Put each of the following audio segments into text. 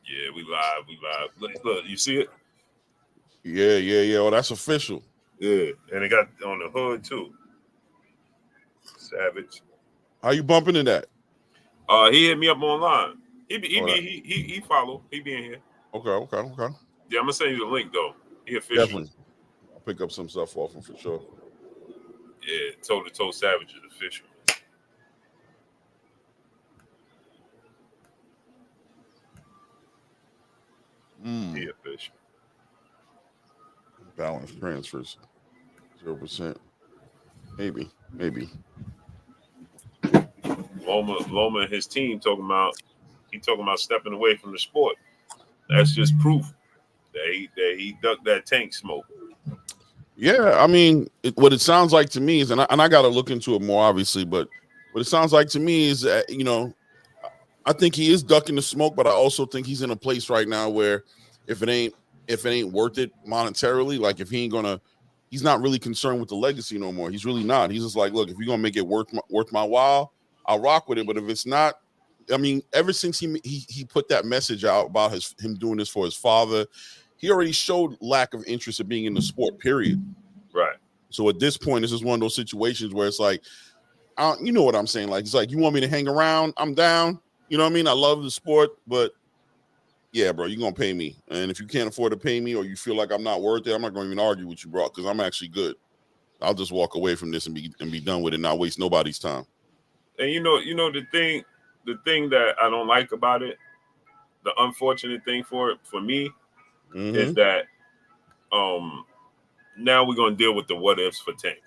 Yeah, we live. We live. Look, you see it? Yeah. Oh, that's official. Yeah, and it got on the hood too. Savage. How you bumping in that? He hit me up online. Oh, that, He follow. He be in here. okay. Yeah, I'm gonna send you the link though. He official. Definitely. I'll pick up some stuff off him for sure. Yeah, toe to toe Savage is official. He official. Balance transfers 0%. Maybe. Loma and his team talking about stepping away from the sport. That's just proof that he ducked that tank smoke. Yeah, I mean, what it sounds like to me is, and I got to look into it more, obviously, but what it sounds like to me is that, I think he is ducking the smoke, but I also think he's in a place right now where if it ain't worth it monetarily, like if he's not really concerned with the legacy no more. He's really not. He's just like, look, if you're gonna make it worth my while, I'll rock with it. But if it's not, I mean, ever since he put that message out about him doing this for his father, he already showed lack of interest in being in the sport, period. Right. So at this point, this is one of those situations where it's like, you know what I'm saying? Like, it's like, you want me to hang around? I'm down. You know what I mean? I love the sport, but yeah, bro, you're going to pay me. And if you can't afford to pay me or you feel like I'm not worth it, I'm not going to even argue with you, bro, because I'm actually good. I'll just walk away from this and be done with it and not waste nobody's time. And the thing that I don't like about it, the unfortunate thing for me is that now we're going to deal with the what ifs for Tank.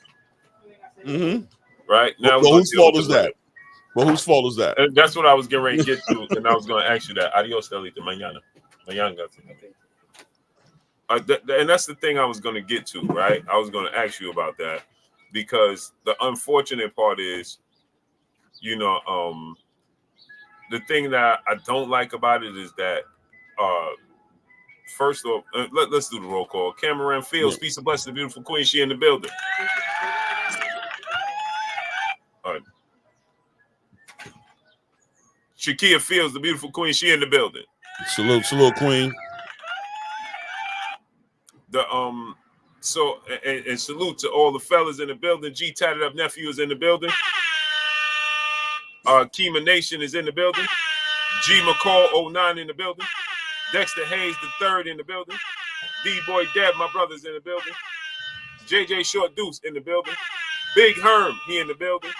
Right? Now well, whose fault is that? Well, whose fault is that? And that's what I was getting ready to get to, and I was going to ask you that. Adios, Delita, mañana. And that's the thing I was going to get to, right? I was going to ask you about that because the unfortunate part is, the thing that I don't like about it is that, first off, let's do the roll call. Cameron Fields, peace and blessings, the beautiful queen. She in the building. All right. Shakia Fields, the beautiful queen. She in the building. Salute, queen. So salute to all the fellas in the building. G Tatted Up Nephew is in the building. Kima Nation is in the building. G McCall 09 in the building. Dexter Hayes the third in the building. D-Boy Deb, my brother's in the building. JJ Short Deuce in the building. Big Herm, he in the building.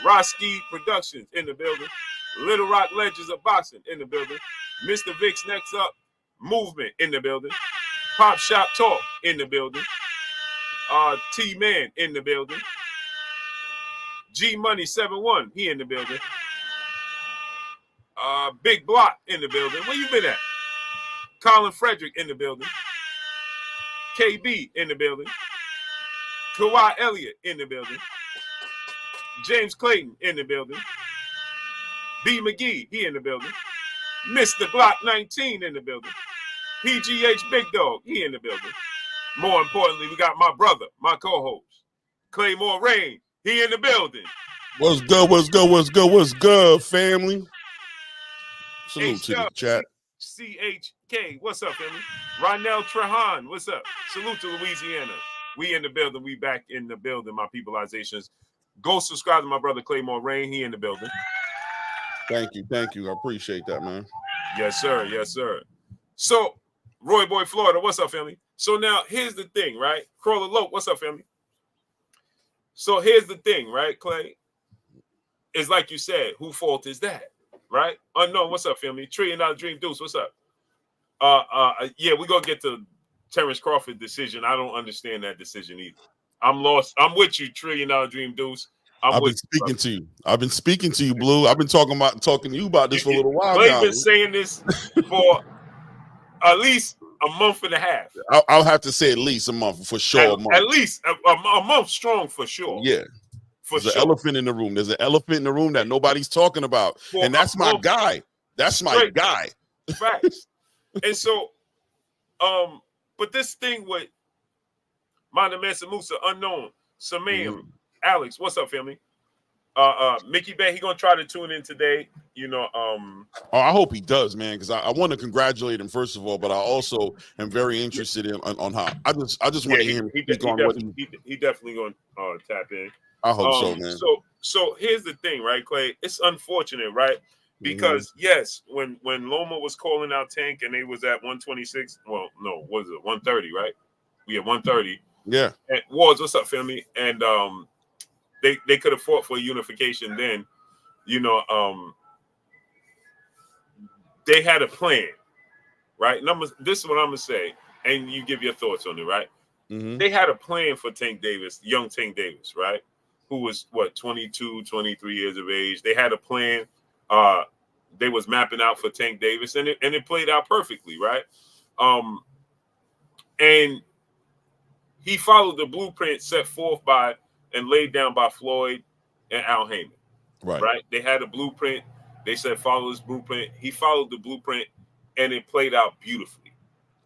Roski Productions in the building. Little Rock Legends of Boxing in the building. Mr. Vic's Next Up Movement in the building. Pop Shop Talk in the building. T-Man in the building. G Money 71, he in the building. Big Block in the building. Where you been at? Colin Frederick in the building. KB in the building. Kawhi Elliott in the building. James Clayton in the building. B McGee, he in the building. Mr. Glock 19 in the building. PGH Big Dog, he in the building. More importantly, we got my brother, my co-host, Claymore Rain, he in the building. What's good, family? Salute to the chat. CHK, what's up, family? Ronell Trahan, what's up? Salute to Louisiana. We in the building. We back in the building, my peopleizations. Go subscribe to my brother Claymore Rain. He in the building. Thank you. I appreciate that, man. Yes, sir. So, Roy Boy Florida, what's up, family? So now, here's the thing, right? Crawler Loke, what's up, family? So here's the thing, right, Clay? It's like you said, whose fault is that, right? Unknown, what's up, family? Trillion Dollar Dream Deuce, what's up? Yeah, we're going to get to Terrence Crawford decision. I don't understand that decision either. I'm lost. I'm with you, Trillion Dollar Dream Deuce. I've been speaking to you, Blue. I've been talking to you about this for a little while Clay's now. Been saying this for at least a month and a half. I'll have to say at least a month for sure. At least a month strong for sure. Yeah. There's an elephant in the room. There's an elephant in the room that nobody's talking about. And that's my guy. That's my guy. Facts. And so, but this thing with Manda Mansa Musa, Unknown, Samir, Alex, what's up, family? Mickey Bay, he gonna try to tune in today. You know, Oh, I hope he does, man, because I want to congratulate him first of all, but I also am very interested in on how I just want to hear him speak on what he definitely gonna tap in. I hope so, man. So here's the thing, right, Clay? It's unfortunate, right? Because yes, when Loma was calling out Tank and they was at 126, well, no, what was it 130, right? We at 130. Yeah. And Wards, what's up, family? And they could have fought for unification then. You know, they had a plan, right? This is what I'm gonna say, and you give your thoughts on it, right? They had a plan for Tank Davis, young Tank Davis, right? Who was what 22, 23 years of age. They had a plan. They was mapping out for Tank Davis, and it played out perfectly, right? And he followed the blueprint set forth by and laid down by Floyd and Al Heyman. Right? They had a blueprint. They said follow this blueprint. He followed the blueprint, and it played out beautifully,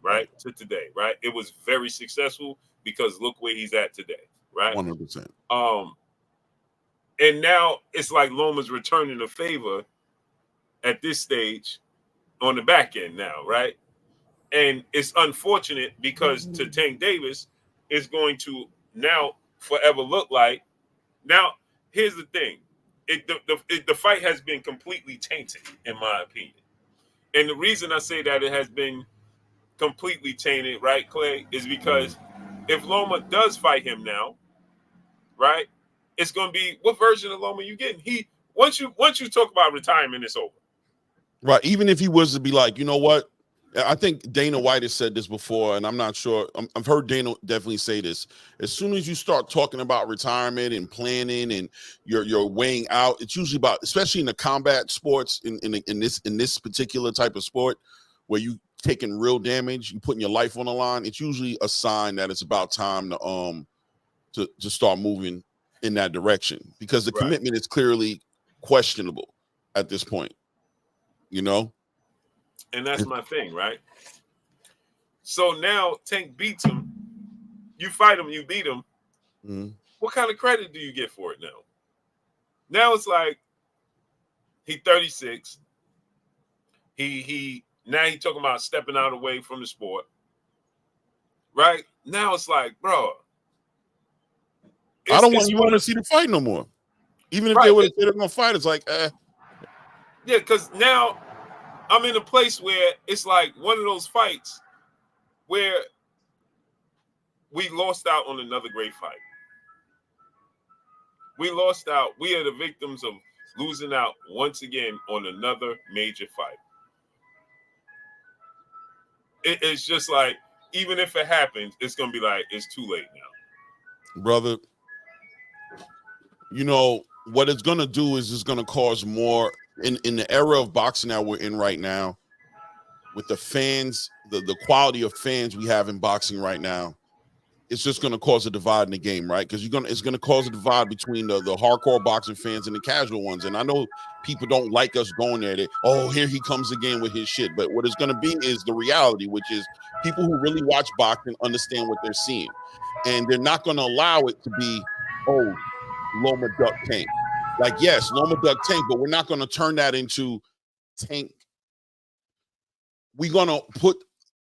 right? To today, right? It was very successful because look where he's at today, right? 100%. And now it's like Loma's returning the favor at this stage on the back end now, right? And it's unfortunate because to Tank Davis is going to now forever look like. Now, here's the thing. The fight has been completely tainted, in my opinion. And the reason I say that it has been completely tainted, right, Clay, is because if Loma does fight him now, right, it's going to be what version of Loma you getting? Once you talk about retirement, it's over. Right. Even if he was to be like, you know what? I think Dana White has said this before, and I'm not sure. I've heard Dana definitely say this. As soon as you start talking about retirement and planning and you're weighing out, it's usually about, especially in the combat sports, in this particular type of sport, where you taking real damage, you putting your life on the line. It's usually a sign that it's about time to start moving in that direction, because the commitment is clearly questionable at this point. You know. And that's my thing, right? So now Tank beats him. You fight him, you beat him. What kind of credit do you get for it now? Now it's like he 36. He talking about stepping out away from the sport. Right? Now it's like, bro. I don't want to see the fight no more. Even if they would have said they're gonna fight, it's like, Yeah, because now I'm in a place where it's like one of those fights where we lost out on another great fight. We lost out. We are the victims of losing out once again on another major fight. It's just like, even if it happens, it's going to be like, it's too late now. Brother, you know, what it's going to do is it's going to cause more, in the era of boxing that we're in right now, with the fans, the quality of fans we have in boxing right now, it's just going to cause a divide in the game, right? Because it's going to cause a divide between the hardcore boxing fans and the casual ones. And I know people don't like us going at it. Oh, here he comes again with his shit. But what it's going to be is the reality, which is people who really watch boxing understand what they're seeing. And they're not going to allow it to be, oh, Loma duck Tank. Like, yes, Loma duck Tank, but we're not going to turn that into Tank. We're going to put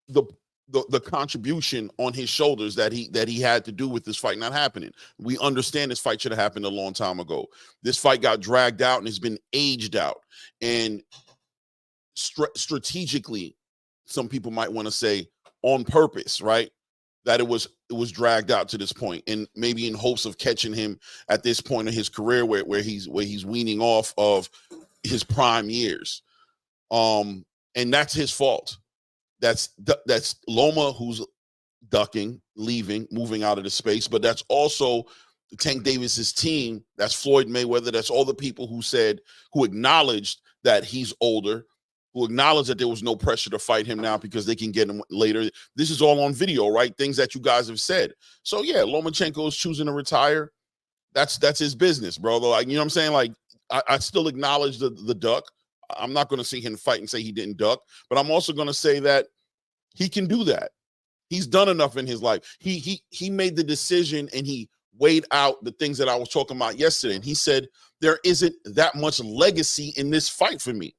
the contribution on his shoulders that he had to do with this fight not happening. We understand this fight should have happened a long time ago. This fight got dragged out and has been aged out. And strategically, some people might want to say on purpose, right? That it was dragged out to this point, and maybe in hopes of catching him at this point in his career where he's weaning off of his prime years. And that's his fault. That's Loma who's ducking, leaving, moving out of the space, but that's also Tank Davis's team. That's Floyd Mayweather. That's all the people who acknowledged that he's older, who acknowledged that there was no pressure to fight him now because they can get him later. This is all on video, right? Things that you guys have said. So yeah, Lomachenko is choosing to retire. That's his business, bro. Like, you know what I'm saying? Like, I still acknowledge the duck. I'm not going to see him fight and say he didn't duck, but I'm also going to say that he can do that. He's done enough in his life. He made the decision and he weighed out the things that I was talking about yesterday. And he said, there isn't that much legacy in this fight for me.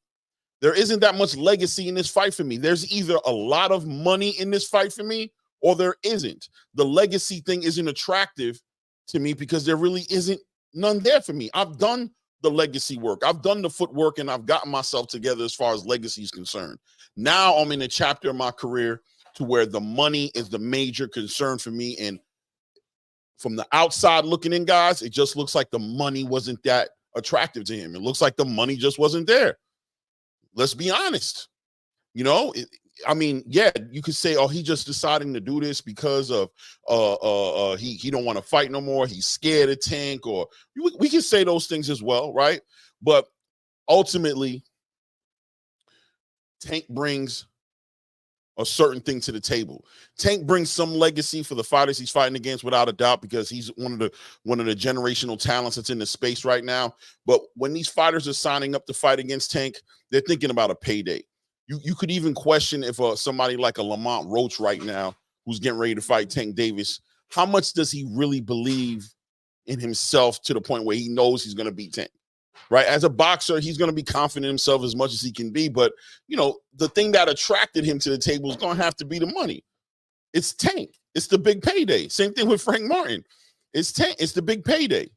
There isn't that much legacy in this fight for me. There's either a lot of money in this fight for me or there isn't. The legacy thing isn't attractive to me because there really isn't none there for me. I've done the legacy work. I've done the footwork and I've gotten myself together as far as legacy is concerned. Now I'm in a chapter of my career to where the money is the major concern for me. And from the outside looking in, guys, it just looks like the money wasn't that attractive to him. It looks like the money just wasn't there. Let's be honest. You know, I mean, yeah, you could say, oh, he just deciding to do this because of he don't want to fight no more. He's scared of Tank, or we can say those things as well, right? But ultimately, Tank brings a certain thing to the table. Tank brings some legacy for the fighters he's fighting against, without a doubt, because he's one of the generational talents that's in the space right now. But when these fighters are signing up to fight against Tank, they're thinking about a payday. You could even question if somebody like a Lamont Roach right now, who's getting ready to fight Tank Davis, how much does he really believe in himself to the point where he knows he's going to beat Tank? Right? As a boxer, he's going to be confident in himself as much as he can be. But, you know, the thing that attracted him to the table is going to have to be the money. It's Tank. It's the big payday. Same thing with Frank Martin. It's Tank. It's the big payday.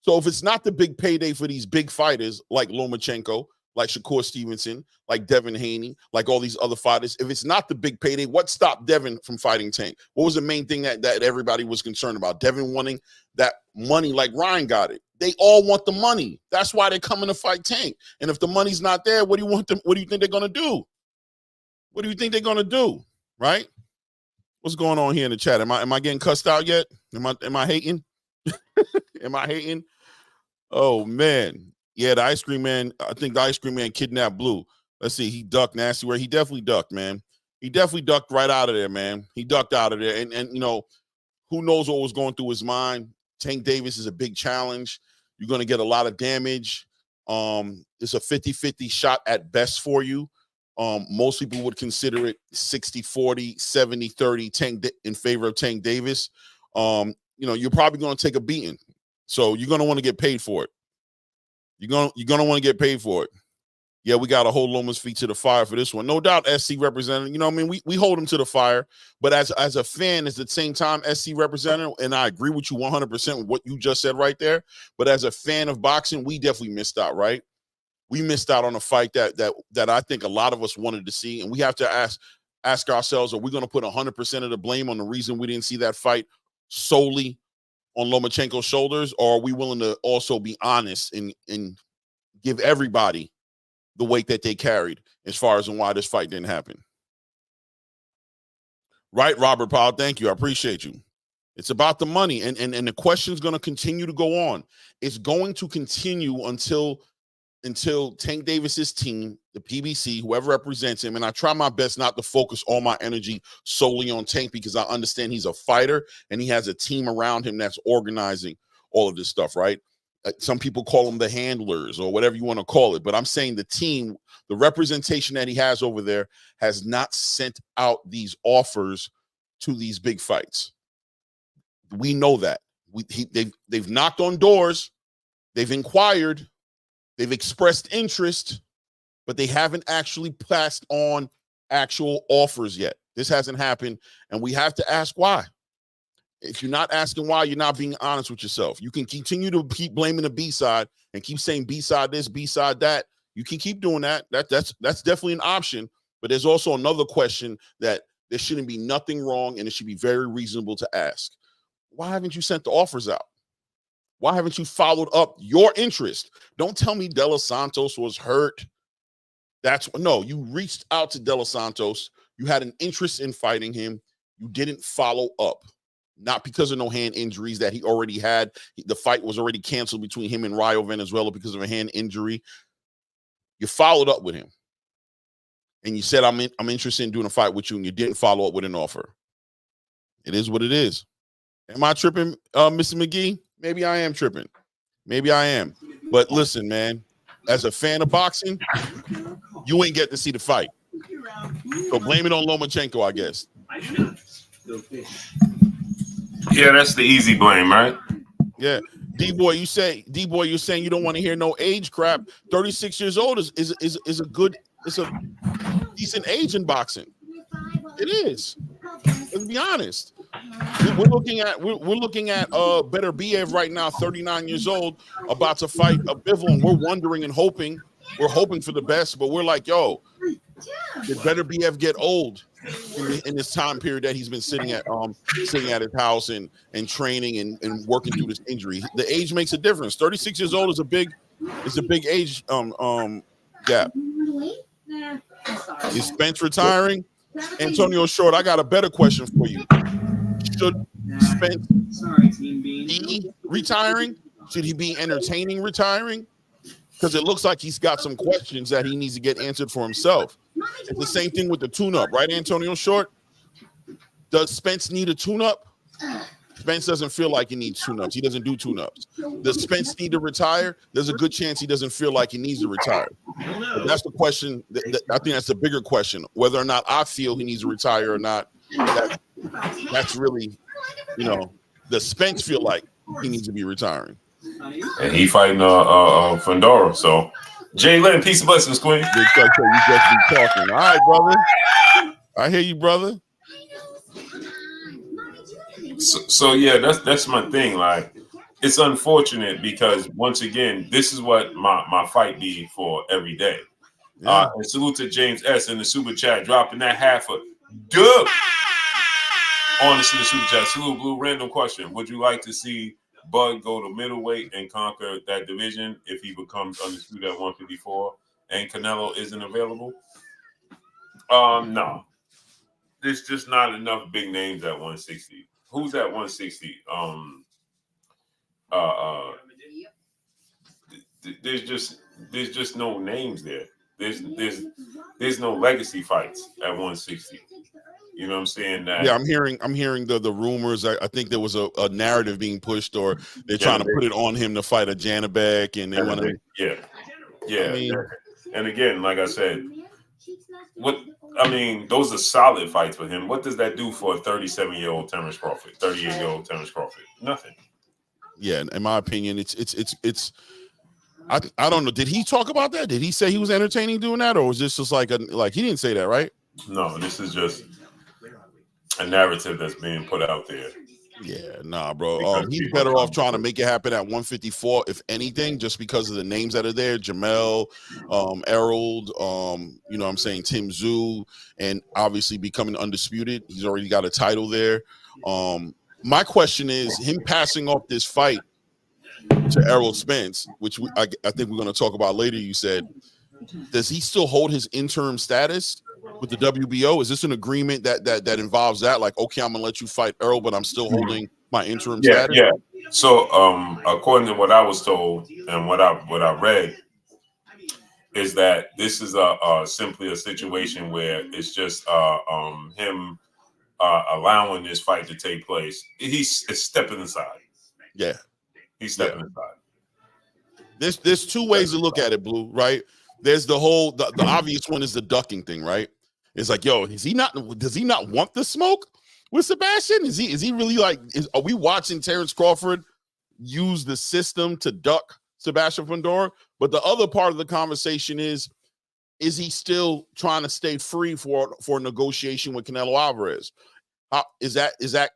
So if it's not the big payday for these big fighters like Lomachenko, like Shakur Stevenson, like Devin Haney, like all these other fighters, if it's not the big payday, what stopped Devin from fighting Tank? What was the main thing that everybody was concerned about? Devin wanting that money like Ryan got it. They all want the money. That's why they're coming to fight Tank. And if the money's not there, what do you think they're going to do? What do you think they're going to do? Right? What's going on here in the chat? Am I getting cussed out yet? Am I hating? Am I hating? Oh, man. Yeah, the ice cream man, I think the ice cream man kidnapped Blue. Let's see, he ducked nasty where he definitely ducked, man. He definitely ducked right out of there, man. He ducked out of there. And you know, who knows what was going through his mind. Tank Davis is a big challenge. You're going to get a lot of damage. It's a 50-50 shot at best for you. Most people would consider it 60-40, 70-30 Tank in favor of Tank Davis. You know, you're probably going to take a beating. So you're going to want to get paid for it. You're gonna want to get paid for it. Yeah, we got to hold Loma's feet to the fire for this one. No doubt, SC representative. You know what I mean? We hold him to the fire. But as a fan, at the same time, SC representative, and I agree with you 100% with what you just said right there. But as a fan of boxing, we definitely missed out, right? We missed out on a fight that I think a lot of us wanted to see. And we have to ask ourselves, are we going to put 100% of the blame on the reason we didn't see that fight solely on Lomachenko's shoulders, or are we willing to also be honest and give everybody the weight that they carried as far as why this fight didn't happen? Right, Robert Powell, thank you. I appreciate you. It's about the money, and the question's going to continue to go on. It's going to continue until Tank Davis's team, the PBC, whoever represents him, and I try my best not to focus all my energy solely on Tank because I understand he's a fighter and he has a team around him that's organizing all of this stuff, right? Some people call them the handlers or whatever you want to call it, but I'm saying the team, the representation that he has over there has not sent out these offers to these big fights. We know that. They've knocked on doors, they've inquired, they've expressed interest, but they haven't actually passed on actual offers yet. This hasn't happened, and we have to ask why. If you're not asking why, you're not being honest with yourself. You can continue to keep blaming the B-side and keep saying B-side this, B-side that. You can keep doing that. That's definitely an option, but there's also another question that there shouldn't be nothing wrong, and it should be very reasonable to ask. Why haven't you sent the offers out? Why haven't you followed up your interest? Don't tell me De Los Santos was hurt. No, you reached out to De Los Santos. You had an interest in fighting him. You didn't follow up. Not because of no hand injuries that he already had. The fight was already canceled between him and Rayo Venezuela because of a hand injury. You followed up with him. And you said, I'm interested in doing a fight with you, and you didn't follow up with an offer. It is what it is. Am I tripping, Mr. McGee? Maybe I am tripping. Maybe I am. But listen, man, as a fan of boxing, you ain't get to see the fight. So blame it on Lomachenko, I guess. Yeah, that's the easy blame, right? Yeah, D-boy, you're saying you don't want to hear no age crap. 36 years old is a good, it's a decent age in boxing. It is. Let's be honest. We're looking at Better BF right now, 39 years old, about to fight a Bivol, and we're wondering and hoping. We're hoping for the best, but we're like, yo, did Better BF get old in this time period that he's been sitting at his house and training and working through this injury? The age makes a difference. 36 years old is a big age gap. Is Spence retiring? Antonio Short, I got a better question for you. Should Spence be retiring? Should he be entertaining retiring? Because it looks like he's got some questions that he needs to get answered for himself. It's the same thing with the tune-up, right, Antonio Short? Does Spence need a tune-up? Spence doesn't feel like he needs tune-ups. He doesn't do tune-ups. Does Spence need to retire? There's a good chance he doesn't feel like he needs to retire. But that's the question. I think that's the bigger question. Whether or not I feel he needs to retire or not, that's really, does Spence feel like he needs to be retiring? And he fighting Fundora. So, Jay Lynn, peace and blessings, Queen. You just be talking. All right, brother. I hear you, brother. So yeah, that's my thing. Like, it's unfortunate because once again, this is what my fight be for every day. Yeah. And salute to James S in the super chat, dropping that half a dub on the super chat. Salute, Blue. Random question: would you like to see Bud go to middleweight and conquer that division if he becomes undisputed at 154 and Canelo isn't available? No. There's just not enough big names at 160. Who's at 160? There's just no names there. There's no legacy fights at 160. You know what I'm saying? Yeah, I'm hearing the rumors. I think there was a narrative being pushed, or they're trying to put it on him to fight a Janabek, and they want to. Yeah. And again, like I said, those are solid fights for him. What does that do for a 37-year-old Terrence Crawford, 38-year-old Terrence Crawford? Nothing. Yeah, in my opinion, it's. I don't know. Did he talk about that? Did he say he was entertaining doing that, or was this just like he didn't say that, right? No, this is just a narrative that's being put out there. Yeah, nah, bro. He's better off trying to make it happen at 154, if anything, just because of the names that are there. Jamel, Errol, what I'm saying, Tim Tszyu, and obviously becoming undisputed. He's already got a title there. My question is, him passing off this fight to Errol Spence, which I think we're going to talk about later, you said, does he still hold his interim status with the WBO? Is this an agreement that involves that? Like, okay, I'm gonna let you fight Errol, but I'm still holding my interim status. Yeah. So, according to what I was told and what I read, is that this is simply a situation where it's just him allowing this fight to take place. He's stepping aside. Yeah, he's stepping aside. There's two ways to look at it, Blue. Right? There's the obvious one is the ducking thing, right? It's like, yo, does he not want the smoke with Sebastian? Is he really like? Are we watching Terrence Crawford use the system to duck Sebastian Fundora? But the other part of the conversation is he still trying to stay free for a negotiation with Canelo Alvarez? Is that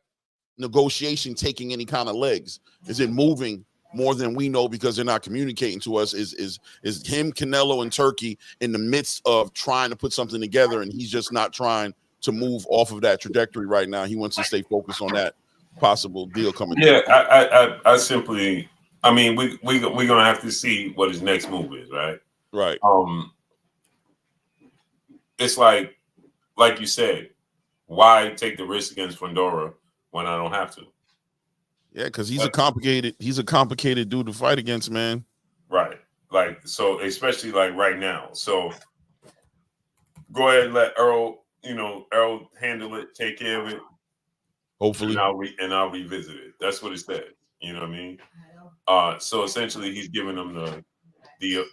negotiation taking any kind of legs? Is it moving more than we know because they're not communicating to us? Is him, Canelo, and Turkey in the midst of trying to put something together, and he's just not trying to move off of that trajectory right now? He wants to stay focused on that possible deal coming. Yeah, I simply, we're gonna have to see what his next move is, right? Right. It's like you said, why take the risk against Fundora when I don't have to? Yeah, because he's a complicated dude to fight against, man. Right. Like, so especially like right now. So go ahead and let Errol handle it, take care of it. Hopefully. And I'll revisit it. That's what it said. You know what I mean? So essentially he's giving them the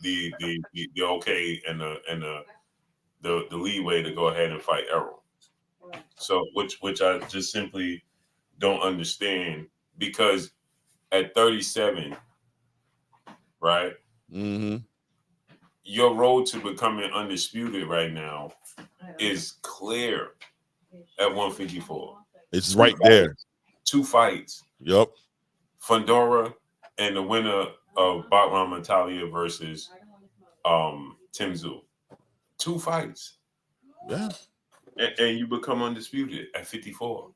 okay and the leeway to go ahead and fight Errol. So which I just simply don't understand, because at 37, right? Mm-hmm. Your road to becoming undisputed right now is clear at 154. It's right there. 2 fights. Yep. Fundora and the winner of Batman Matalia versus Tim Tszyu. 2 fights. Yeah. And you become undisputed at 54.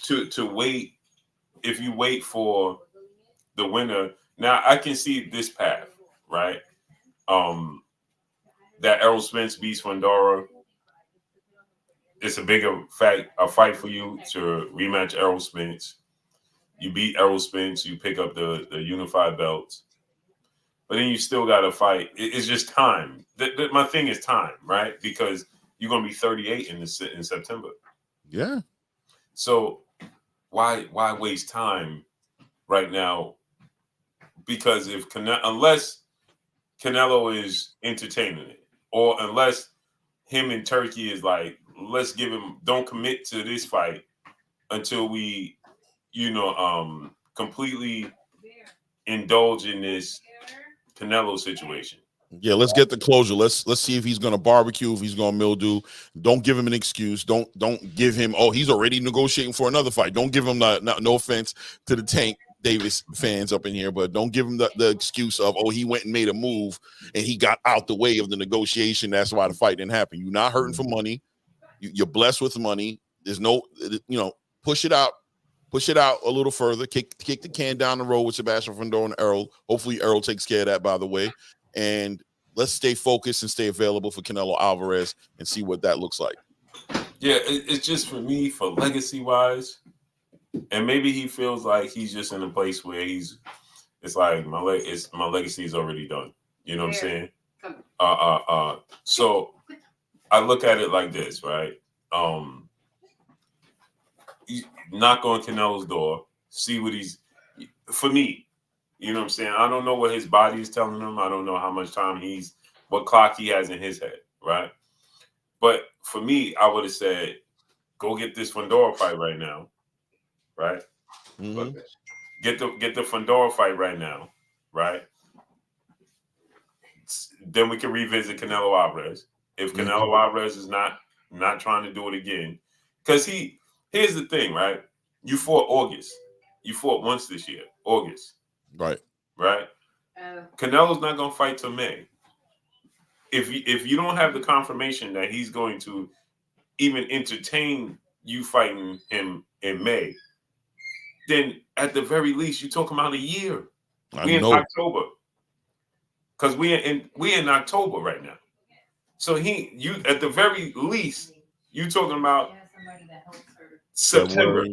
To wait, if you wait for the winner, now I can see this path, right? That Errol Spence beats Fundora. It's a bigger fight for you to rematch Errol Spence. You beat Errol Spence, you pick up the unified belts. But then you still got to fight. It's just time. My thing is time, right? Because you're going to be 38 in September. Yeah. So why waste time right now? Because unless Canelo is entertaining it, or unless him and Turkey is like, let's give him, don't commit to this fight until we, completely indulge in this Canelo situation. Yeah, let's get the closure. Let's see if he's gonna barbecue, if he's gonna mildew. Don't give him an excuse. Don't give him, oh, he's already negotiating for another fight. Don't give him no offense to the Tank Davis fans up in here, but don't give him the excuse of, oh, he went and made a move and he got out the way of the negotiation. That's why the fight didn't happen. You're not hurting for money. You're blessed with money. There's no, push it out a little further. Kick the can down the road with Sebastian Fundora and Errol. Hopefully Errol takes care of that, by the way. And let's stay focused and stay available for Canelo Alvarez and see what that looks like. Yeah, it's just for me, for legacy-wise, and maybe he feels like he's just in a place where it's like my legacy is already done. You know what I'm saying? So I look at it like this, right? Knock on Canelo's door, see what for me. You know what I'm saying? I don't know what his body is telling him. I don't know how much time what clock he has in his head, right? But for me, I would have said, go get this Fundora fight right now, right? Mm-hmm. Get the Fundora fight right now, right? Then we can revisit Canelo Alvarez. If Canelo Alvarez is not trying to do it again, because here's the thing, right? You fought August. You fought once this year, August. Right. Canelo's not going to fight till May. If you don't have the confirmation that he's going to even entertain you fighting him in May, then at the very least you talk about a year. We in October, because we in October right now. So you at the very least you talking about September.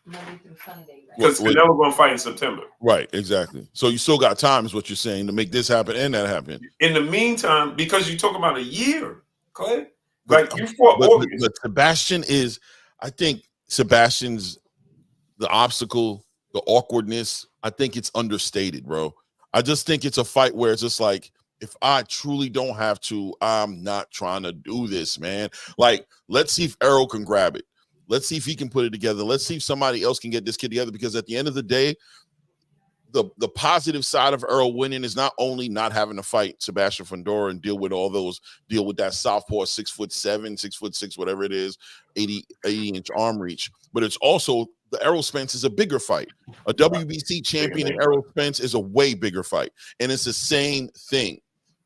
Monday through Sunday, because Canelo going to fight in September. Right, exactly. So you still got time, is what you're saying, to make this happen and that happen. In the meantime, because you talk about a year, Clay, like you fought August. But Sebastian I think Sebastian's the obstacle, the awkwardness. I think it's understated, bro. I just think it's a fight where it's just like, if I truly don't have to, I'm not trying to do this, man. Like, let's see if Errol can grab it. Let's see if he can put it together. Let's see if somebody else can get this kid together, because at the end of the day, the positive side of Errol winning is not only not having to fight Sebastian Fundora and deal with that southpaw 6'7", 6'6", whatever it is, 80-inch arm reach, but it's also the Errol Spence is a bigger fight. A WBC champion in Errol Spence is a way bigger fight, and it's the same thing.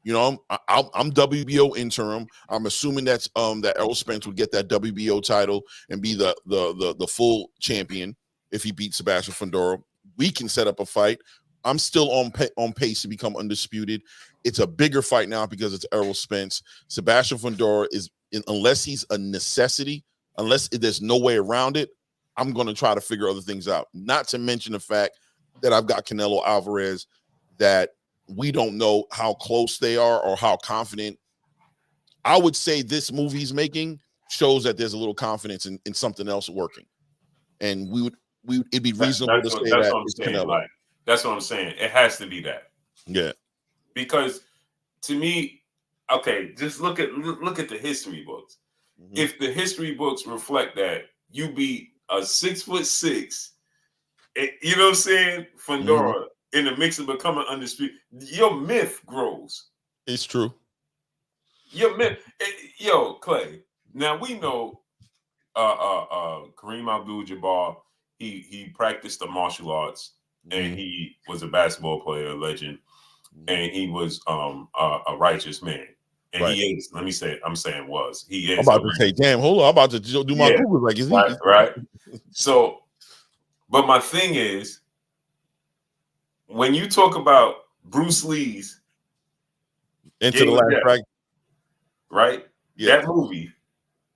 I'm WBO interim. I'm assuming that Errol Spence would get that WBO title and be the full champion if he beats Sebastian Fundora. We can set up a fight. I'm still on pace to become undisputed. It's a bigger fight now because it's Errol Spence. Sebastian Fundora unless he's a necessity, unless there's no way around it, I'm going to try to figure other things out. Not to mention the fact that I've got Canelo Alvarez that we don't know how close they are or how confident. I would say this move he's making shows that there's a little confidence in something else working. And it'd be reasonable to say that it's Canelo. Like, that's what I'm saying. It has to be that. Yeah. Because to me, okay, just look at the history books. Mm-hmm. If the history books reflect that you beat a 6'6" You know what I'm saying? Fundora in the mix of becoming undisputed. Your myth grows. It's true. Your myth, yo, Clay. Now we know Kareem Abdul-Jabbar. He practiced the martial arts, and he was a basketball player, a legend, and he was a righteous man. And Right. he is. Let me say, I'm saying was. He is. I'm about to say, damn, hold on. I'm about to do my Google. Like, is he? Right. So, but my thing is, when you talk about Bruce Lee's Into the Last Dragon, right? Yeah. That movie,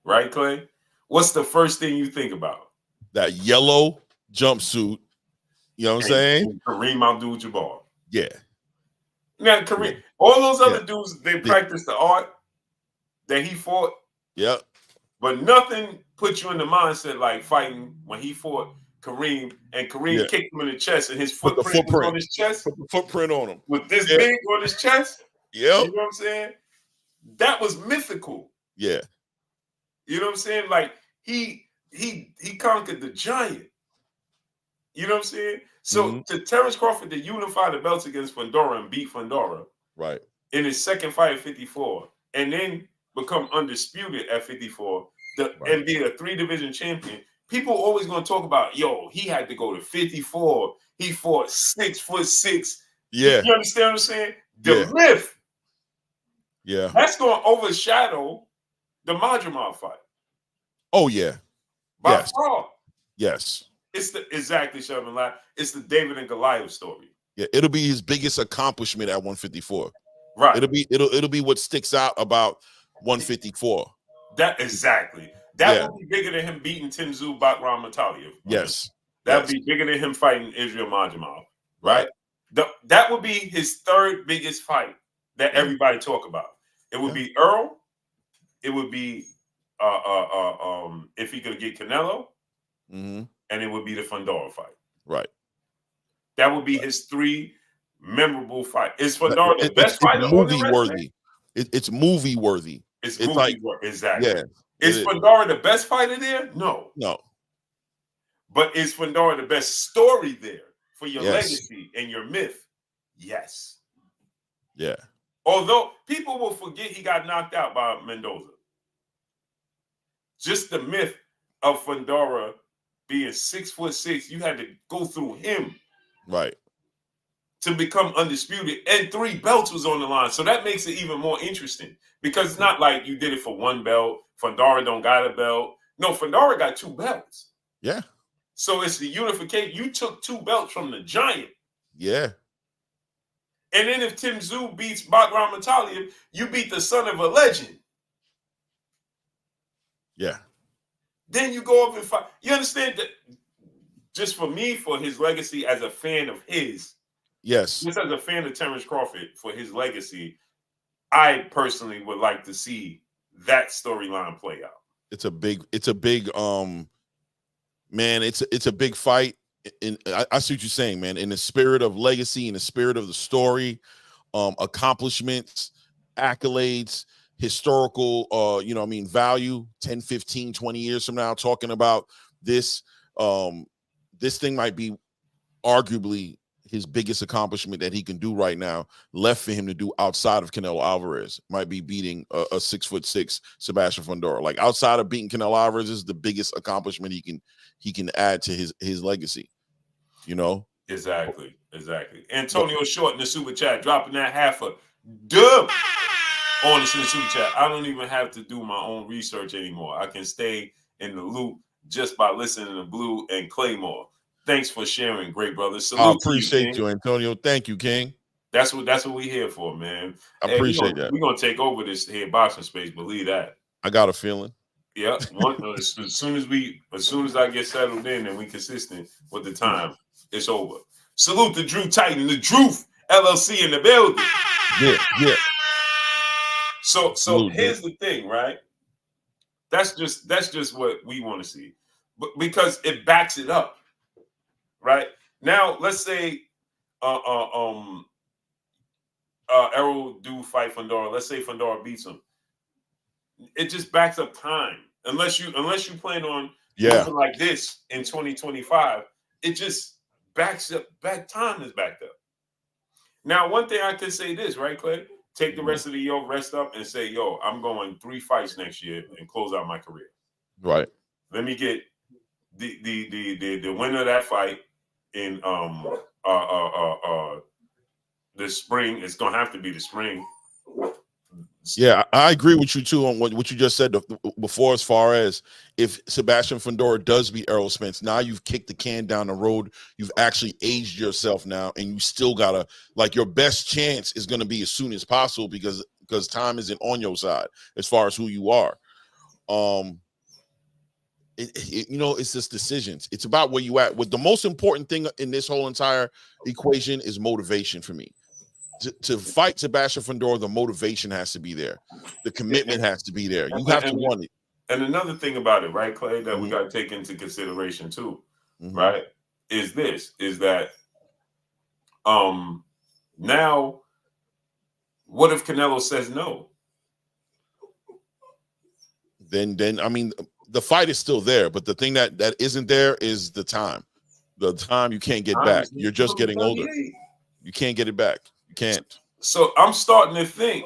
right, Clay? What's the first thing you think about? That yellow jumpsuit. You know what I'm saying? Kareem Abdul-Jabbar. Yeah. Now, Kareem, all those other dudes, they practiced the art that he fought. Yep. But nothing put you in the mindset like fighting when he fought Kareem, and Kareem kicked him in the chest, and his footprint was on his chest. Put the footprint on him. With this big on his chest. Yep. You know what I'm saying? That was mythical. Yeah. You know what I'm saying? Like he conquered the giant. You know what I'm saying? So to Terrence Crawford to unify the belts against Fundora and beat Fundora, right, in his second fight at 54, and then become undisputed at 54, and be a 3-division champion. People always going to talk about, yo, he had to go to 54. He fought 6'6". Yeah. You understand what I'm saying? The myth. Yeah. That's going to overshadow the Madrimov fight. Oh, yeah. By far. Yes. It's exactly, Sherman. It's the David and Goliath story. Yeah, it'll be his biggest accomplishment at 154. Right. It'll be what sticks out about 154. That exactly. That would be bigger than him beating Tim Tszyu, Bakram Mataliev. Yes. That would be bigger than him fighting Israel Madrimov. Right. That would be his third biggest fight that everybody talk about. It would be Earl. It would be if he could get Canelo, and it would be the Fundora fight. Right. That would be his 3 memorable fight. Is Fundora the best fighter? It's movie worthy. It's movie worthy. It's movie worthy. Exactly. Yeah. Is Fundora the best fighter there? No. No. But is Fundora the best story there for your legacy and your myth? Yes. Yeah. Although people will forget he got knocked out by Mendoza. Just the myth of Fundora being 6'6", you had to go through him. Right. To become undisputed, and 3 belts was on the line. So that makes it even more interesting because it's not like you did it for 1 belt. Fundora don't got a belt. No, Fundora got 2 belts. Yeah. So it's the unification. You took 2 belts from the giant. Yeah. And then if Tim Tszyu beats Bakram Mataliev, you beat the son of a legend. Yeah. Then you go up and fight. You understand that? Just for me, for his legacy as a fan of his. Yes. Just as a fan of Terrence Crawford for his legacy, I personally would like to see that storyline play out. It's a big man, it's a big fight. I see what you're saying, man. In the spirit of legacy, in the spirit of the story, accomplishments, accolades, historical value, 10, 15, 20 years from now, talking about this. This thing might be arguably his biggest accomplishment that he can do right now, left for him to do outside of Canelo Alvarez. Might be beating a 6'6" Sebastian Fundora. Like outside of beating Canelo Alvarez is the biggest accomplishment he can add to his legacy. You know? Exactly. Antonio Short in the super chat, dropping that half a dub on the super chat. I don't even have to do my own research anymore. I can stay in the loop just by listening to Blue and Claymore. Thanks for sharing, great brother. Salute I appreciate you, Antonio. Thank you, King. That's what we here for, man. I appreciate that. We're gonna take over this here boxing space. Believe that. I got a feeling. Yeah. As soon as I get settled in and we consistent with the time, it's over. Salute to Drew Titan, the Droof LLC in the building. Yeah. So here's the thing, right? That's just what we want to see, but because it backs it up, right? Now let's say Errol do fight Fundora. Let's say Fundora beats him. It just backs up time. Unless you plan on moving like this in 2025, it just time is backed up. Now, one thing I can say this, right, Clay? Take the rest of the year, rest up, and say, yo, I'm going 3 fights next year and close out my career. Right. Let me get the winner of that fight in the spring. It's gonna have to be the spring. Yeah, I agree with you too on what you just said before, as far as if Sebastian Fundora does beat Errol Spence, now you've kicked the can down the road. You've actually aged yourself now, and you still gotta, like, your best chance is gonna be as soon as possible because time isn't on your side as far as who you are. It's just decisions. It's about where you at. What the most important thing in this whole entire equation is motivation for me. To fight Sebastian Fundora, the motivation has to be there. The commitment has to be there. You have to want it. And another thing about it, right, Clay, that we got to take into consideration too, right, is that now, what if Canelo says no? Then I mean, the fight is still there, but the thing that isn't there is the time. The time you can't get back. You're just getting older. You can't get it back. You can't. So I'm starting to think,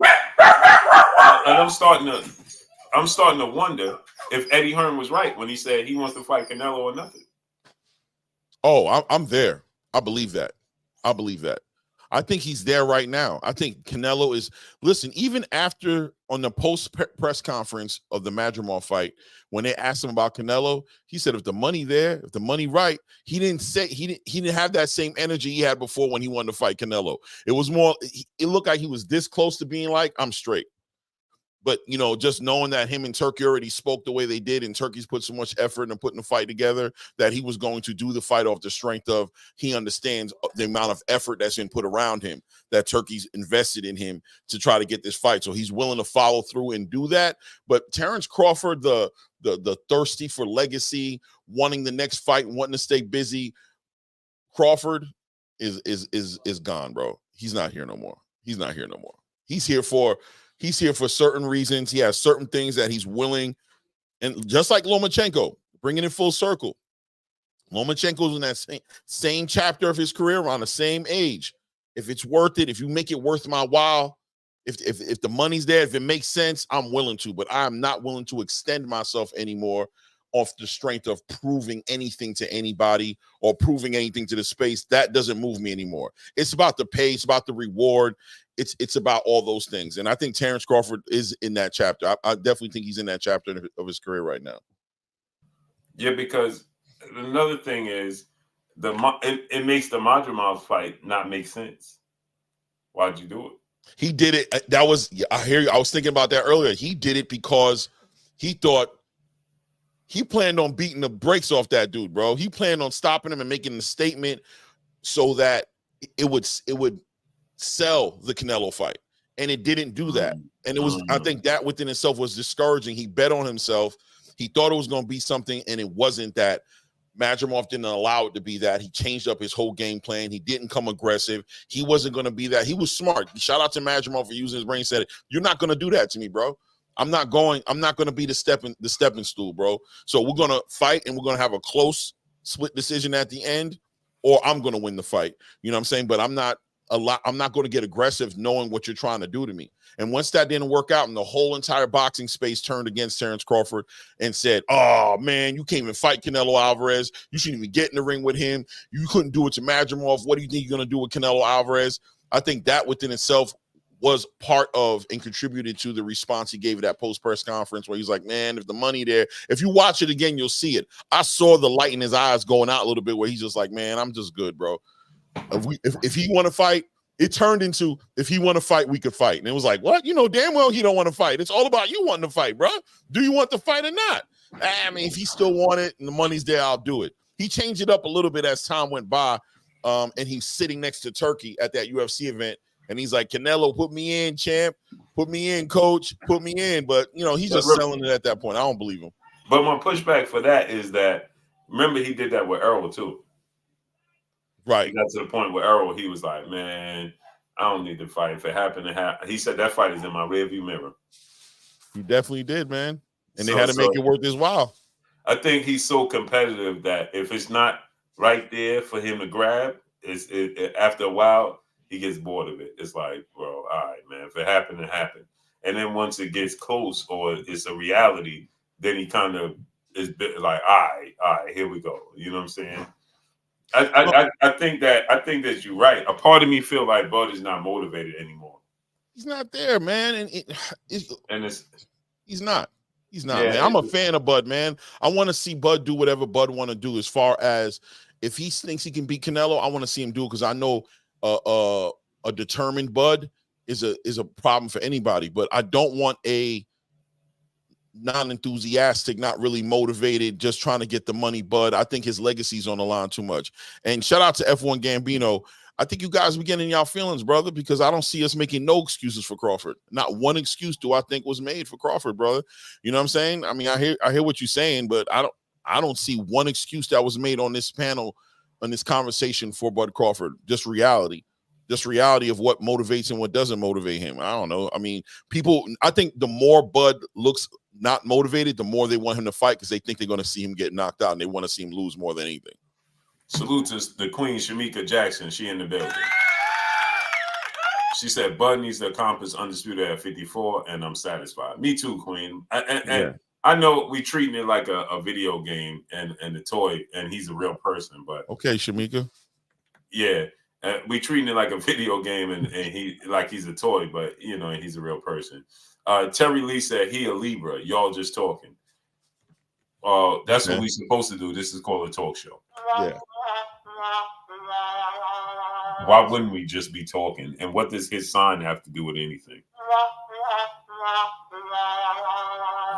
and I'm starting to wonder if Eddie Hearn was right when he said he wants to fight Canelo or nothing. Oh, I'm there. I believe that. I think he's there right now. I think Canelo is, listen, even after on the post press conference of the Madrimov fight, when they asked him about Canelo, he said, if the money there, if the money right, he didn't have that same energy he had before when he wanted to fight Canelo. It was more, it looked like he was this close to being like, I'm straight. But, just knowing that him and Turkey already spoke the way they did, and Turkey's put so much effort into putting the fight together, that he was going to do the fight off the strength of, he understands the amount of effort that's been put around him, that Turkey's invested in him to try to get this fight. So he's willing to follow through and do that. But Terrence Crawford, the thirsty for legacy, wanting the next fight, wanting to stay busy, Crawford is gone, bro. He's not here no more. He's here for certain reasons. He has certain things that he's willing, and just like Lomachenko, bringing it full circle. Lomachenko's in that same chapter of his career, around the same age. If it's worth it, if you make it worth my while, if the money's there, if it makes sense, I'm willing to. But I'm not willing to extend myself anymore off the strength of proving anything to anybody or proving anything to the space. That doesn't move me anymore. It's about the pay. It's about the reward. It's about all those things. And I think Terrence Crawford is in that chapter. I definitely think he's in that chapter of his career right now. Yeah, because another thing is it makes the Madrimov fight not make sense. Why'd you do it? He did it. I hear you. I was thinking about that earlier. He did it because he thought he planned on beating the brakes off that dude, bro. He planned on stopping him and making a statement so that it would sell the Canelo fight, and it didn't do that. And it was, I think that within itself was discouraging. He bet on himself. He thought it was going to be something, and it wasn't that. Madrimov didn't allow it to be that. He changed up his whole game plan. He didn't come aggressive. He wasn't going to be that. He was smart. Shout out to Madrimov for using his brain. He said, you're not going to do that to me, bro. I'm not going to be the stepping stool, bro. So we're going to fight, and we're going to have a close split decision at the end, or I'm going to win the fight. You know what I'm saying? But I'm not going to get aggressive knowing what you're trying to do to me. And once that didn't work out, and the whole entire boxing space turned against Terrence Crawford and said, oh, man, you can't even fight Canelo Alvarez. You shouldn't even get in the ring with him. You couldn't do it to Madrimov. What do you think you're going to do with Canelo Alvarez? I think that within itself was part of and contributed to the response he gave at that post-press conference, where he's like, man, if the money there, if you watch it again, you'll see it. I saw the light in his eyes going out a little bit, where he's just like, man, I'm just good, bro. If he want to fight, it turned into, if he want to fight, we could fight. And it was like, what? You know damn well he don't want to fight. It's all about you wanting to fight, bro. Do you want to fight or not? I mean, if he still want it and the money's there, I'll do it. He changed it up a little bit as time went by, and he's sitting next to Turkey at that UFC event, and he's like, Canelo, put me in, champ. Put me in, coach. Put me in. But, he's just selling it at that point. I don't believe him. But my pushback for that is that, remember, he did that with Errol, too. Right. He got to the point where Errol, he was like, man, I don't need to fight. If it happened to happen, he said that fight is in my rearview mirror. He definitely did, man. And they had to make it worth his while. I think he's so competitive that if it's not right there for him to grab. After a while, he gets bored of it. It's like, bro, all right, man. If it happened, it happened. And then once it gets close or it's a reality, then he kind of is like, all right, here we go. You know what I'm saying? I think that you're right. A part of me feel like Bud is not motivated anymore. He's not there, man, and he's not. He's not, Yeah, man. I'm a fan of Bud, man. I want to see Bud do whatever Bud want to do. As far as if he thinks he can beat Canelo, I want to see him do it because I know a determined Bud is a problem for anybody. But I don't want a non-enthusiastic, not really motivated, just trying to get the money Bud. I think his legacy's on the line too much. And shout out to F1 Gambino. I think you guys be getting in y'all feelings, brother, because I don't see us making no excuses for Crawford. Not one excuse do I think was made for Crawford, brother. You know what I'm saying? I mean, I hear what you're saying, but I don't see one excuse that was made on this panel, on this conversation for Bud Crawford. Just reality of what motivates and what doesn't motivate him. I don't know. I mean, I think the more Bud looks not motivated, the more they want him to fight because they think they're going to see him get knocked out and they want to see him lose more than anything. Salute to the Queen, Shamika Jackson. She in the building. She said, Bud needs to accomplish undisputed at 54, and I'm satisfied. Me too, Queen. And I know we treating it like a video game and a toy, and he's a real person. But okay, Shamika. Yeah, we treating it like a video game, and he's a toy, but you know, he's a real person. Terry Lee said he a Libra. Y'all just talking. That's what we supposed to do. This is called a talk show. Yeah. Why wouldn't we just be talking? And what does his sign have to do with anything?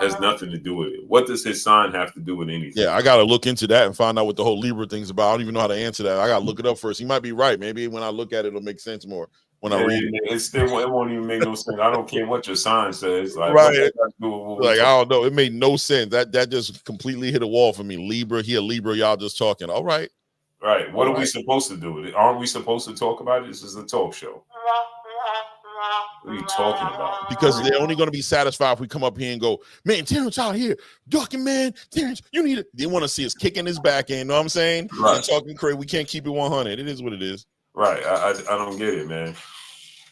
Has nothing to do with it. What does his sign have to do with anything? Yeah, I got to look into that and find out what the whole Libra thing's about. I don't even know how to answer that. I got to look it up first. He might be right. Maybe when I look at it, it'll make sense more when I read it. It won't even make no sense. I don't care what your sign says. Like, right. Like, I don't know. It made no sense. That just completely hit a wall for me. Libra, he a Libra. Y'all just talking. All right. Right. What are we supposed to do with it? Aren't we supposed to talk about it? This is a talk show. What are you talking about? Because they're only going to be satisfied if we come up here and go, man, Terrence out here ducking, man. Terrence, you need it. They want to see us kicking his back end. You know what I'm saying? Right. And talking crazy. We can't keep it 100. It is what it is. Right. I don't get it, man.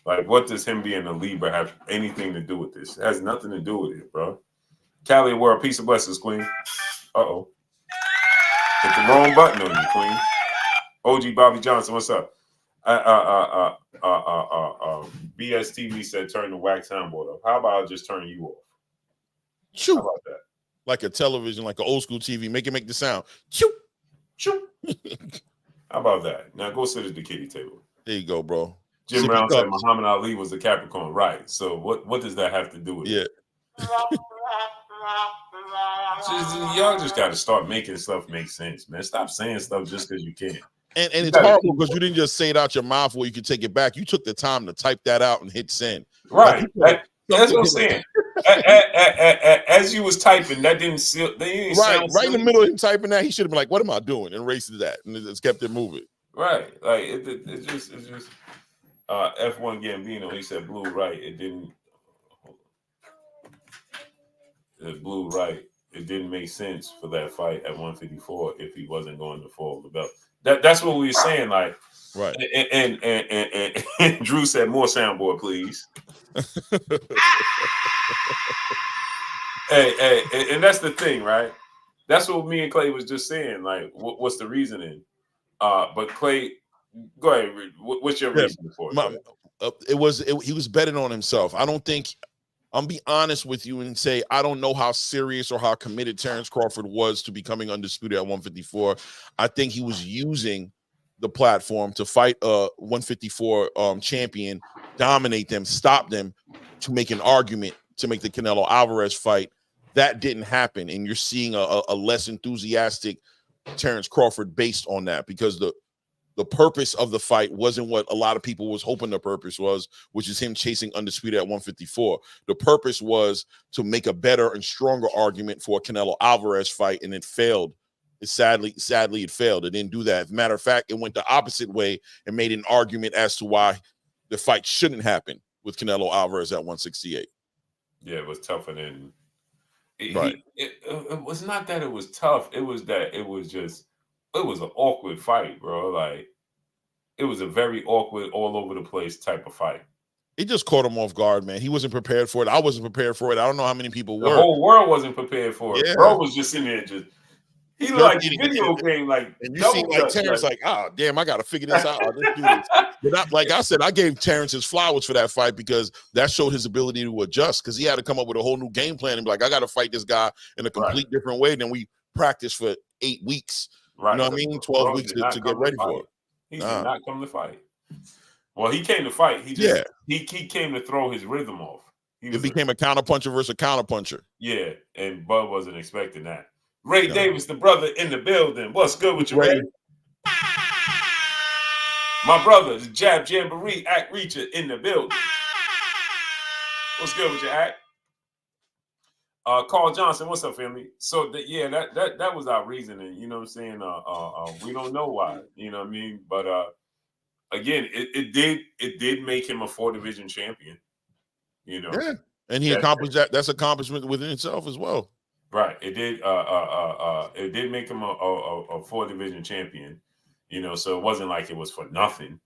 Like, what does him being a Libra have anything to do with this? It has nothing to do with it, bro. Cali World, peace of blessings, Queen. Uh-oh. Hit the wrong button on you, Queen. OG Bobby Johnson, what's up? BSTV said turn the wax soundboard off. How about I just turn you off? Choo. How about that? Like a television, like an old school TV. Make the sound. Choo. Choo. How about that? Now go sit at the kitty table. There you go, bro. Jim Brown said Muhammad Ali was a Capricorn. Right. So what does that have to do with it? Y'all just got to start making stuff make sense, man. Stop saying stuff just because you can. And it's horrible because you didn't just say it out your mouth where you could take it back. You took the time to type that out and hit send. Right. That's what I'm saying. As you was typing, that didn't sound right in the middle of him typing that, he should have been like, what am I doing? And erased that. And it's kept it moving. Right. Like it's just F1 Gambino, he said blue right. It didn't blue right. It didn't make sense for that fight at 154 if he wasn't going to fall the belt. That's what we were saying, like, right. And Drew said, "More soundboard, please." hey, and that's the thing, right? That's what me and Clay was just saying. Like, what's the reasoning? But Clay, go ahead. What's your reason for it? He was betting on himself. I don't think. I'm be honest with you and say I don't know how serious or how committed Terrence Crawford was to becoming undisputed at 154. I think he was using the platform to fight a 154 champion, dominate them, stop them, to make an argument to make the Canelo Alvarez fight. That didn't happen, and you're seeing a less enthusiastic Terrence Crawford based on that because the purpose of the fight wasn't what a lot of people was hoping the purpose was, which is him chasing undisputed at 154. The purpose was to make a better and stronger argument for a Canelo Alvarez fight, and it failed. Sadly, it failed. It didn't do that. As a matter of fact, it went the opposite way and made an argument as to why the fight shouldn't happen with Canelo Alvarez at 168. Yeah, it was tougher than right. It was not that it was tough. It was that it was just it was an awkward fight, bro. Like, it was a very awkward, all over the place type of fight. It just caught him off guard, man. He wasn't prepared for it. I wasn't prepared for it. I don't know how many people The were. whole world wasn't prepared for it. Yeah. Bro was just in there, he looked like a video game, like, and you see like Terrence, like, oh damn, I gotta figure this out. Let's do this. But like I said, I gave Terrence his flowers for that fight because that showed his ability to adjust, because he had to come up with a whole new game plan and be like, I gotta fight this guy in a complete different way than we practiced for 8 weeks. Right. You know what I mean? 12 weeks to get ready for it. He did not come to fight. Well, he came to fight. He came to throw his rhythm off. It became a counterpuncher versus a counterpuncher. Yeah, and Bud wasn't expecting that. Ray Davis, the brother in the building. What's good with you, Ray? My brother, the Jab Jamboree Act Reacher in the building. What's good with you, Act? Carl Johnson, what's up, family? So that was our reasoning. You know what I'm saying? We don't know why. You know what I mean? But again, it did make him a 4-division champion. You know, yeah, and he accomplished that. That's accomplishment within itself as well. Right. It did make him a 4-division champion. You know, so it wasn't like it was for nothing.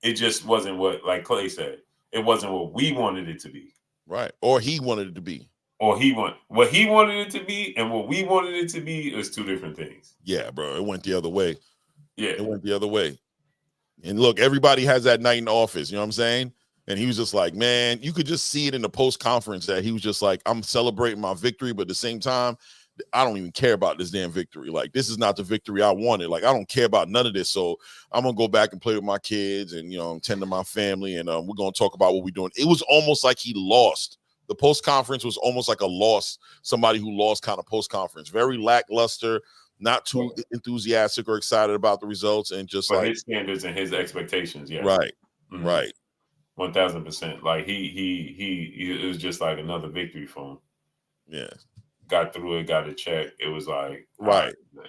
It just wasn't what, like Clay said, it wasn't what we wanted it to be. Right. Or he wanted it to be. Or what he wanted it to be and what we wanted it to be is 2 different things. Yeah, bro. It went the other way. Yeah. It went the other way. And look, everybody has that night in the office. You know what I'm saying? And he was just like, man, you could just see it in the post-conference that he was just like, I'm celebrating my victory, but at the same time, I don't even care about this damn victory. Like, this is not the victory I wanted. Like, I don't care about none of this. So I'm going to go back and play with my kids and, you know, tend to my family. And we're going to talk about what we're doing. It was almost like he lost. The post-conference was almost like a loss, somebody who lost kind of post-conference. Very lackluster, not too enthusiastic or excited about the results. And just like his standards and his expectations. Yeah. Right. Mm-hmm. Right. 1000%. Like it was just like another victory for him. Yeah. Got through it, got a check. It was like, right. You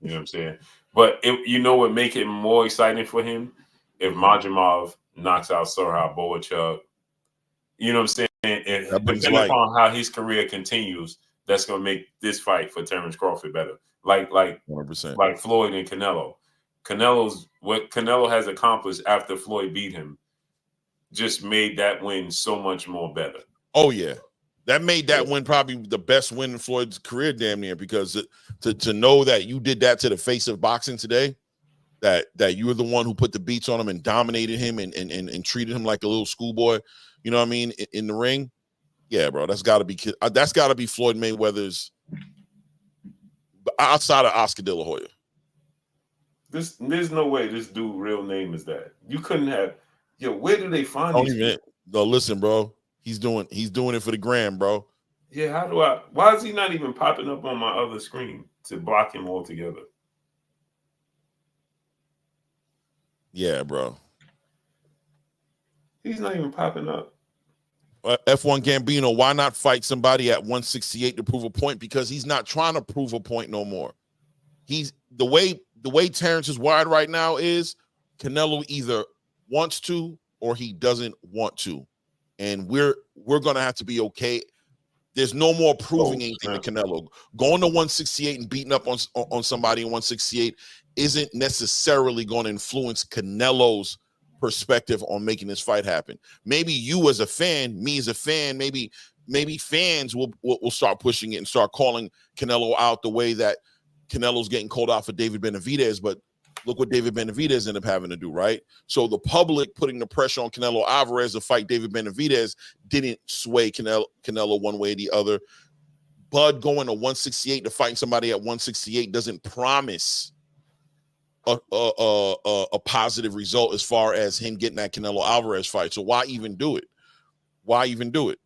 know what I'm saying? But you know what make it more exciting for him? If Madrimov knocks out Sorha Boachuk, you know what I'm saying? And depending upon how his career continues, that's gonna make this fight for Terrence Crawford better. Like 100%. Like Floyd and Canelo. What Canelo has accomplished after Floyd beat him just made that win so much more better. Oh yeah, that made that win probably the best win in Floyd's career, damn near. Because to know that you did that to the face of boxing today, that you were the one who put the beats on him and dominated him and treated him like a little schoolboy, you know what I mean, in the ring. Yeah, bro, that's got to be Floyd Mayweather's outside of Oscar De La Hoya. There's no way this dude's real name is that. You couldn't have. Yo, where do they find these people? No, listen, bro. He's doing it for the gram, bro. Yeah, why is he not even popping up on my other screen to block him altogether? Yeah, bro. He's not even popping up. F1 Gambino, why not fight somebody at 168 to prove a point? Because he's not trying to prove a point no more. He's the way Terrence is wired right now is Canelo either wants to or he doesn't want to, and we're gonna have to be okay. There's no more proving anything to Canelo. Going to 168 and beating up on somebody in 168 isn't necessarily going to influence Canelo's perspective on making this fight happen. Maybe you as a fan, me as a fan, maybe fans will start pushing it and start calling Canelo out the way that Canelo's getting called out for David Benavidez, but look what David Benavidez ended up having to do, right? So the public putting the pressure on Canelo Alvarez to fight David Benavidez didn't sway Canelo one way or the other. Bud going to 168 to fight somebody at 168 doesn't promise a positive result as far as him getting that Canelo Alvarez fight. So why even do it? Why even do it?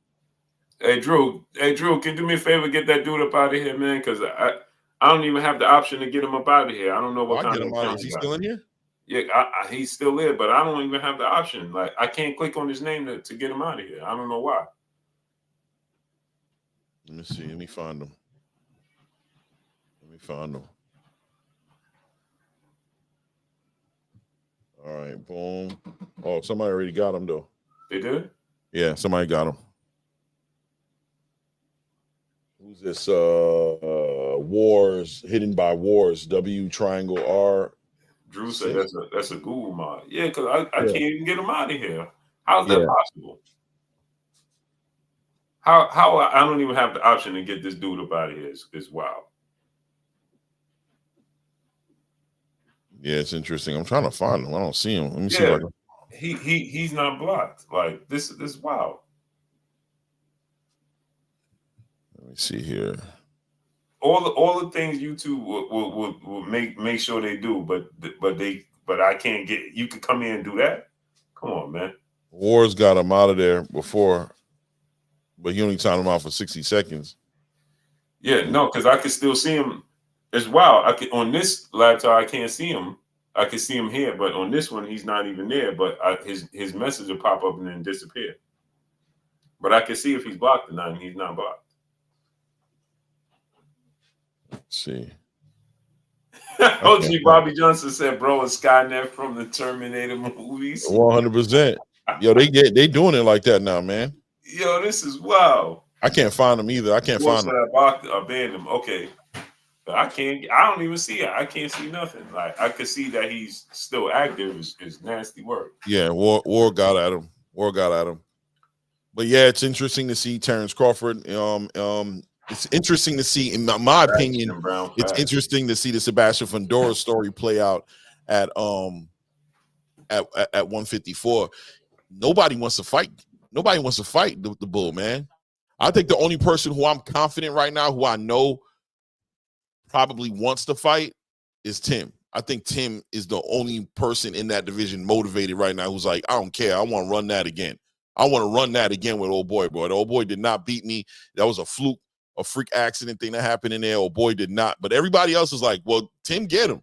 Hey Drew, can you do me a favor? Get that dude up out of here, man, because I don't even have the option to get him up out of here. I don't know what kind of account. Is he still in here? Yeah, he's still there, but I don't even have the option. Like, I can't click on his name to get him out of here. I don't know why. Let me see. Let me find him. All right, boom. Oh, somebody already got him, though. They did? Yeah, somebody got him. Who's this? Wars, Hidden by Wars, W triangle R. Drew said that's a Google mod. Yeah, because I Yeah. can't even get him out of here. How's that Yeah. possible? How I don't even have the option to get this dude up out of here is wild. Yeah, it's interesting. I'm trying to find him. I don't see him. Let me see if I can. He's not blocked. Like this is wild. Let me see here. All the things YouTube will make sure they do, but I can't get. You can come in and do that. Come on, man. Wars got him out of there before, but he only timed him out for 60 seconds. Yeah, no, because I can still see him. It's wild. I can on this laptop I can't see him. I can see him here, but on this one he's not even there. But his message will pop up and then disappear. But I can see if he's blocked or not, and he's not blocked. Let's see. OG Bobby Johnson said, "Bro, it's Skynet from the Terminator movies." 100%. Yo, they doing it like that now, man. Yo, this is wild. I can't find them either. I can't find them. I banned him. Okay, but I don't even see it. I can't see nothing. Like I could see that he's still active. Is nasty work. Yeah, War got at him. War got at him. But yeah, it's interesting to see Terrence Crawford. It's interesting to see, in my opinion, it's interesting to see the Sebastian Fundora story play out at 154. Nobody wants to fight. Nobody wants to fight the bull, man. I think the only person who I'm confident right now, who I know probably wants to fight, is Tim. I think Tim is the only person in that division motivated right now who's like, I don't care. I want to run that again. I want to run that again with old boy, bro. The old boy did not beat me. That was a fluke, a freak accident thing that happened in there. Old boy did not. But everybody else is like, well, Tim, get him.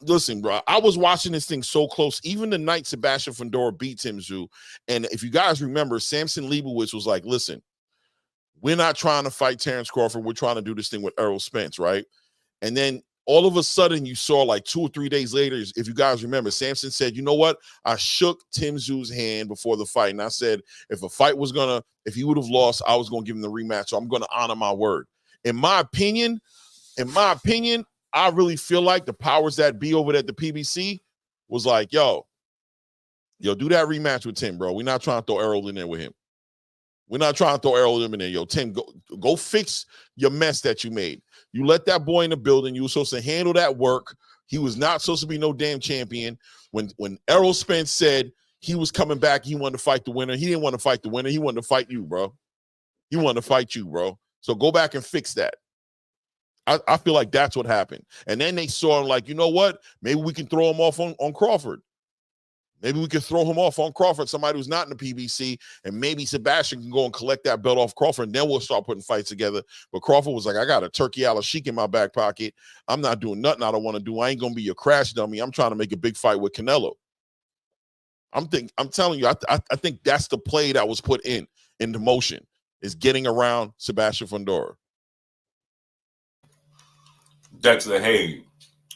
Listen, bro, I was watching this thing so close. Even the night Sebastian Fundora beat Tim Tszyu, and if you guys remember, Samson Leibowitz was like, listen, we're not trying to fight Terrence Crawford. We're trying to do this thing with Errol Spence, right? And then all of a sudden you saw like 2 or 3 days later, if you guys remember, Samson said, you know what? I shook Tim Tszyu's hand before the fight. And I said, if he would have lost, I was going to give him the rematch. So I'm going to honor my word. In my opinion, I really feel like the powers that be over at the PBC was like, yo, do that rematch with Tim, bro. We're not trying to throw Errol in there with him. We're not trying to throw Errol in there. Yo, Tim, go fix your mess that you made. You let that boy in the building. You were supposed to handle that work. He was not supposed to be no damn champion. When Errol Spence said he was coming back, he wanted to fight the winner. He didn't want to fight the winner. He wanted to fight you, bro. He wanted to fight you, bro. So go back and fix that. I feel like that's what happened. And then they saw him like, you know what? Maybe we can throw him off on Crawford. Maybe we could throw him off on Crawford, somebody who's not in the PBC, and maybe Sebastian can go and collect that belt off Crawford, and then we'll start putting fights together. But Crawford was like, I got a turkey a la Sheik in my back pocket. I'm not doing nothing I don't want to do. I ain't going to be your crash dummy. I'm trying to make a big fight with Canelo. I'm telling you, I think that's the play that was put into motion, is getting around Sebastian Fundora. Dexter Hay.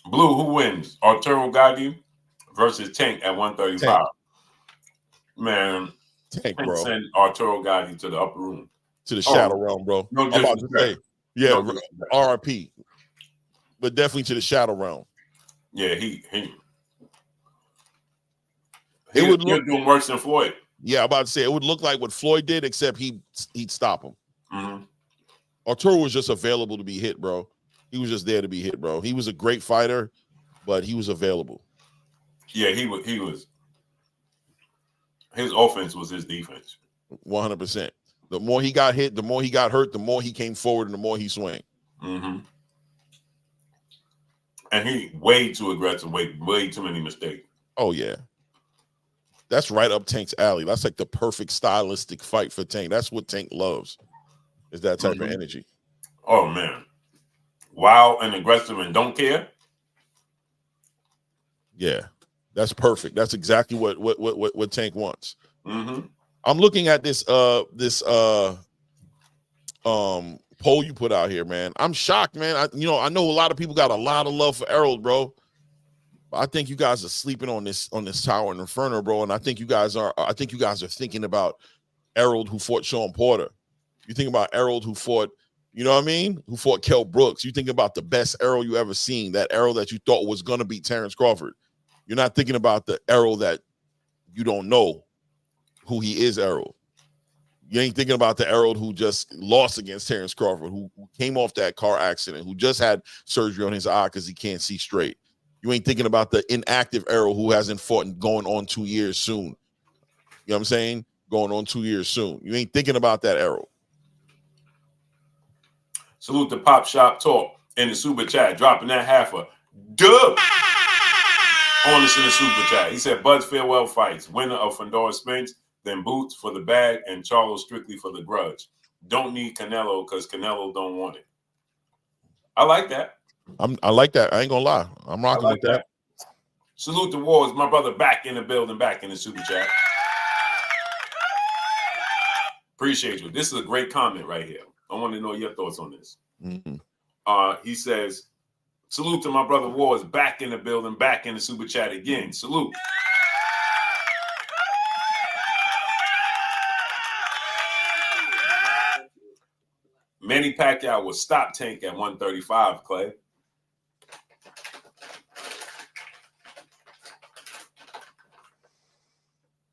Blue, who wins? Arturo Gatti versus Tank at 135. Tank. Man, Tank, bro. Send Arturo Gatti to the upper room. To the shadow realm, bro. No, I'm about to say, yeah, RIP. But definitely to the shadow realm. Yeah, He'll do worse than Floyd. Yeah, I'm about to say it would look like what Floyd did, except he'd stop him. Mm-hmm. Arturo was just available to be hit, bro. He was just there to be hit, bro. He was a great fighter, but he was available. Yeah, he was. His offense was his defense. 100%. The more he got hit, the more he got hurt, the more he came forward, and the more he swung. Mm-hmm. And he way too aggressive, way too many mistakes. Oh, yeah. That's right up Tank's alley. That's like the perfect stylistic fight for Tank. That's what Tank loves, is that type of energy. Oh, man. Wild and aggressive and don't care. Yeah, that's perfect. That's exactly what Tank wants. Mm-hmm. I'm looking at this poll you put out here, man. I'm shocked, man. I know a lot of people got a lot of love for Errol, bro. I think you guys are sleeping on this Tower and Inferno, bro. And I think you guys are thinking about Errol, who fought Sean Porter. You think about Errol, who fought You know what I mean? Who fought Kell Brooks. You think about the best Errol you ever seen, that Errol that you thought was going to beat Terrence Crawford. You're not thinking about the Errol that you don't know who he is, Errol. You ain't thinking about the Errol who just lost against Terrence Crawford, who came off that car accident, who just had surgery on his eye because he can't see straight. You ain't thinking about the inactive Errol who hasn't fought in going on 2 years soon. You know what I'm saying? Going on 2 years soon. You ain't thinking about that Errol. Salute to Pop Shop Talk in the super chat, dropping that half a dub on us in the super chat. He said, Bud's farewell fights, winner of Fundora-Spence, then Boots for the bag, and Charlo strictly for the grudge. Don't need Canelo because Canelo don't want it. I like that. I like that. I ain't gonna lie. I'm rocking with that. Salute to Wars, my brother, back in the building, back in the super chat. Appreciate you. This is a great comment right here. I want to know your thoughts on this. Mm-hmm. He says, salute to my brother Wars, back in the building, back in the super chat again. Salute. Manny Pacquiao will stop Tank at 135, Clay.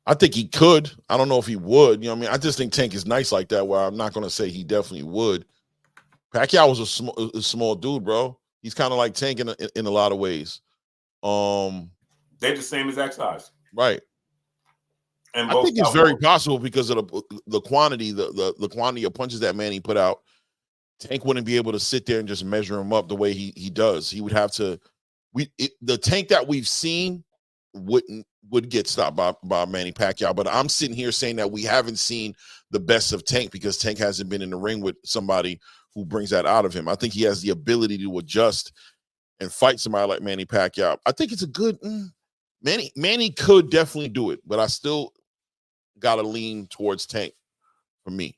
I think he could. I don't know if he would. You know what I mean? I just think Tank is nice like that, where I'm not going to say he definitely would. Pacquiao was a small dude, bro. He's kind of like Tank in a lot of ways. They're the same exact size. Right. And I think it's very possible because of the quantity, the quantity of punches that Manny put out. Tank wouldn't be able to sit there and just measure him up the way he does. He would have to. The Tank that we've seen would get stopped by Manny Pacquiao. But I'm sitting here saying that we haven't seen the best of Tank because Tank hasn't been in the ring with somebody who brings that out of him. I think he has the ability to adjust and fight somebody like Manny Pacquiao. I think it's a good Manny could definitely do it, but I still gotta lean towards Tank for me.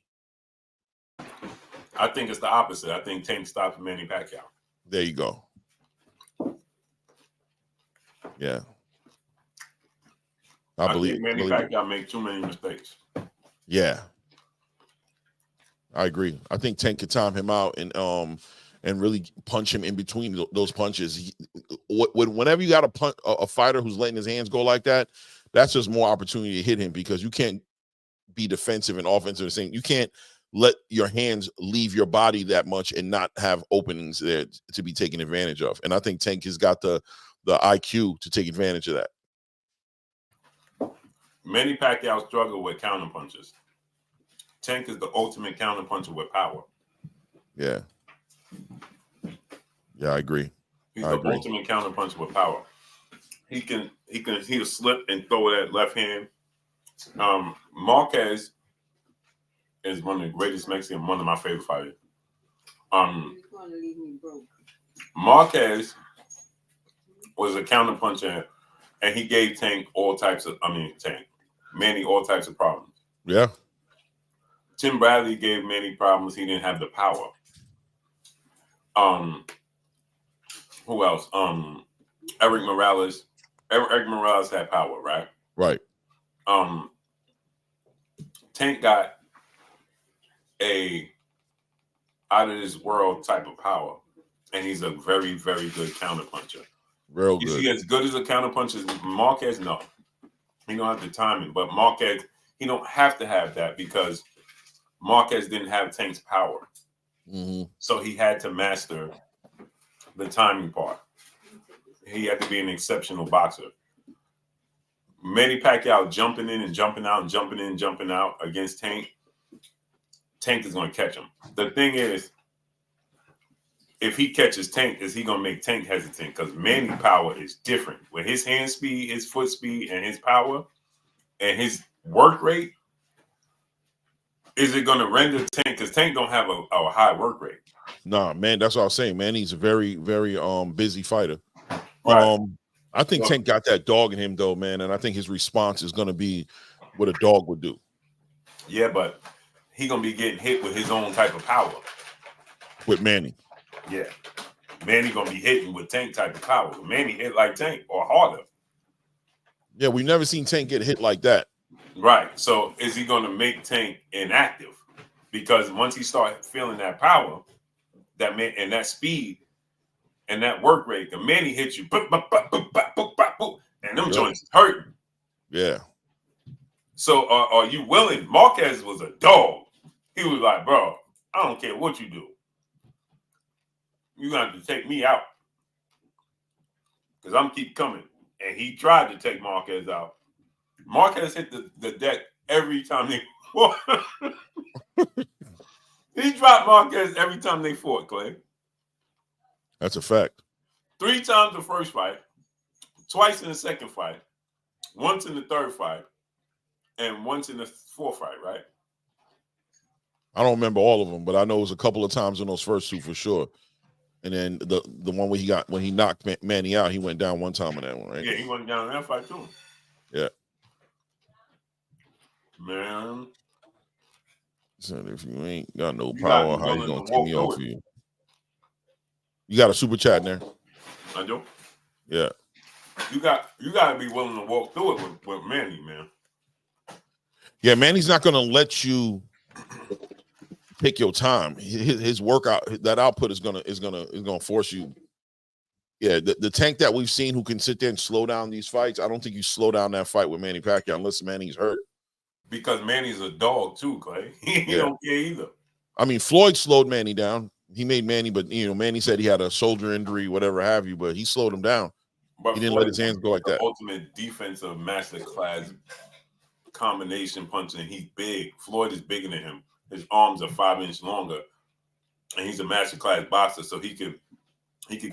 I think it's the opposite. I think Tank stops Manny Pacquiao. There you go. Yeah. I believe think Manny Pacquiao make too many mistakes. Yeah. I agree. I think Tank could time him out and really punch him in between those punches. Whenever you got a fighter who's letting his hands go like that, that's just more opportunity to hit him because you can't be defensive and offensive. Saying you can't let your hands leave your body that much and not have openings there to be taken advantage of. And I think Tank has got the IQ to take advantage of that. Manny Pacquiao struggle with counter punches. Tank is the ultimate counter puncher with power. Yeah. Yeah, I agree. He's the ultimate counter puncher with power. He'll slip and throw that left hand. Marquez is one of the greatest Mexican, one of my favorite fighters. Marquez was a counter puncher, and he gave Manny all types of problems. Yeah. Tim Bradley gave Manny problems. He didn't have the power. Who else? Eric Morales. Eric Morales had power, right? Right. Tank got a out of this world type of power, and he's a very, very good counter puncher. Real good. Is he as good as a counter puncher as Marquez? No. He don't have the timing, but Marquez, he don't have to have that because Marquez didn't have Tank's power. Mm-hmm. So he had to master the timing part. He had to be an exceptional boxer. Manny Pacquiao jumping in and jumping out and jumping in and jumping out against Tank. Tank is going to catch him. The thing is, if he catches Tank, is he going to make Tank hesitant? Because Manny power is different. With his hand speed, his foot speed, and his power, and his work rate, is it going to render Tank? Because Tank don't have a high work rate. Nah, man, that's what I was saying. Man, he's a very, very busy fighter. Right. I think Tank got that dog in him, though, man, and I think his response is going to be what a dog would do. Yeah, but he going to be getting hit with his own type of power. With Manny. Yeah. Manny going to be hitting with Tank type of power. Manny hit like Tank or harder. Yeah, we've never seen Tank get hit like that. Right. So is he going to make Tank inactive? Because once he starts feeling that power, that man and that speed and that work rate. The Manny hits you, boop, boop, boop, boop, boop, boop, boop, boop, and them joints is hurting. Yeah. So are you willing? Marquez was a dog. He was like, bro, I don't care what you do. You got to take me out. Because I'm keep coming. And he tried to take Marquez out. Marquez hit the deck every time they fought. He dropped Marquez every time they fought, Clay. That's a fact. 3 times the first fight, twice in the second fight, once in the third fight, and once in the fourth fight, right? I don't remember all of them, but I know it was a couple of times in those first 2 for sure. And then the one where he knocked Manny out, he went down one time in that one, right? Yeah, he went down in that fight too. Yeah. Man. So if you ain't got no power, how you gonna take me off of you? You got a super chat in there. I do. Yeah. You got to be willing to walk through it with Manny, man. Yeah, Manny's not gonna let you pick your time. His workout, that output is gonna force you. Yeah, the Tank that we've seen who can sit there and slow down these fights. I don't think you slow down that fight with Manny Pacquiao unless Manny's hurt. Because Manny's a dog too, Clay. He don't care either. I mean, Floyd slowed Manny down. He made Manny, but Manny said he had a shoulder injury, whatever have you, but he slowed him down. But he didn't Floyd let his hands go like that. Ultimate defensive masterclass combination punching. He's big. Floyd is bigger than him. His arms are 5 inches longer, and he's a masterclass boxer, so he could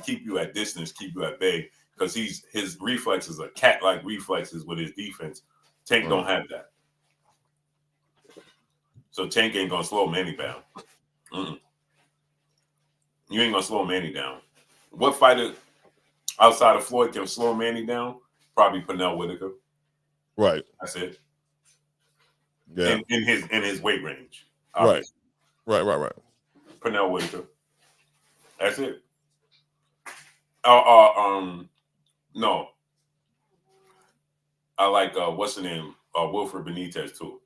keep you at distance, keep you at bay, because his reflexes are cat-like reflexes with his defense. Tank don't have that. So Tank ain't gonna slow Manny down. You ain't gonna slow Manny down. What fighter outside of Floyd can slow Manny down? Probably Pernell Whitaker. Right. That's it. Yeah. In his weight range. Obviously. Right. Pernell Whitaker. That's it. No. I like what's the name? Wilfred Benitez too.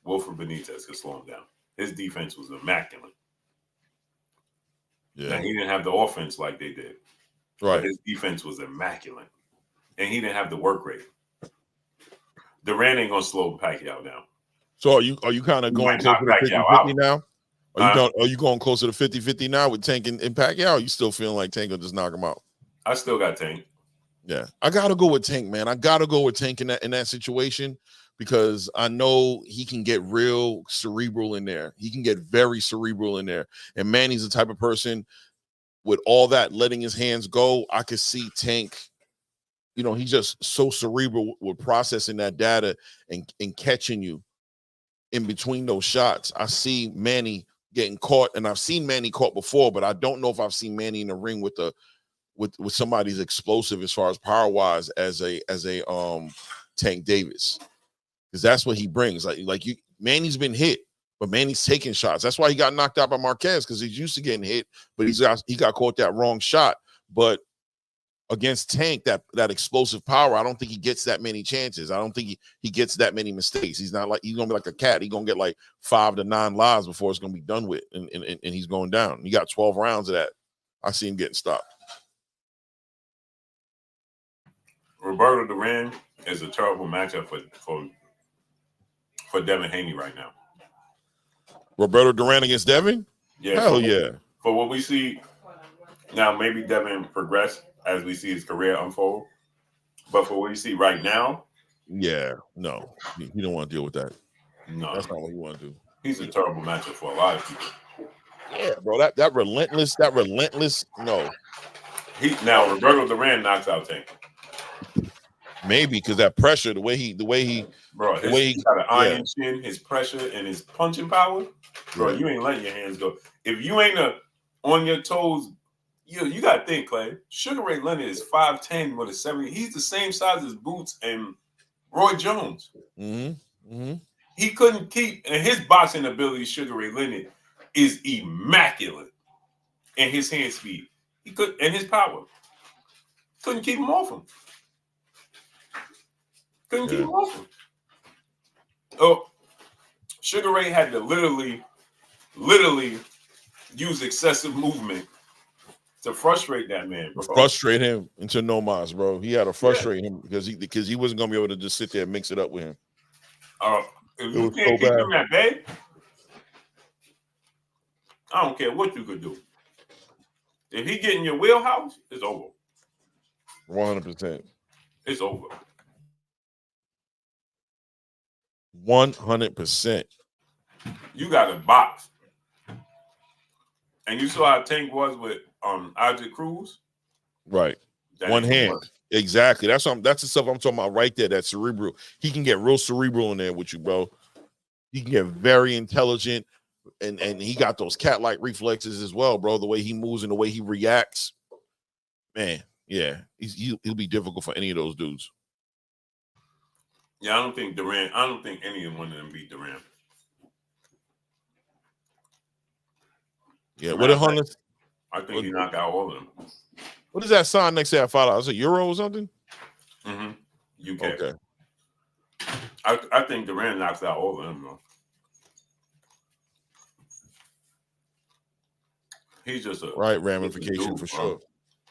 Wilfred Benitez could slow him down. His defense was immaculate. Yeah. Now, he didn't have the offense like they did. Right. But his defense was immaculate. And he didn't have the work rate. Durant ain't gonna slow Pacquiao down. So are you kind of going closer to 50-50 now? Are you going closer to 50-50 now with Tank and Pacquiao? Or are you still feeling like Tank will just knock him out? I still got Tank. Yeah. I gotta go with Tank, man. I gotta go with Tank in that situation, because I know he can get real cerebral in there. He can get very cerebral in there. And Manny's the type of person with all that letting his hands go. I could see Tank, he's just so cerebral with processing that data and catching you in between those shots. I see Manny getting caught, and I've seen Manny caught before, but I don't know if I've seen Manny in the ring with somebody's explosive as far as power wise as a Tank Davis. Because that's what he brings. Manny's been hit, but Manny's taking shots. That's why he got knocked out by Marquez, because he's used to getting hit, but he got caught that wrong shot. But against Tank, that explosive power, I don't think he gets that many chances. I don't think he gets that many mistakes. He's not he's gonna be like a cat. He's gonna get like 5 to 9 lives before it's gonna be done with, and he's going down. He got 12 rounds of that. I see him getting stopped. Roberto Duran is a terrible matchup for Devin Haney right now. Roberto Duran against Devin? Yeah. Hell yeah. For what we see now, maybe Devin progress as we see his career unfold. But for what you see right now, yeah, no, you don't want to deal with that. No, that's not what you want to do. He's a terrible matchup for a lot of people. Yeah, bro, that relentless. No. Now Roberto Duran knocks out Tank. Maybe because that pressure, the way he got an iron chin, his pressure and his punching power, bro. You ain't letting your hands go. If you ain't on your toes, you gotta think, Clay. Sugar Ray Leonard is 5'10" with a 70. He's the same size as Boots and Roy Jones. He couldn't keep, and his boxing ability, Sugar Ray Leonard, is immaculate. And his hand speed, and his power, couldn't keep him off him. Couldn't keep him off him. Oh, Sugar Ray had to literally use excessive movement to frustrate that man, bro. Frustrate him into no mas, bro. He had to frustrate him because he wasn't gonna be able to just sit there and mix it up with him. If you can't keep him at bay, I don't care what you could do. If he get in your wheelhouse, it's over. 100%. It's over. 100%. You got to box. And you saw how Tank was with Isaac Cruz? Right. One hand. Exactly. That's the stuff I'm talking about right there. That cerebral. He can get real cerebral in there with you, bro. He can get very intelligent, and he got those cat-like reflexes as well, bro. The way he moves and the way he reacts. Man, yeah. He'll be difficult for any of those dudes. Yeah, I don't think any one of them beat Durant. Yeah, what a Hunter. I think he knocked out all of them. What is that sign next to that $5? Is it Euro or something? UK. Okay. I think Durant knocks out all of them, though. He's just a right ramification dude, for sure.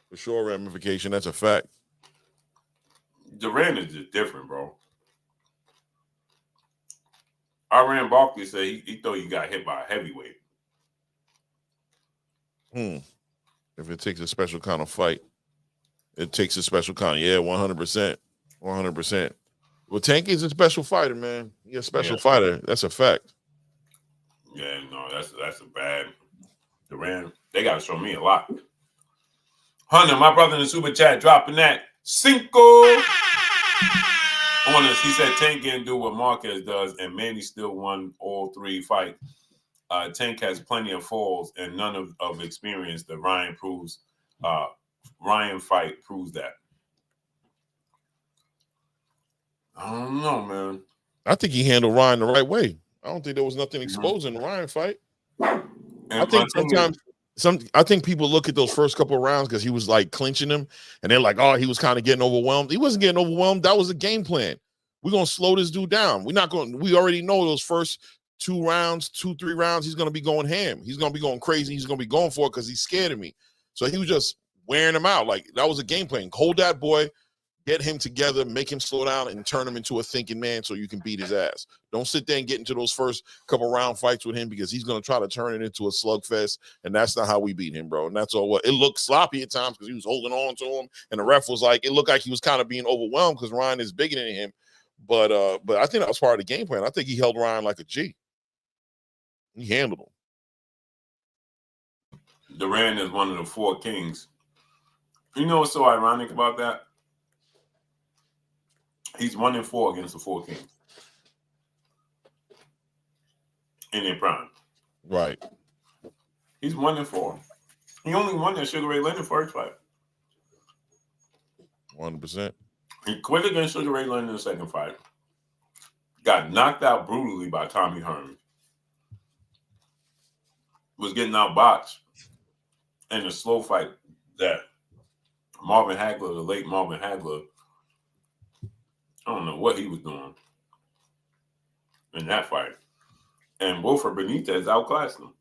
For sure, ramification. That's a fact. Durant is just different, bro. Iran Barkley said he thought he got hit by a heavyweight. If it takes a special kind of fight, it takes a special kind. Yeah, 100%. 100%. Well, Tank is a special fighter, man. He's a special fighter. That's a fact. Yeah, no, that's a bad Durant. They got to show me a lot. Hunter, my brother in the super chat, dropping that Cinco. He said Tank didn't do what Marquez does, and Manny still won all 3 fights. Tank has plenty of falls and none of experience. The Ryan fight proves that. I don't know, man. I think he handled Ryan the right way. I don't think there was nothing exposed in the Ryan fight. I think sometimes I think people look at those first couple of rounds because he was like clinching him, and they're like, "Oh, he was kind of getting overwhelmed." He wasn't getting overwhelmed. That was a game plan. We're gonna slow this dude down. We already know those first 3 rounds, he's gonna be going ham. He's gonna be going crazy. He's gonna be going for it because he's scared of me. So he was just wearing him out. Like that was a game plan. Hold that boy, get him together, make him slow down, and turn him into a thinking man so you can beat his ass. Don't sit there and get into those first couple round fights with him because he's going to try to turn it into a slugfest, and that's not how we beat him, bro. And that's all. It looked sloppy at times because he was holding on to him, and the ref was like, it looked like he was kind of being overwhelmed because Ryan is bigger than him. But I think that was part of the game plan. I think he held Ryan like a G. He handled him. Durant is one of the 4 kings. You know what's so ironic about that? He's 1-4 against the 4 kings in their prime. Right. He's 1-4. He only won that Sugar Ray Leonard first fight. 100%. He quit against Sugar Ray Leonard in the second fight. Got knocked out brutally by Tommy Hearns. Was getting outboxed in a slow fight that Marvin Hagler, the late Marvin Hagler, I don't know what he was doing in that fight. And Wilfred Benitez outclassed him.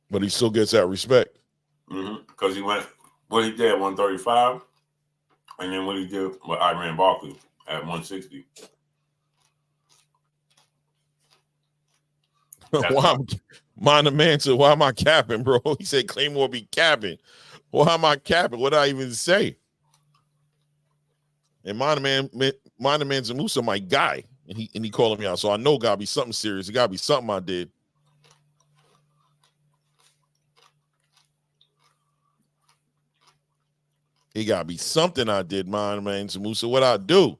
But he still gets that respect. Because he went, what he did at 135, and then what he did with Iran Barkley at 160. Why am I capping, bro? He said Claymore be capping. Why am I capping? What did I even say? And Monument Zamusa, my guy, and he calling me out. So I know it gotta be something serious. It gotta be something I did. It gotta be something I did, Monument Zamusa. What I do?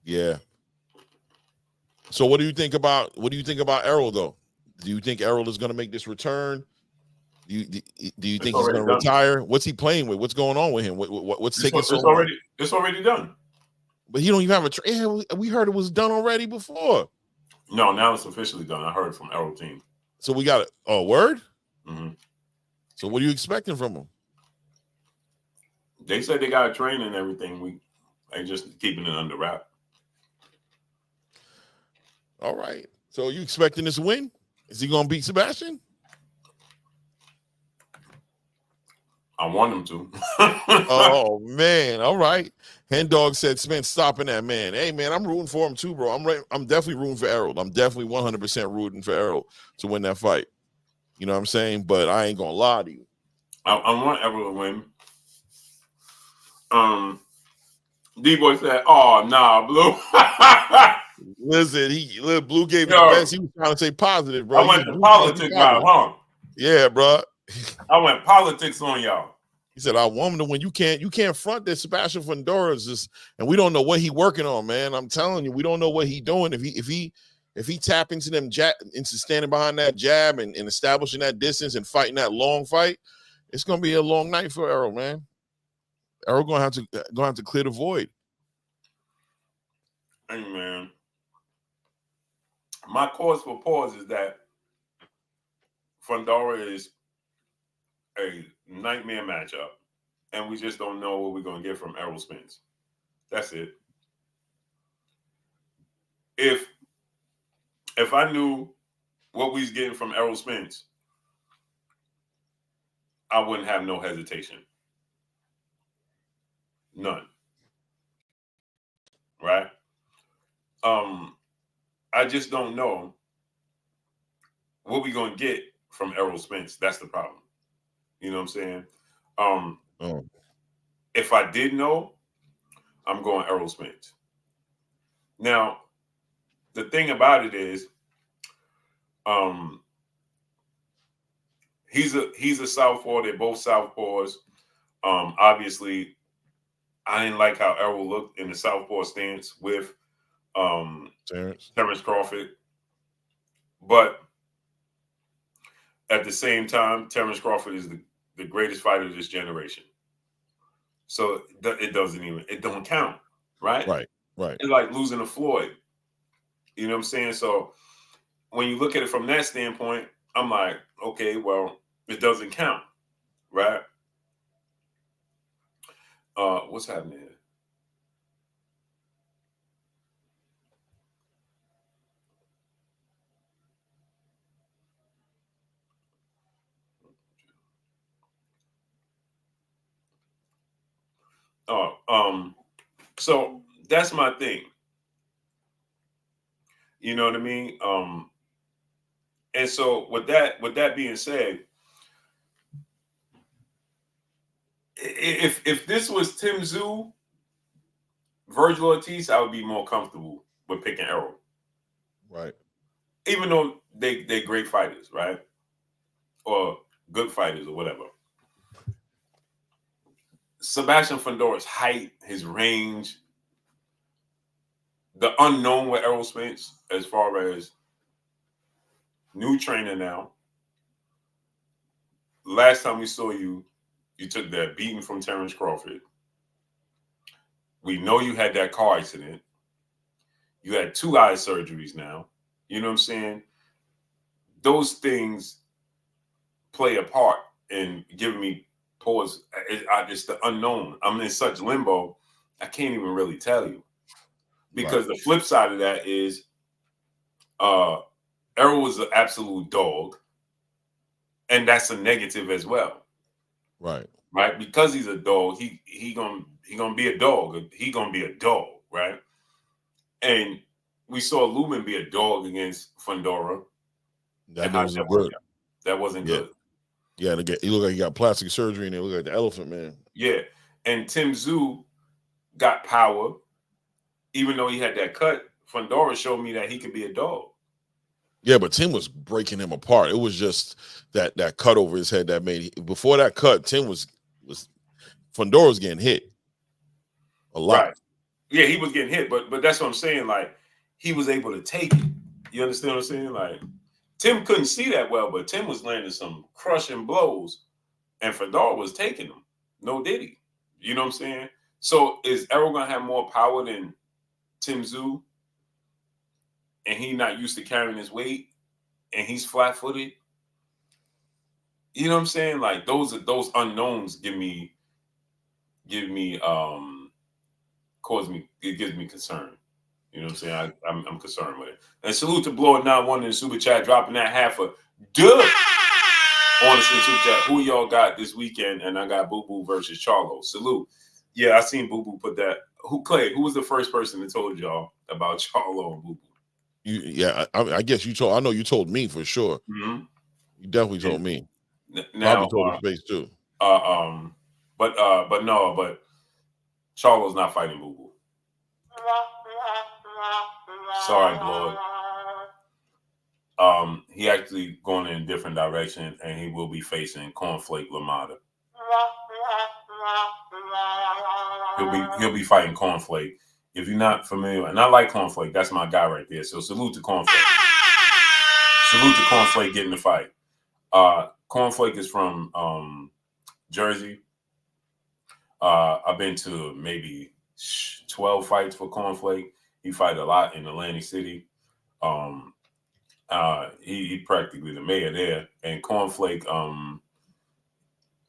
Yeah. So what do you think about Errol though? Do you think Errol is gonna make this return? Do you think he's going to retire? What's he playing with? What's going on with him? What's taking so long? It's already done. But he don't even have a we heard it was done already before. No, now it's officially done. I heard from Errol team. So we got a word? So what are you expecting from him? They said they got a train and everything. They just keeping it under wrap. All right. So you expecting this win? Is he gonna beat Sebastian? I want him to. Oh man. All right. Hen Dog said Spence stopping that man. Hey man, I'm rooting for him too, bro. I'm definitely rooting for Errol. I'm definitely 100% rooting for Errol to win that fight. You know what I'm saying? But I ain't gonna lie to you. I want Errol to win. D-Boy said, "Oh nah, Blue." Listen, Blue gave it Yo, the best. He was trying to say positive, bro. I went the politics route, huh? Yeah, bro. I went politics on y'all. He said, "I want him to win. You can't front that Sebastian Fundora is just, and we don't know what he working on, man. I'm telling you, we don't know what he doing. If he tap into them into standing behind that jab and establishing that distance and fighting that long fight, it's gonna be a long night for Errol, man. Errol gonna have to clear the void." Hey man, my cause for pause is that Fundora is a nightmare matchup, and we just don't know what we're gonna get from Errol Spence. That's it. If I knew what we was getting from Errol Spence, I wouldn't have no hesitation. None. Right? I just don't know what we're gonna get from Errol Spence. That's the problem. You know what I'm saying? If I did know, I'm going Errol Spence. Now, the thing about it is, he's a southpaw. They're both southpaws. Obviously, I didn't like how Errol looked in the southpaw stance with Terrence Crawford, but at the same time, Terrence Crawford is the greatest fighter of this generation. So it don't count, right? Right. It's like losing to Floyd. You know what I'm saying? So when you look at it from that standpoint, I'm like, okay, well, it doesn't count, right? What's happening here? So that's my thing. You know what I mean? And so with that being said, if this was Tim Tszyu, Virgil Ortiz, I would be more comfortable with picking Errol. Right. Even though they're great fighters, right? Or good fighters or whatever. Sebastian Fundora's height, his range, the unknown with Errol Spence as far as new trainer now. Last time we saw you, you took that beating from Terrence Crawford. We know you had that car accident. You had 2 eye surgeries now. You know what I'm saying? Those things play a part in giving me pause. It's the unknown. I'm in such limbo, I can't even really tell you. Because the flip side of that is Errol was an absolute dog. And that's a negative as well. Right. Because he's a dog, he gonna be a dog. He gonna be a dog, right? And we saw Lumen be a dog against Fundora. That wasn't good. That wasn't good. Yeah, he looked like he got plastic surgery and he looked like the Elephant Man. Yeah. And Tim Tszyu got power. Even though he had that cut, Fundora showed me that he could be a dog. Yeah, but Tim was breaking him apart. It was just that cut over his head that made before that cut, Tim was Fundora was getting hit a lot. Right. Yeah, he was getting hit, but that's what I'm saying. Like, he was able to take it. You understand what I'm saying? Like, Tim couldn't see that well, but Tim was landing some crushing blows, and Fundora was taking them. No diddy. You know what I'm saying? So is Errol gonna have more power than Tim Tszyu? And he not used to carrying his weight, and he's flat-footed. You know what I'm saying? Like, those unknowns it gives me concern. You You know what I'm saying? I'm concerned with it. And salute to Blower 91 in the super chat, dropping that half a dub. Honestly, super chat. Who y'all got this weekend? And I got Boo Boo versus Charlo. Salute. Yeah, I seen Boo Boo put that. Clay? Who was the first person that told y'all about Charlo and Boo Boo? I guess you told. I know you told me for sure. Mm-hmm. You definitely told me. Now, probably told Space too. But Charlo's not fighting Boo Boo. Sorry, Blood. He actually going in a different direction, and he will be facing Cornflake Lamada. He'll be fighting Cornflake. If you're not familiar, and I like Cornflake, that's my guy right there. So salute to Cornflake. Salute to Cornflake getting the fight. Cornflake is from Jersey. I've been to maybe 12 fights for Cornflake. He fight a lot in Atlantic City. He practically the mayor there. And Cornflake,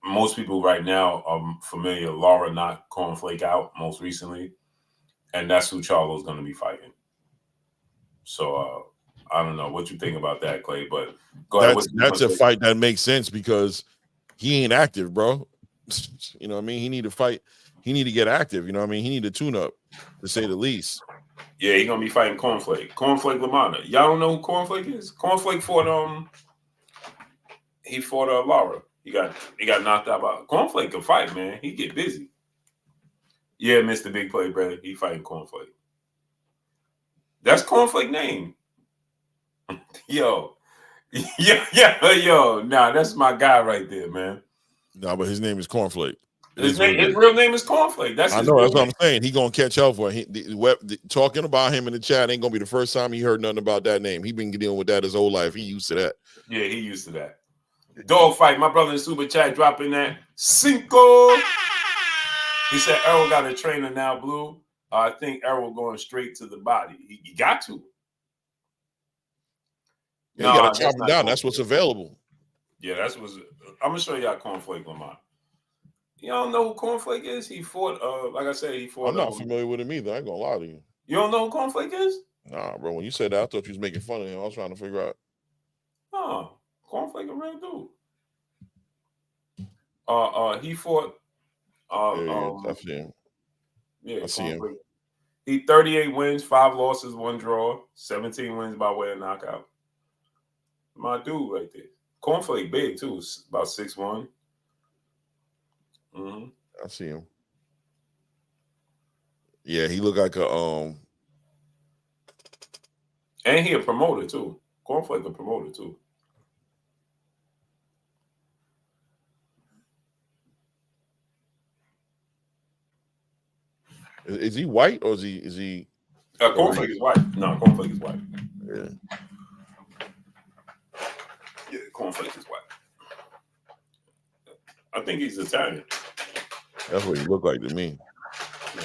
most people right now are familiar. Laura knocked Cornflake out most recently. And that's who Charlo's going to be fighting. So I don't know what you think about that, Clay, but go ahead. That's a fight that makes sense because he ain't active, bro. You know what I mean? He need to fight. He need to get active. You know what I mean? He need a tune-up, to say the least. Yeah, he's going to be fighting Cornflake. Cornflake Lamana. Y'all don't know who Cornflake is? Cornflake fought Laura. He got knocked out by Cornflake can fight, man. He get busy. Yeah, Mr. Big Play, brother. He fighting Cornflake. That's Cornflake name. Yo. Nah, that's my guy right there, man. No, but his name is Cornflake. His real name is Cornflake. I know. That's what I'm saying. He gonna catch up for talking about him in the chat ain't gonna be the first time he heard nothing about that name. He been dealing with that his whole life. He used to that. Yeah, he used to that. Dog fight. My brother in the super chat dropping that Cinco. He said Errol got a trainer now, Blue. I think Errol going straight to the body. He got to. Yeah, you gotta chop him down. That's what's available. Yeah, that's what's. I'm gonna show y'all Cornflake Lamar. You don't know who Cornflake is? He fought. Like I said, he fought. I'm not familiar with him either. I ain't gonna lie to you. You don't know who Cornflake is? Nah, bro. When you said that, I thought you was making fun of him. I was trying to figure out. Oh, Cornflake a real dude. He fought. I see him. Yeah, I see him. He 38 wins, 5 losses, 1 draw, 17 wins by way of knockout. My dude right there. Cornflake big too, about 6'1". Mm-hmm. I see him. Yeah, he looked like a and he a promoter too. Cornflake a promoter too. Is he white or is he? Cornflake is white. No, Cornflake is white. Yeah. Yeah, Cornflake is white. I think he's Italian. That's what he looked like to me. Yeah.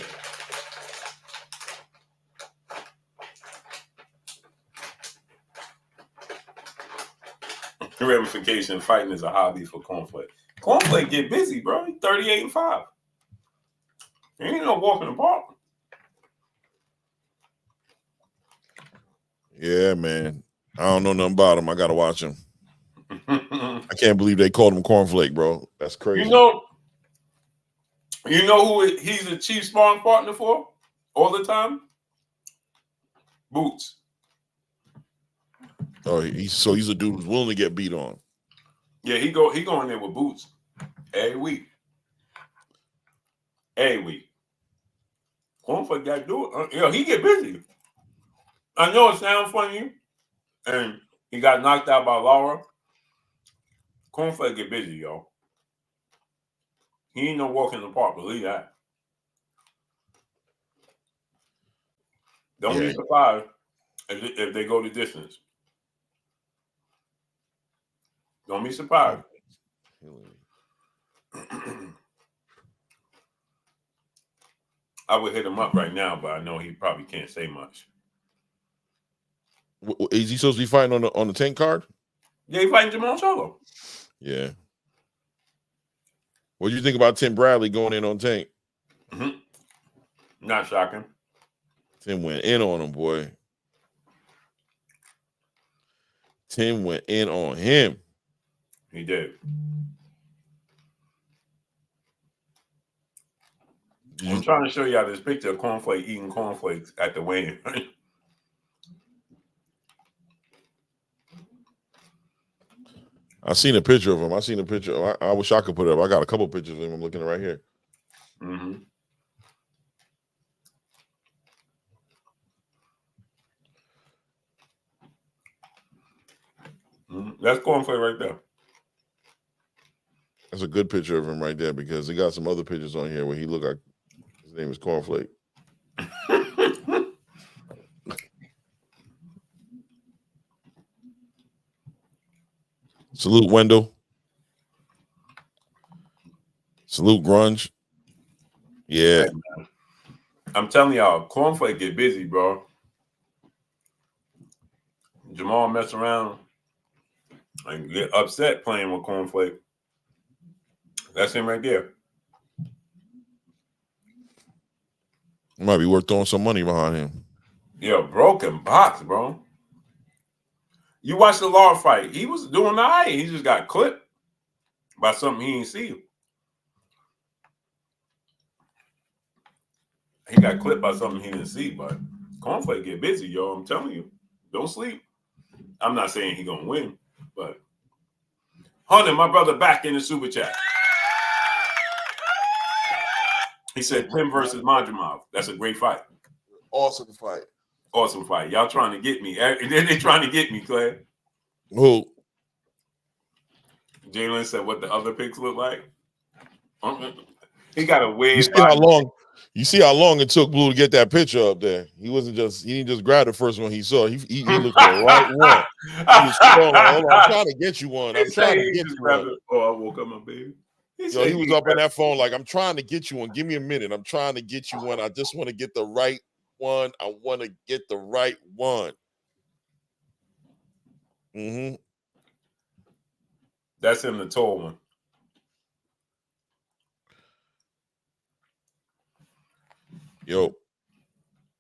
Ramification fighting is a hobby for Cornflake. Cornflake get busy, bro. He's 38-5. He ain't no walking apart. Yeah, man. I don't know nothing about him. I gotta watch him. I can't believe they called him Cornflake, bro. That's crazy. You know who he's a chief sparring partner for all the time? Boots. Oh, he's a dude who's willing to get beat on. Yeah, he go in there with Boots every week. Every week. Cornflake got to do it. He get busy. I know it sounds funny, and he got knocked out by Laura. Cornflake get busy, yo. He ain't no walk in the park, believe that. Don't be surprised if they go the distance. Don't be surprised. I would hit him up right now, but I know he probably can't say much. Is he supposed to be fighting on the Tank card? Yeah, he's fighting Jamal Charlo. Yeah. What do you think about Tim Bradley going in on Tank? Not shocking. Tim went in on him, boy. Tim went in on him. He did. I'm trying to show y'all this picture of Cornflake eating cornflakes at the weigh-in. I seen a picture of him. I seen a picture. I wish I could put it up. I got a couple pictures of him. I'm looking at right here. Mm-hmm. That's Cornflake right there. That's a good picture of him right there because he got some other pictures on here where he looked like his name is Cornflake. Salute Wendell. Salute Grunge. Yeah. I'm telling y'all, Cornflake get busy, bro. Jamal mess around and get upset playing with Cornflake. That's him right there. It might be worth throwing some money behind him. Yeah, broken box, bro. You watch the Law fight. He was doing all right. He just got clipped by something he ain't see. He got clipped by something he didn't see, but Cornflake get busy, yo. I'm telling you. Don't sleep. I'm not saying he gonna win, but Hunter, my brother, back in the super chat. He said Tim versus Madrimov. That's a great fight. Awesome fight. Awesome fight. Y'all trying to get me. They're trying to get me, Claire. Who? Jalen said what the other picks look like. He got a weird You see how long it took Blue to get that picture up there. He didn't just grab the first one he saw. He looked for the right one. He was scrolling. Hold on, I'm trying to get you one. I'm trying to get you one. Oh, I woke up my baby. He was up on that phone like, I'm trying to get you one. Give me a minute. I'm trying to get you one. I just want to get the right one. I want to get the right one. Mm-hmm. That's him, the tall one. Yo.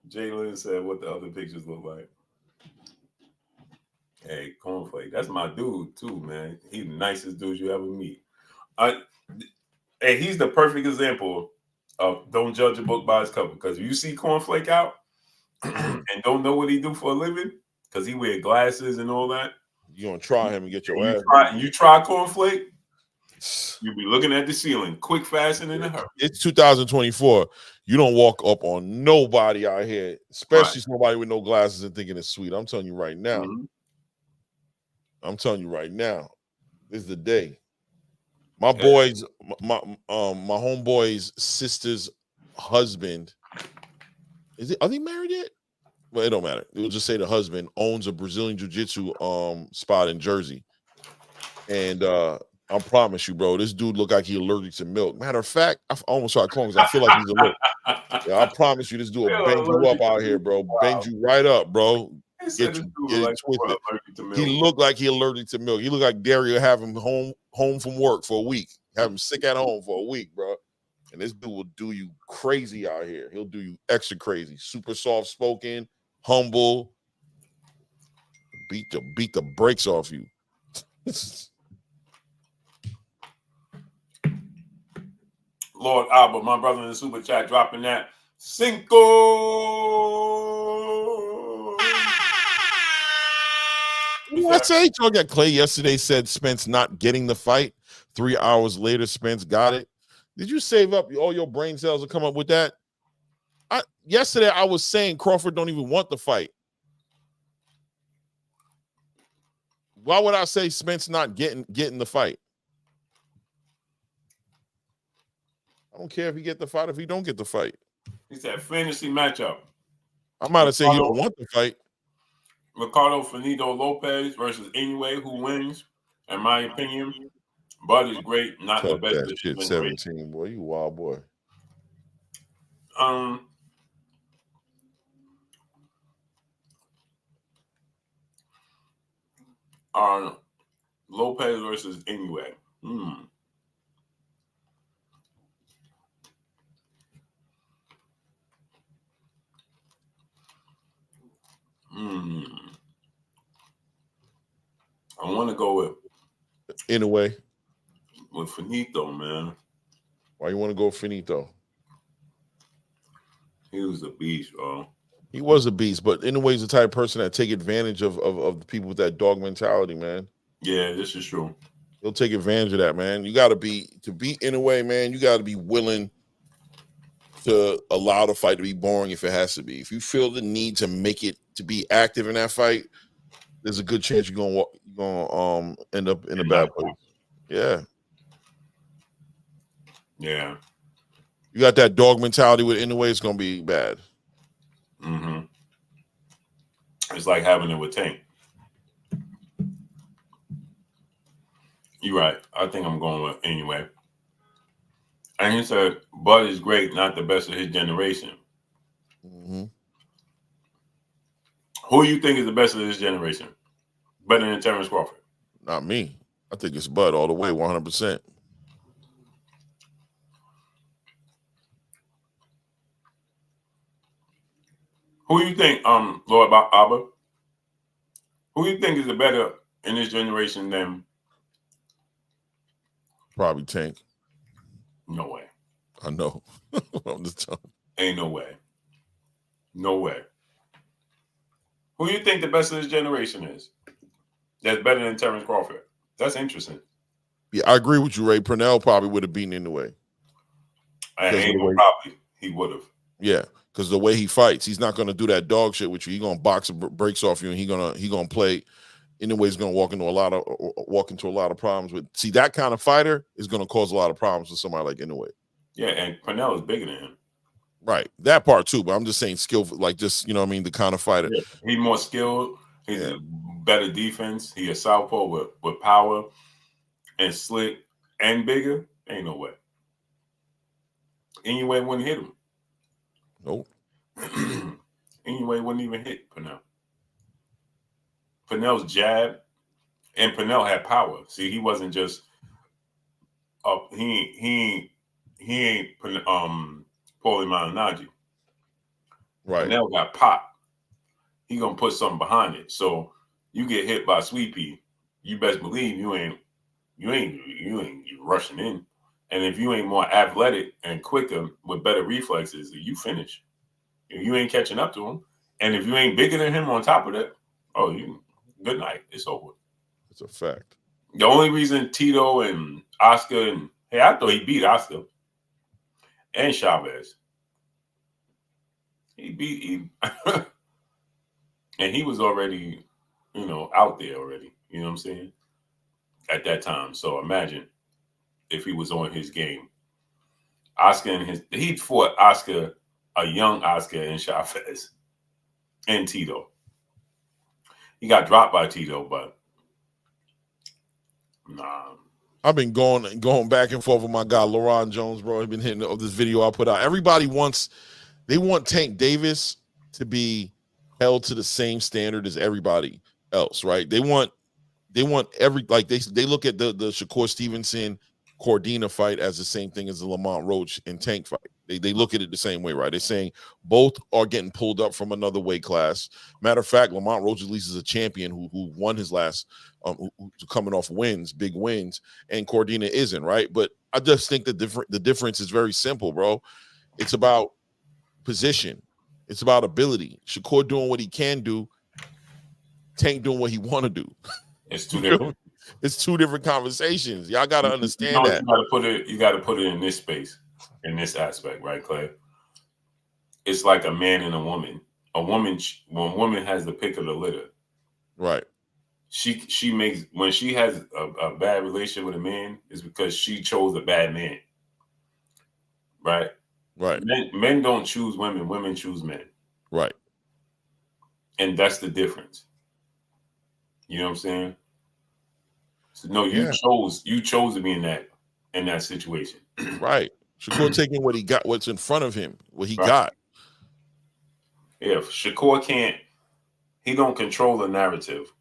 Jalen said what the other pictures look like. Hey, Cornflake, that's my dude too, man. He's the nicest dude you ever meet. And he's the perfect example of don't judge a book by its cover. Because if you see Cornflake out and don't know what he do for a living, because he wear glasses and all that, you gonna try him and get your ass. You try Cornflake, you be looking at the ceiling, quick, fast, and in a hurry. It's 2024. You don't walk up on nobody out here, especially somebody with no glasses and thinking it's sweet. I'm telling you right now. Mm-hmm. I'm telling you right now. This is the day. My boys, my homeboy's sister's husband. Are they married yet? Well, it don't matter. It will just say the husband owns a Brazilian jiu-jitsu spot in Jersey. And I promise you, bro, this dude look like he allergic to milk. Matter of fact, I almost started calling because I feel like he's allergic. Yeah, I promise you, this dude will bang you up out here, bro. Wow. Bang you right up, bro. Get it twisted. He looked like he allergic to milk. He looked like Dario have him home from work for a week. Have him sick at home for a week, bro. And this dude will do you crazy out here. He'll do you extra crazy. Super soft spoken, humble. Beat the brakes off you. Lord Albert, my brother in the super chat, dropping that Cinco. I say Clay yesterday said Spence not getting the fight. 3 hours later, Spence got it. Did you save up all your brain cells to come up with that? Yesterday, I was saying Crawford don't even want the fight. Why would I say Spence not getting the fight? I don't care if he get the fight, if he don't get the fight. He said fantasy matchup. I might have said he don't want the fight. Ricardo Finito Lopez versus Inoue, who wins? In my opinion, Bud is great, not the best. That shit 17, great. Boy, you wild boy. Lopez versus Inoue. I want to go In a way. with Finito, man. Why you want to go Finito? He was a beast, bro. He was a beast, but in a way, he's the type of person that take advantage of the people with that dog mentality, man. Yeah, this is true. He'll take advantage of that, man. You got to be in a way, man. You got to be willing to allow the fight to be boring if it has to be. If you feel the need to make it to be active in that fight, there's a good chance you're gonna end up in a bad place. Yeah. Yeah. You got that dog mentality with in a way, it's gonna be bad. Mm-hmm. It's like having it with Tank. You're right. I think I'm going with anyway. And he said, Bud is great, not the best of his generation. Mm-hmm. Who you think is the best of this generation? Better than Terrence Crawford? Not me. I think it's Bud all the way, 100%. Who you think, Lord Abba? Who you think is the better in this generation than? Probably Tank. No way. I know. I'm just telling. Ain't no way. No way. Who you think the best of this generation is? That's better than Terrence Crawford. That's interesting. Yeah, I agree with you, Ray. Purnell probably would have beaten in the way. Probably he would have. Yeah, because the way he fights, he's not going to do that dog shit with you. He's going to box breaks off you, and he gonna play. In a way, he's going to walk into a lot of problems with. See, that kind of fighter is going to cause a lot of problems with somebody like Inoue. Yeah, and Purnell is bigger than him. Right, that part too. But I'm just saying, skillful, like just you know what I mean, the kind of fighter. Yeah. He's more skilled. He's a better defense. He's a southpaw with power and slick and bigger. Ain't no way. Anyway, wouldn't hit him. Nope. Anyway, wouldn't even hit Purnell. Purnell's jab, and Purnell had power. See, he wasn't just up. He ain't Paulie Malignaggi. Right. Purnell got popped. He gonna put something behind it. So you get hit by Sweet Pea, you best believe you ain't rushing in. And if you ain't more athletic and quicker with better reflexes, you finish. You ain't catching up to him. And if you ain't bigger than him on top of that, good night. It's over. It's a fact. The only reason Tito and Oscar I thought he beat Oscar and Chavez. He and he was already, out there already. You know what I'm saying? At that time. So imagine if he was on his game. Oscar he fought Oscar, a young Oscar and Chavez and Tito. He got dropped by Tito, but nah. I've been going back and forth with my guy LaRon Jones, bro. I've been hitting this video I put out. Everybody want Tank Davis to be held to the same standard as everybody else, right? They want they look at the Shakur Stevenson Cordina fight as the same thing as the Lamont Roach and Tank fight. They look at it the same way, right? They're saying both are getting pulled up from another weight class. Matter of fact, Lamont Roach at least is a champion who won his last, who's coming off wins, big wins, and Cordina isn't, right? But I just think the difference is very simple, bro. It's about position. It's about ability. Shakur doing what he can do. Tank doing what he want to do. It's two different. It's two different conversations. Y'all got to understand that. You got to put it in this space, in this aspect, right, Clay? It's like a man and a woman. When a woman has the pick of the litter, right? She makes, when she has a bad relationship with a man, is because she chose a bad man, right? Right. Men don't choose women. Women choose men. Right. And that's the difference. You know what I'm saying? So no, you chose to be in that situation. Right. Shakur taking what he got, what's in front of him, what he got. Yeah, Shakur he don't control the narrative.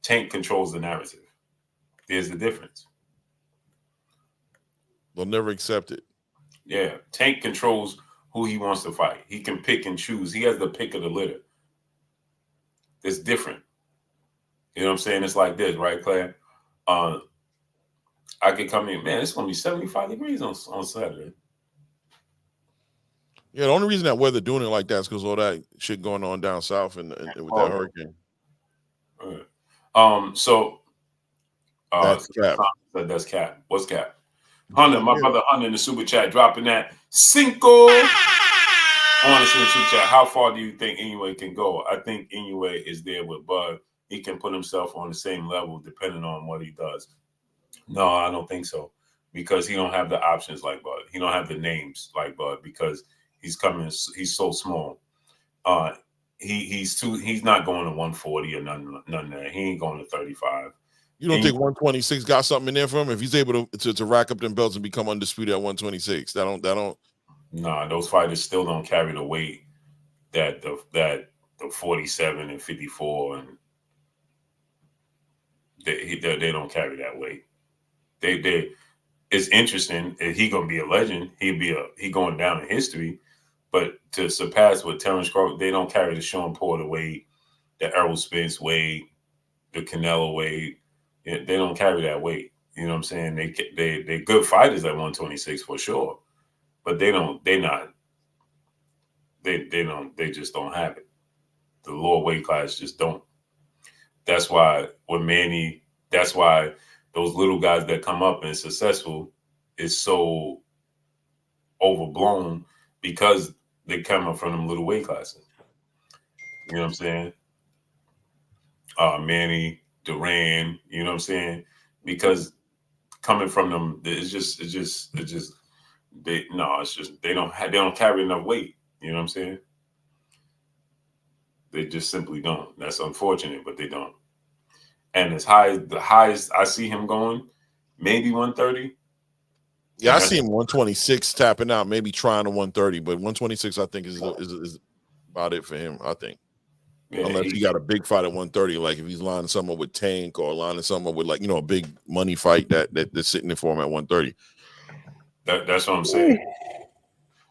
Tank controls the narrative. There's the difference. They'll never accept it. Yeah, Tank controls who he wants to fight. He can pick and choose. He has the pick of the litter. It's different. You know what I'm saying? It's like this, right, Claire? I could come in, man. It's gonna be 75 degrees on Saturday. Yeah, the only reason that weather doing it like that is because all that shit going on down south and with that hurricane. So That's cap. That's cap. What's cap? Hunter, my brother Hunter in the super chat dropping that Cinco. Honestly, in the super chat, how far do you think Inoue can go? I think Inoue is there with Bud. He can put himself on the same level depending on what he does. No, I don't think so, because he don't have the options like Bud. He don't have the names like Bud because he's so small. He's not going to 140 or none of that. He ain't going to 35. You don't think 126 got something in there for him? If he's able to rack up them belts and become undisputed at 126, that don't. Nah, those fighters still don't carry the weight that the 47 and 54 and they don't carry that weight. It's interesting. He gonna be a legend. He going down in history. But to surpass what Terrence Crawford, they don't carry the Sean Porter weight, the Errol Spence weight, the Canelo weight. They don't carry that weight. You know what I'm saying? They good fighters at 126 for sure, but they just don't have it. The lower weight class just don't. That's why with Manny, that's why those little guys that come up and successful is so overblown, because they come up from them little weight classes. You know what I'm saying? Manny, Duran, you know what I'm saying? Because coming from them, they don't carry enough weight. You know what I'm saying? They just simply don't. That's unfortunate, but they don't. And the highest I see him going, maybe 130. Yeah, I see him 126 tapping out, maybe trying to 130, but 126 I think is about it for him. I think, unless he got a big fight at 130, like if he's lining something up with Tank or lining something up with a big money fight that's sitting there for him at 130. That's what I'm saying.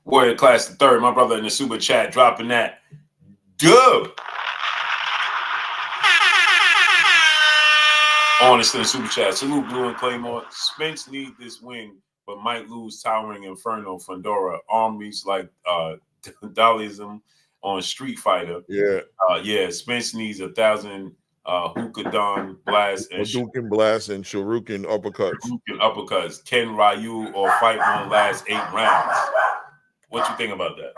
Warrior Class the Third, my brother in the super chat dropping that dub. Honestly, in the super chat, salute Blue and Claymore. Spence need this win, but might lose Towering Inferno, Fundora, armies like Dalism on Street Fighter. Yeah, Spence needs 1,000 Hookadon Blast and Hadouken Blast and Shoryuken uppercuts. Ken Ryu or fight one last 8 rounds. What you think about that?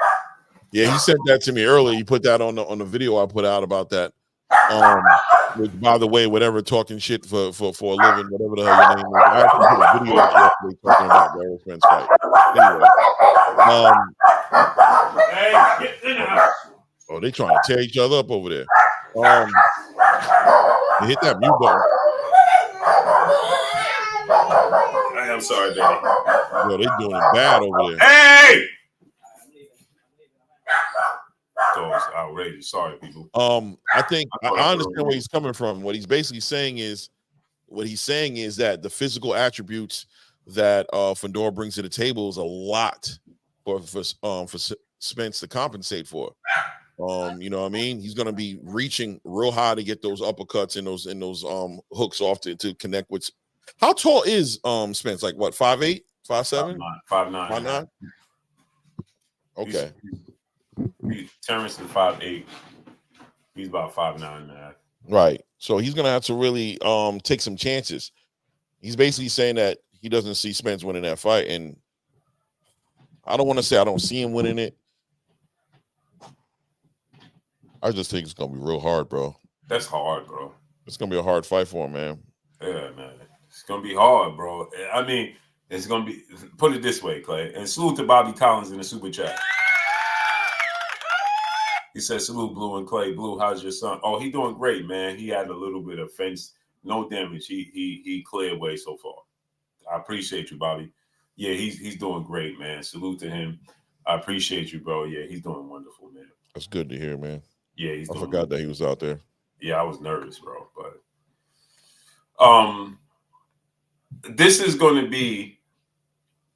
Yeah, he sent that to me earlier. He put that on the video I put out about that. Which, by the way, whatever talking shit for a living, whatever the hell your name is, I actually put a video out yesterday talking about the Errol Spence fight. Anyway, Hey, get in the house. Oh, they trying to tear each other up over there. They hit that mute button. Hey, I'm sorry, baby. Yo, they doing it bad over there. Hey! That was outrageous. Sorry, people. I think I understand where he's coming from. What he's basically saying is, that the physical attributes that Fundora brings to the table is a lot for Spence to compensate for. You know what I mean? He's gonna be reaching real high to get those uppercuts and those hooks off to connect with. How tall is Spence? Like what? 5'8", 5'7", 5'9". 5'9". Okay. Terrence is 5'8". He's about 5'9", man. Right. So he's gonna have to really take some chances. He's basically saying that he doesn't see Spence winning that fight, and I don't want to say I don't see him winning it. I just think it's gonna be real hard, bro. That's hard, bro. It's gonna be a hard fight for him, man. Yeah, man. It's gonna be hard, bro. I mean, it's gonna be. Put it this way, Clay. And salute to Bobby Collins in the super chat. He said, "Salute, Blue and Clay. Blue, how's your son? Oh, he doing great, man. He had a little bit of fence, no damage. He cleared away so far. I appreciate you, Bobby. Yeah, he's doing great, man. Salute to him. I appreciate you, bro. Yeah, he's doing wonderful, man. That's good to hear, man. Yeah, I forgot that he was out there. Yeah, I was nervous, bro. But this is going to be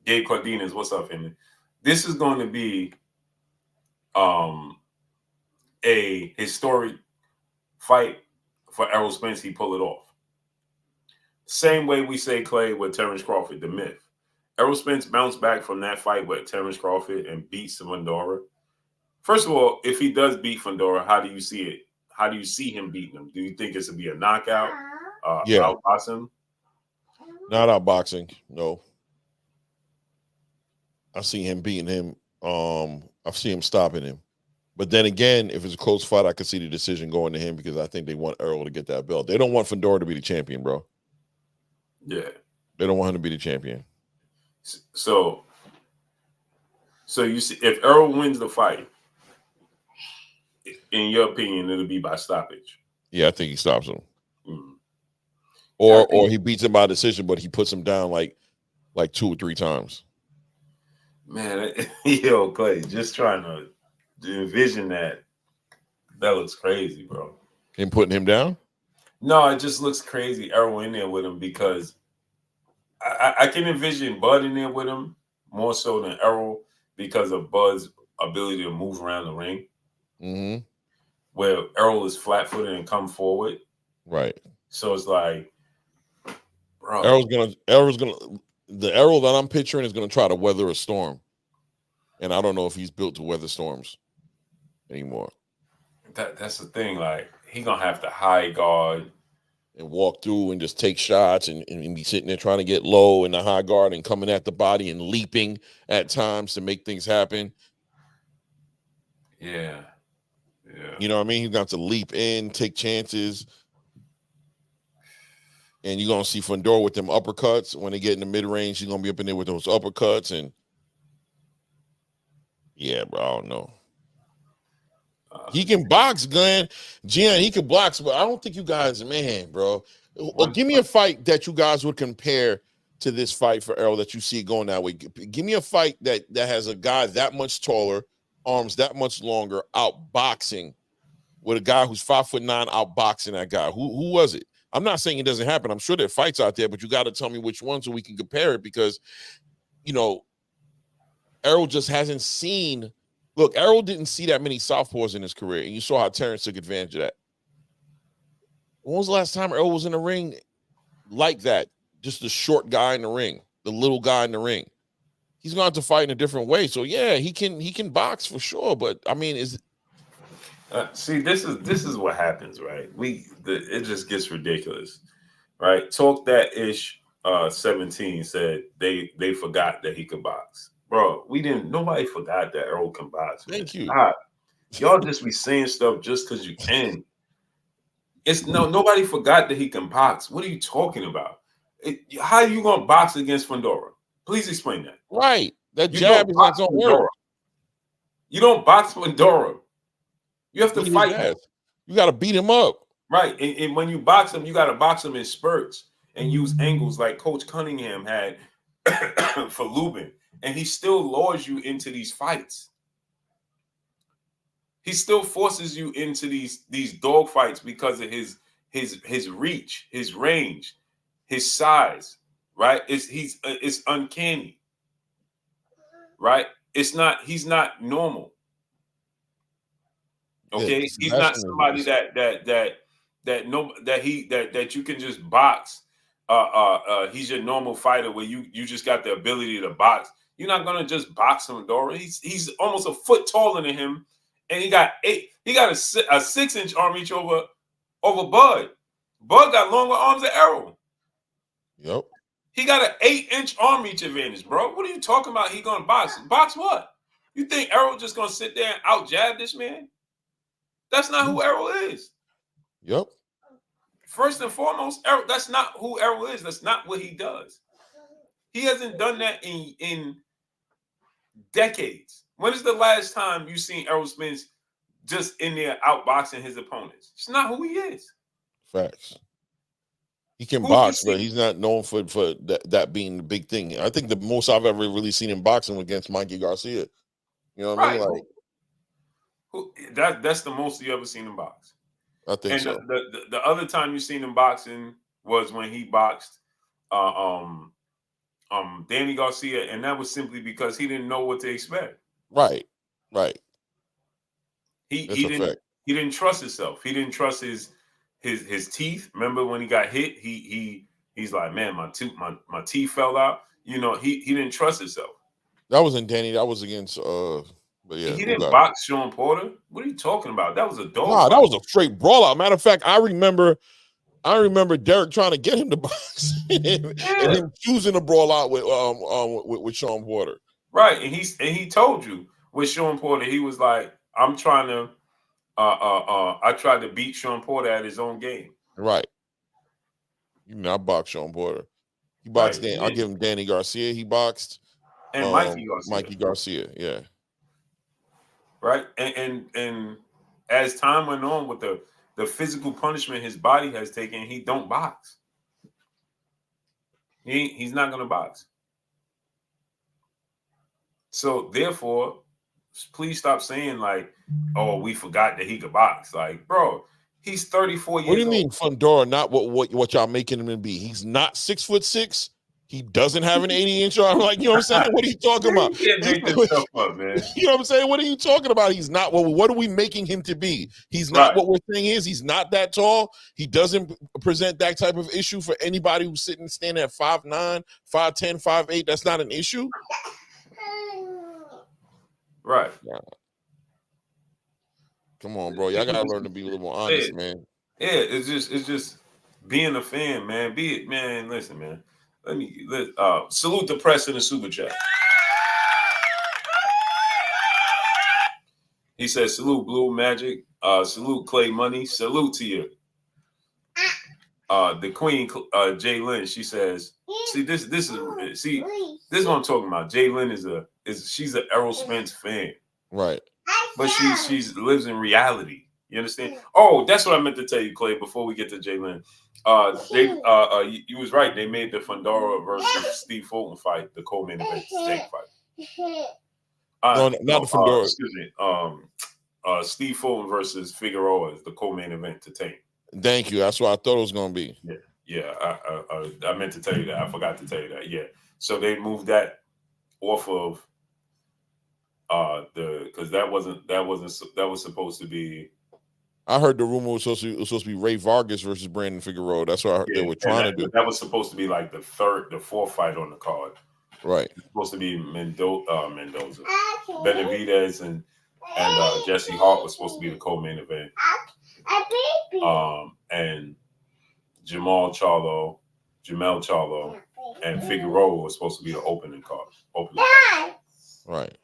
Gabe Cardenas. What's up, Henry? This is going to be a historic fight for Errol Spence, he pulled it off. Same way we say Clay with Terrence Crawford, the myth. Errol Spence bounced back from that fight with Terrence Crawford and beats Fundora. First of all, if he does beat Fundora, how do you see it? How do you see him beating him? Do you think it's to be a knockout? Yeah. Outbox him? Not outboxing. No. I see him beating him. I see him stopping him. But then again, if it's a close fight, I could see the decision going to him because I think they want Errol to get that belt. They don't want Fundora to be the champion, bro. Yeah. They don't want him to be the champion. So you see, if Errol wins the fight, in your opinion, it'll be by stoppage. Yeah, I think he stops him. Mm. Or he beats him by decision, but he puts him down like 2 or 3 times. Man, yo, Clay, just trying to envision that. That looks crazy, bro. Him putting him down? No, it just looks crazy. Errol in there with him because I can envision Bud in there with him more so than Errol because of Bud's ability to move around the ring. Mm-hmm. Where Errol is flat-footed and come forward. Right. So it's like, bro. The Errol that I'm picturing is gonna try to weather a storm. And I don't know if he's built to weather storms anymore. That's the thing. Like, he gonna have to high guard and walk through and just take shots and be sitting there trying to get low in the high guard and coming at the body and leaping at times to make things happen. Yeah. Yeah. You know what I mean? He's got to leap in, take chances. And you're going to see Fundora with them uppercuts. When they get in the mid-range, he's going to be up in there with those uppercuts. And yeah, bro, I don't know. He can box, Glenn. Gian, he can box, but I don't think you guys, man, bro. Give me a fight that you guys would compare to this fight for Errol that you see going that way. Give me a fight that has a guy that much taller, arms that much longer, outboxing with a guy who's 5'9", outboxing that guy. Who was it? I'm not saying it doesn't happen. I'm sure there are fights out there, but you got to tell me which one so we can compare it because, you know, Errol just hasn't seen. Look, Errol didn't see that many southpaws in his career, and you saw how Terrence took advantage of that. When was the last time Errol was in the ring like that? Just the short guy in the ring, the little guy in the ring. He's going to have to fight in a different way. So yeah, he can box for sure. But I mean, see, this is what happens, right? It just gets ridiculous, right? Talk That Ish 17 said they forgot that he could box. Bro, nobody forgot that Errol can box. Man. Thank you. God, y'all just be saying stuff just because you can. Nobody forgot that he can box. What are you talking about? How are you gonna box against Fundora? Please explain that. Right. That jab is not gonna work. You don't box Fundora. You have to fight him. You got to beat him up. Right. And when you box him, you got to box him in spurts and use angles like Coach Cunningham had for Lubin. And he still lures you into these fights. He still forces you into these dog fights because of his reach, his range, his size, right? It's uncanny. Right? He's not normal. Okay, Yeah, he's not somebody that you can just box. He's your normal fighter where you just got the ability to box. You're not gonna just box him, Dora. He's almost a foot taller than him, and he got a 6-inch arm reach over Bud. Bud got longer arms than Errol. Yep. He got an 8-inch arm reach advantage, bro. What are you talking about? He gonna box? Box what? You think Errol just gonna sit there and out jab this man? That's not who Errol is. Yep. First and foremost, Errol, that's not who Errol is. That's not what he does. He hasn't done that in decades. When is the last time you seen Errol Spence just in there outboxing his opponents? It's not who he is. Facts. He can box, but he's not known for that being the big thing. I think the most I've ever really seen him boxing against Mikey Garcia. You know what I mean? Like, that's the most you ever seen him box. I think and so. The other time you seen him boxing was when he boxed Danny Garcia, and that was simply because he didn't know what to expect. Right. He didn't trust himself. He didn't trust his his teeth. Remember when he got hit? He's like, man, my teeth fell out. You know, he didn't trust himself. That wasn't Danny. That was against but yeah, He we didn't got it. box Sean Porter. What are you talking about? That was a dog. Nah, fight. that was a straight brawl out. Matter of fact, I remember Derek trying to get him to box and him choosing to brawl out with Sean Porter. Right, and he told you with Sean Porter, he was like, I'm trying to I tried to beat Sean Porter at his own game. Right. You know, I boxed Sean Porter. He boxed Right, Dan. I'll give him Danny Garcia. He boxed and Mikey Garcia. Mikey Garcia, yeah. Right, and as time went on with the physical punishment his body has taken, he don't box. He's not gonna box. So therefore, please stop saying like, "Oh, we forgot that he could box." Like, bro, he's 34 years old. What do you mean, Fundora? Not what y'all making him to be? He's not 6'6". He doesn't have an 80-inch arm. Like, you know what I'm saying? What are you talking about? You can't make this stuff up, man. You know what I'm saying? What are you talking about? He's not. Well, what are we making him to be? He's not. Right. What we're saying is he's not that tall. He doesn't present that type of issue for anybody who's standing at 5'9", 5'10", 5'8". That's not an issue. Right. Nah. Come on, bro. Y'all gotta learn to be a little more honest, man. Yeah, it's just being a fan, man. Listen, man. Salute the press in the super chat. He says, salute Blue Magic, salute Clay Money, salute to you. The Queen, Jay Lynn, she says, this is what I'm talking about. Jay Lynn she's an Errol Spence fan. Right. But she lives in reality. You understand? Oh, that's what I meant to tell you, Clay, before we get to Jay Lynn. You was right. They made the Fundora versus Steve Fulton fight the co-main event Tank fight. No, not the Fundora. Excuse me. Steve Fulton versus Figueroa is the co-main event to Tank. Thank you. That's what I thought it was going to be. Yeah. I meant to tell you that. I forgot to tell you that. Yeah. So they moved that off of because that was supposed to be. I heard the rumor was supposed to be Ray Vargas versus Brandon Figueroa. That's what I heard they were trying to do. That was supposed to be like the fourth fight on the card. Right. It's supposed to be Mendoza, Benavidez, and Jesse Hart was supposed to be the co-main event. And Jamel Charlo, and Figueroa was supposed to be the opening card. Right.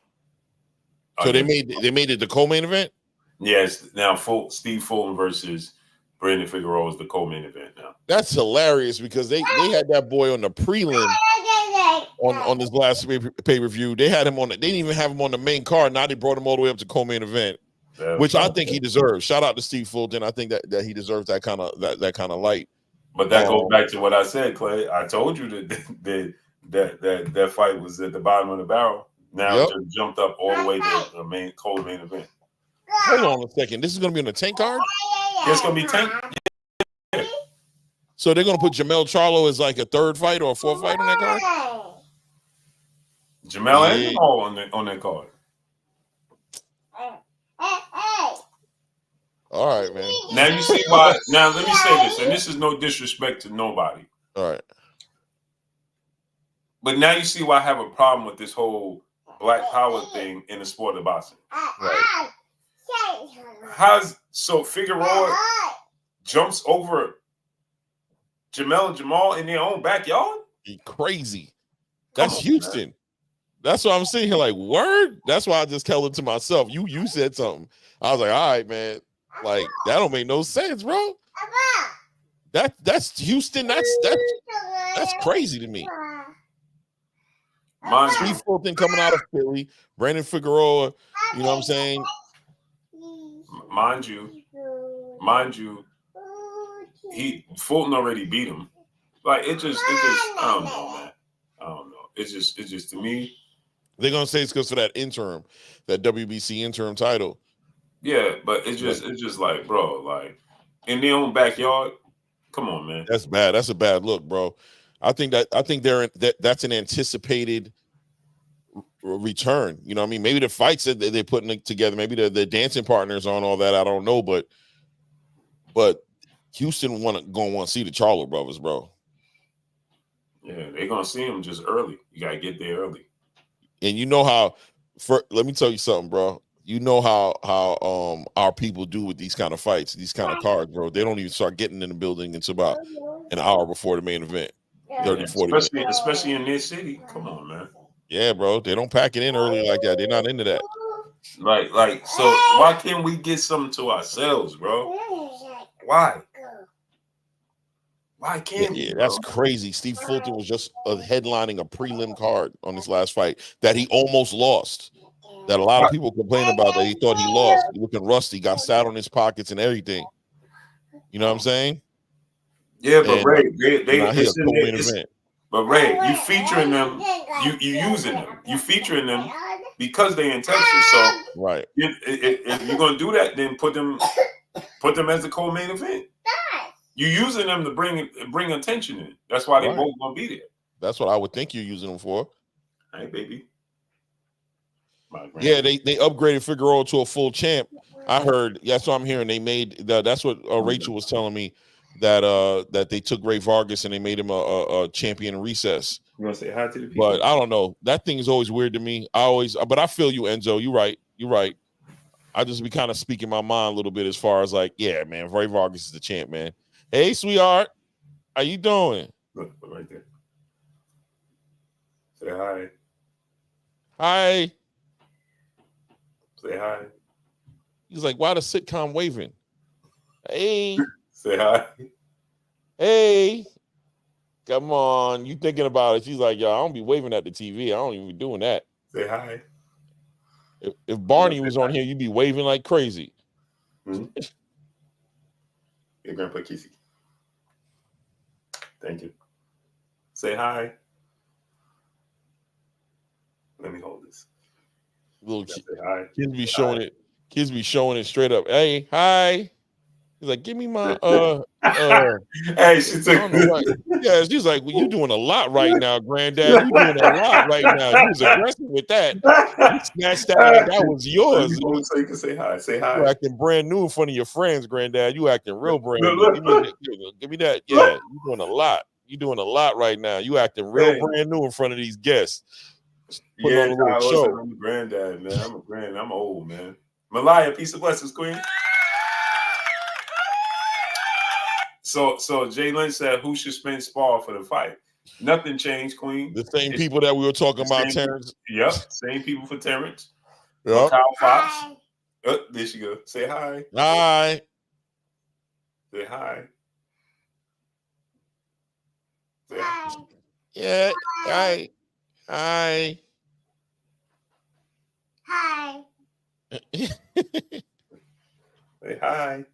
So they made it the co-main event. Yes. Now Steve Fulton versus Brandon Figueroa is the co-main event now. That's hilarious because they had that boy on the prelim on this last pay-per-view. They had him on. They didn't even have him on the main card. Now they brought him all the way up to co-main event, which I think he deserves. Shout out to Steve Fulton. I think that he deserves that kind of light. But that goes back to what I said, Clay. I told you that fight was at the bottom of the barrel. Now it just jumped up all the way to the main event. Hold on a second. This is going to be on the Tank card? It's going to be Tank. Yeah. So they're going to put Jamel Charlo as like a third fight or a fourth fight on that card? Jamel and Jamal on that card. All right, man. Now you see why. Now let me say this, and this is no disrespect to nobody. All right. But now you see why I have a problem with this whole Black Power thing in the sport of boxing. Right. Figueroa jumps over Jamel and Jamal in their own backyard? Crazy. That's Houston. Man. That's why I'm sitting here like, word? That's why I just held it to myself. You said something. I was like, all right, man. Like, that don't make no sense, bro. That's Houston. That's crazy to me. Steve Fulton coming out of Philly, Brandon Figueroa, you know what I'm saying? Mind you, Fulton already beat him. Like it just I don't know, man. I don't know. It's just to me. They're gonna say it's because for that WBC interim title. Yeah, but it's just like, bro, like in their own backyard. Come on, man. That's bad. That's a bad look, bro. I think that's an anticipated return. You know what I mean? Maybe the fights that they're putting together, maybe the dancing partners on all that. I don't know, but Houston gonna want to see the Charlo brothers, bro. Yeah, they're gonna see him just early. You gotta get there early. And you know how, let me tell you something, bro. You know how our people do with these kind of fights, these kind of cards, bro. They don't even start getting in the building until about an hour before the main event. 30, 40 minutes. Especially in this city. Come on, man. Yeah, bro. They don't pack it in early like that. They're not into that. Like, so why can't we get something to ourselves, bro? Why? Why can't we? Yeah, bro? that's crazy. Steve Fulton was just headlining a prelim card on his last fight that he almost lost. That a lot of people complain about that he thought he lost. He looking rusty, got sat on his pockets and everything. You know what I'm saying? Yeah, but And, Ray, but Ray, you featuring them, you using them, you featuring them because they in Texas. So right, if you're gonna do that, then put them as the co-main event. You using them to bring attention in. That's why they both gonna be there. That's what I would think you're using them for. Hey, baby. Yeah, they upgraded Figueroa to a full champ. I heard. That's what I'm hearing. They made that's what Rachel was telling me, that they took Ray Vargas and they made him a champion in recess. You want to say hi to the people? But I don't know. That thing is always weird to me. But I feel you, Enzo. You're right. You're right. I just be kind of speaking my mind a little bit as far as like, yeah, man, Ray Vargas is the champ, man. Hey, sweetheart, how you doing? Look right there. Say hi. Hi. Say hi. He's like, why the sitcom waving? Hey. Say hi. Hey. Come on. You thinking about it. She's like, yo, I don't be waving at the TV. I don't even be doing that. Say hi. If Barney was on here, you'd be waving like crazy. Mm-hmm. Your Grandpa Kissy. Thank you. Say hi. Let me hold this. Little Say hi. Kids be showing it. Kids be showing it straight up. Hey, hi. He's like, give me my Hey, she took yeah, she's like, well, you doing a lot right now, granddad. You doing a lot right now. You was aggressive with that. You snatched that like that was yours. So you can say hi. Say hi. You acting brand new in front of your friends, granddad. You acting real brand new. Give me that. Yeah, you doing a lot. You doing a lot right now. You acting real brand new in front of these guests. Putting on a little show. I'm a granddad, man. I'm old, man. Malaya, peace of blessings, queen. So Jay Lynch said, who should spend spar for the fight? Nothing changed, queen. The same people that we were talking about, Terrence. Yep, same people for Terrence. Yep. Kyle Fox. There she go. Say hi. Hi. Say hi. Say hi. Yeah. Hi. Hi. Hi. Say hi.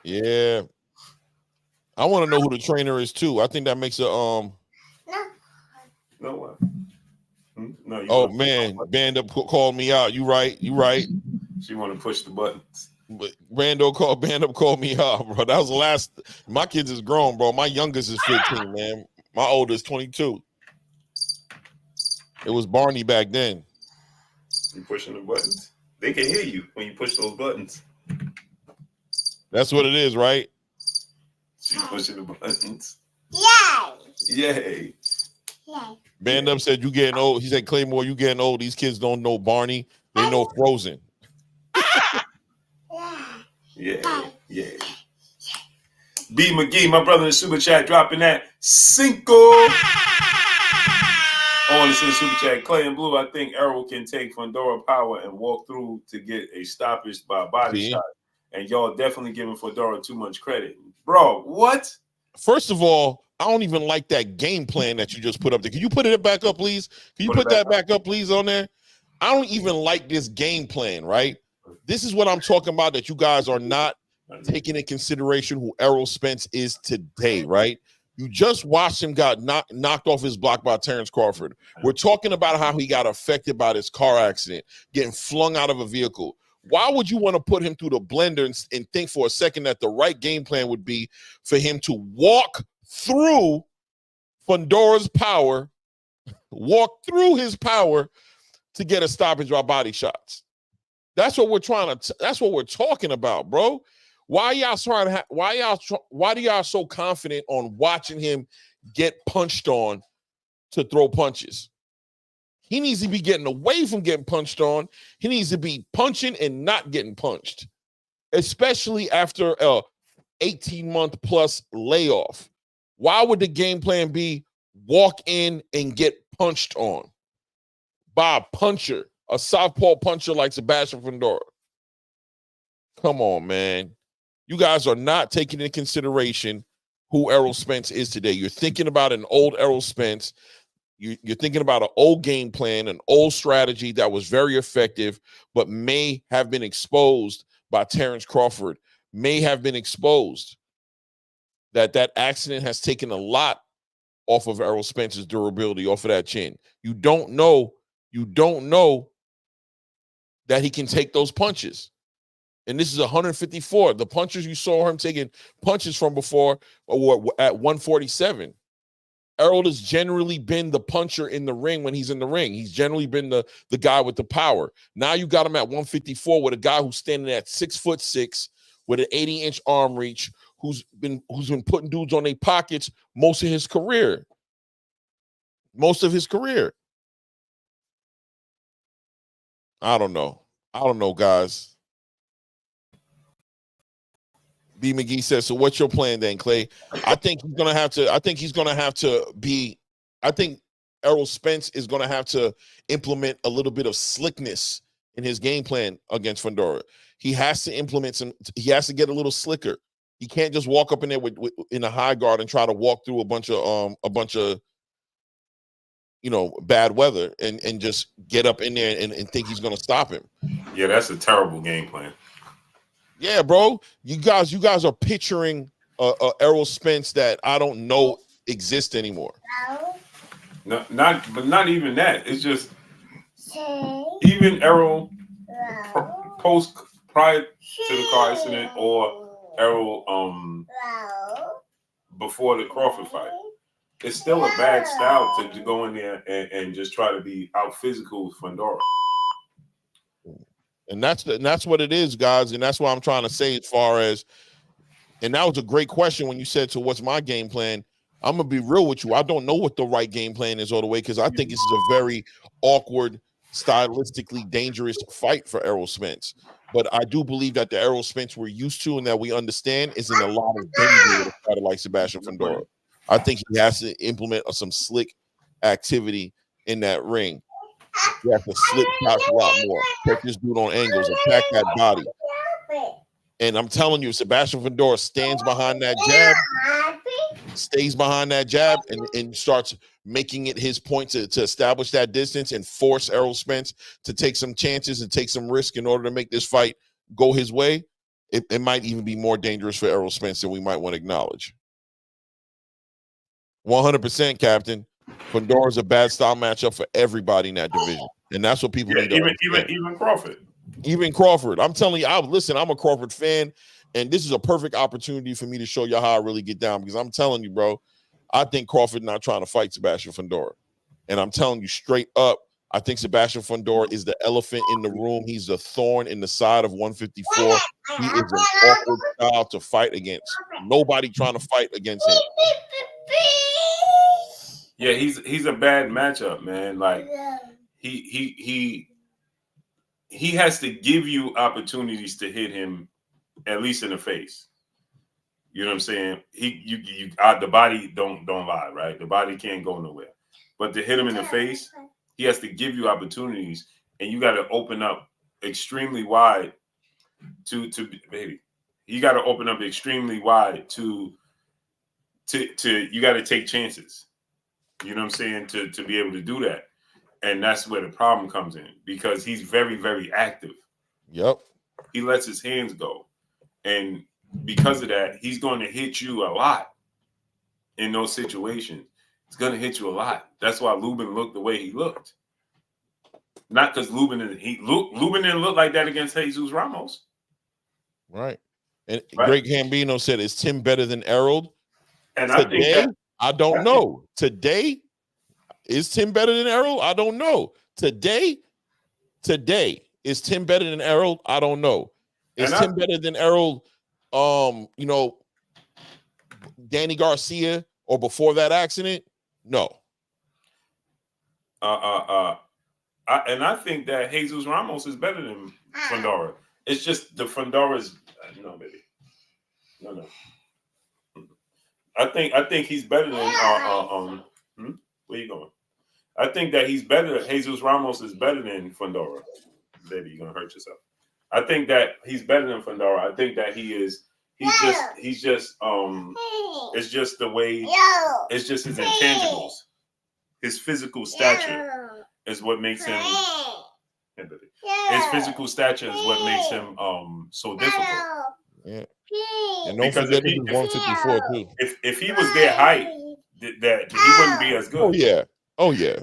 Yeah. I want to know who the trainer is too. I think that makes a No one. No. Oh man, Band Up called me out. You right. She want to push the buttons. But Band Up called me out, bro. That was the last. My kids is grown, bro. My youngest is 15, man. My oldest 22. It was Barney back then. You pushing the buttons. They can hear you when you push those buttons. That's what it is, right? She's pushing the buttons. Yay. Yay. Band Up said, you getting old. He said, Claymore, you getting old. These kids don't know Barney. They know Frozen. Yeah. B McGee, my brother in the super chat, dropping that Cinco. On this in the super chat. Clay and Blue, I think Errol can take Fundora power and walk through to get a stoppage by body shot. And y'all definitely giving Fundora too much credit. Bro, what? First of all, I don't even like that game plan that you just put up there. Can you put it back up, please? Can you put that back up, please, on there? I don't even like this game plan, right? This is what I'm talking about, that you guys are not taking in consideration who Errol Spence is today, right? You just watched him got knocked off his block by Terrence Crawford. We're talking about how he got affected by this car accident, getting flung out of a vehicle. Why would you want to put him through the blender and think for a second that the right game plan would be for him to walk through Fundora's power, walk through his power to get a stoppage by body shots? That's what we're trying to. That's what we're talking about, bro. Why y'all trying to? Why do y'all so confident on watching him get punched on to throw punches? He needs to be getting away from getting punched on. He needs to be punching and not getting punched, especially after a 18-month plus layoff. Why would the game plan be walk in and get punched on by a puncher, a southpaw puncher like Sebastian Fundora? Come on, man. You guys are not taking into consideration who Errol Spence is today. You're thinking about an old Errol Spence. You're thinking about an old game plan, an old strategy that was very effective, but may have been exposed by Terrence Crawford, may have been exposed. That accident has taken a lot off of Errol Spence's durability, off of that chin. You don't know that he can take those punches. And this is 154. The punches you saw him taking punches from before were at 147. Errol has generally been the puncher in the ring when he's in the ring. He's generally been the guy with the power. Now you got him at 154 with a guy who's standing at 6'6" with an 80-inch arm reach, who's been putting dudes on their pockets most of his career. I don't know, guys. B. McGee says, so what's your plan then, Clay? I think Errol Spence is going to have to implement a little bit of slickness in his game plan against Fundora. He has to get a little slicker. He can't just walk up in there with in a high guard and try to walk through a bunch of bad weather and just get up in there and think he's going to stop him. Yeah, that's a terrible game plan. Yeah, bro. You guys are picturing a Errol Spence that I don't know exists anymore. No, not even that. It's just even Errol prior to the car accident or Errol before the Crawford fight. It's still a bad style to go in there and just try to be out physical with Fundora. And that's what it is, guys. And that's what I'm trying to say as far as, and that was a great question when you said, so what's my game plan? I'm going to be real with you. I don't know what the right game plan is all the way because I think this is a very awkward, stylistically dangerous fight for Errol Spence. But I do believe that the Errol Spence we're used to and that we understand is in a lot of danger with a fighter like Sebastian Fundora. I think he has to implement some slick activity in that ring. You have to slip shots a lot more. Catch this dude on angles, attack that body. And I'm telling you, Sebastian Fundora stands behind that jab, stays behind that jab, and starts making it his point to establish that distance and force Errol Spence to take some chances and take some risk in order to make this fight go his way. It might even be more dangerous for Errol Spence than we might want to acknowledge. 100%, Captain. Fundora is a bad style matchup for everybody in that division, and that's what people need to understand. Even Crawford. Even Crawford. I'm telling you, I'm a Crawford fan, and this is a perfect opportunity for me to show you how I really get down because I'm telling you, bro, I think Crawford not trying to fight Sebastian Fundora, and I'm telling you straight up, I think Sebastian Fundora is the elephant in the room. He's the thorn in the side of 154. He is an awkward style to fight against. Nobody trying to fight against him. Yeah, he's a bad matchup, man. Like he has to give you opportunities to hit him at least in the face. You know what I'm saying? The body don't lie, right? The body can't go nowhere. But to hit him in the face, he has to give you opportunities, and you got to open up extremely wide to baby. You got to open up extremely wide to you got to take chances. You know what I'm saying? To be able to do that. And that's where the problem comes in because he's very, very active. Yep. He lets his hands go. And because of that, he's going to hit you a lot in those situations. He's going to hit you a lot. That's why Lubin looked the way he looked. Not because Lubin didn't look like that against Jesus Ramos. Right. And right. Greg Gambino said, is Tim better than Errol? And today, I don't know. Today, is Tim better than Errol? I don't know. Today, Is Tim better than Errol? I don't know. Is Tim better than Errol? You know, Danny Garcia or before that accident? No. I think that Jesus Ramos is better than Fundora. It's just the Fundora's no, baby. No. I think he's better than where you going? I think that he's better. Jesus Ramos is better than Fundora. Baby, you're gonna hurt yourself. I think that he's better than Fundora. I think that he's just it's just the way, it's just his intangibles. His physical stature is what makes him his physical stature is what makes him so difficult. Yeah. And don't forget this is 154 too. If he was their height, that he wouldn't be as good. Oh yeah. Oh yeah.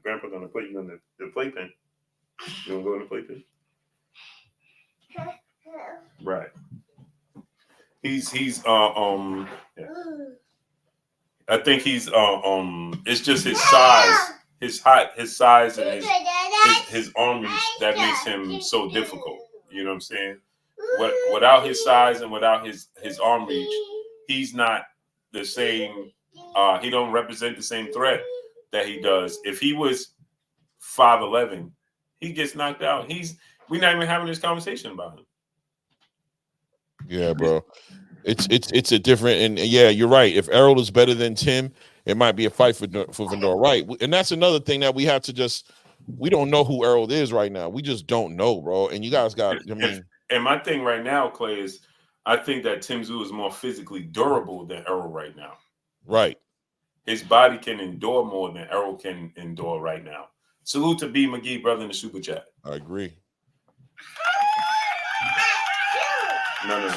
Grandpa's gonna put you in the playpen. You wanna go in the playpen? Right. He's yeah. I think he's it's just his size, his height, his size, and his arm reach that makes him so difficult. You know what I'm saying? Without his size and without his arm reach, he's not the same. He don't represent the same threat that he does. If he was 5'11", he gets knocked out. We're not even having this conversation about him. Yeah, bro. It's a different, and yeah, you're right. If Errol is better than Tim, it might be a fight for Fundora, right? And that's another thing that we have to we don't know who Errol is right now. We just don't know, bro. And you guys got, and my thing right now, Clay, is I think that Tim Tszyu is more physically durable than Errol right now. Right. His body can endure more than Errol can endure right now. Salute to B. McGee, brother, in the super chat. I agree. No.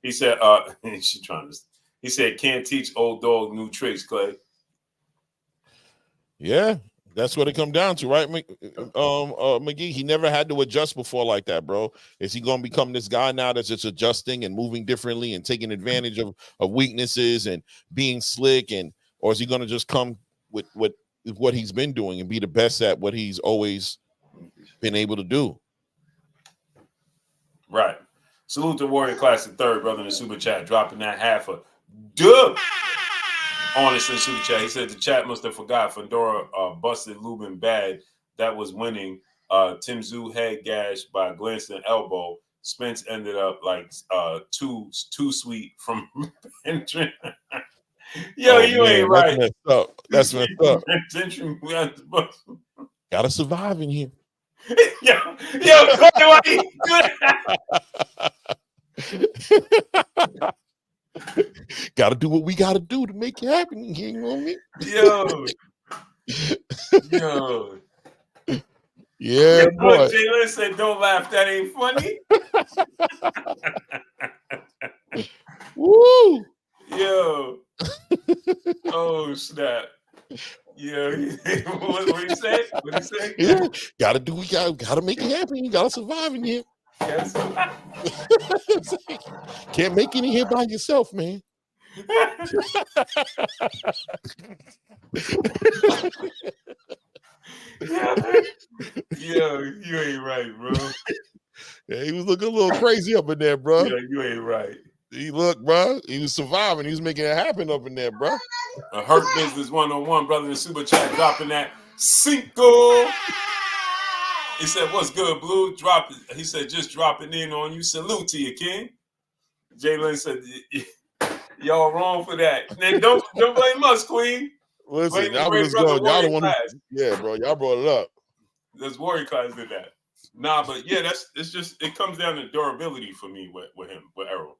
He said, he said, can't teach old dog new tricks, Clay. Yeah, that's what it come down to, right? McGee, he never had to adjust before like that, bro. Is he going to become this guy now that's just adjusting and moving differently and taking advantage of weaknesses and being slick, or is he going to just come with what he's been doing and be the best at what he's always been able to do? Right. Salute to Warrior Classic third, brother, in the super chat, dropping that half a dub. Honest in the super chat. He said the chat must have forgot Fundora busted Lubin bad. That was winning. Tim Tszyu head gashed by a glancing elbow. Spence ended up like too sweet from entering. Yo, you ain't right. That's messed up. Gotta survive in here. yo, why you do that? Gotta do what we gotta do to make it happen. You know what I mean? Yo. Yeah, boy. Jalen said, "Don't laugh. That ain't funny." Woo! Yo. Oh snap. Yeah. What he say? What he say? Yeah. Gotta make it happen. You gotta survive in here. Yes. Can't make it in here by yourself, man. Yo, you ain't right, bro. Yeah, he was looking a little crazy up in there, bro. Yeah, you ain't right. He looked, bro. He was surviving. He was making it happen up in there, bro. A Hurt Business 101, brother, in the super chat, dropping that Cinco. He said, "What's good, Blue? Drop it." He said, "Just dropping in on you. Salute to you, King." Jalen said, "Y'all wrong for that." Then don't blame us, Queen. Listen, y'all was going. Y'all the one. Yeah, bro. Y'all brought it up. There's Warrior Class did that. Nah, but yeah, it comes down to durability for me with him, with Errol.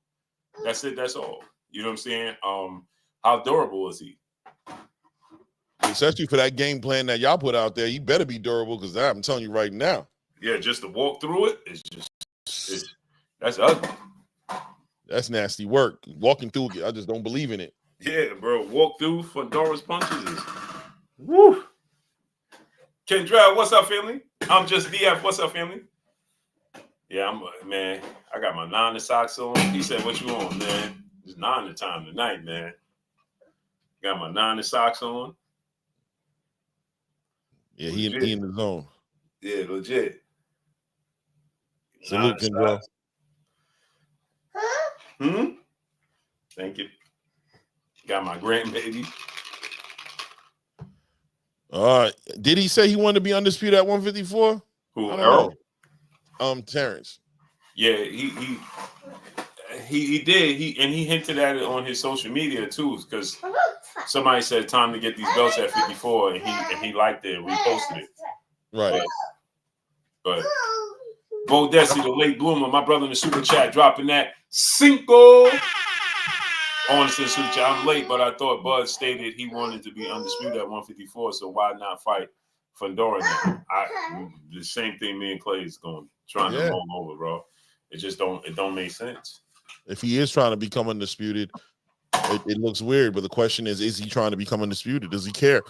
That's it. That's all. You know what I'm saying? How durable is he? Especially for that game plan that y'all put out there, you better be durable, because I'm telling you right now. Yeah, just to walk through it, that's ugly. That's nasty work. Walking through it, I just don't believe in it. Yeah, bro. Walk through Fundora's punches is woo. Kendra, what's up, family? I'm just DF. What's up, family? Yeah, man. I got my 9 to socks on. He said, "What you on, man?" It's 9 to time tonight, man. Got my 9 to socks on. Yeah, he in the zone. Yeah, legit. Salute, Kendra. Thank you. Got my grandbaby. Did he say he wanted to be undisputed at 154? Who, I don't Earl? know. Terrence. Yeah, he did. He hinted at it on his social media too, because somebody said time to get these belts at 54, and he liked it and reposted it. Right. But Bo Desi, the late bloomer, my brother in the super chat, dropping that cinco. Honestly, super chat, I'm late, but I thought Bud stated he wanted to be undisputed at 154, so why not fight Fundora now? The same thing me and Clay is trying to roll over, bro. It just don't make sense. If he is trying to become undisputed, it looks weird. But the question is he trying to become undisputed? Does he care?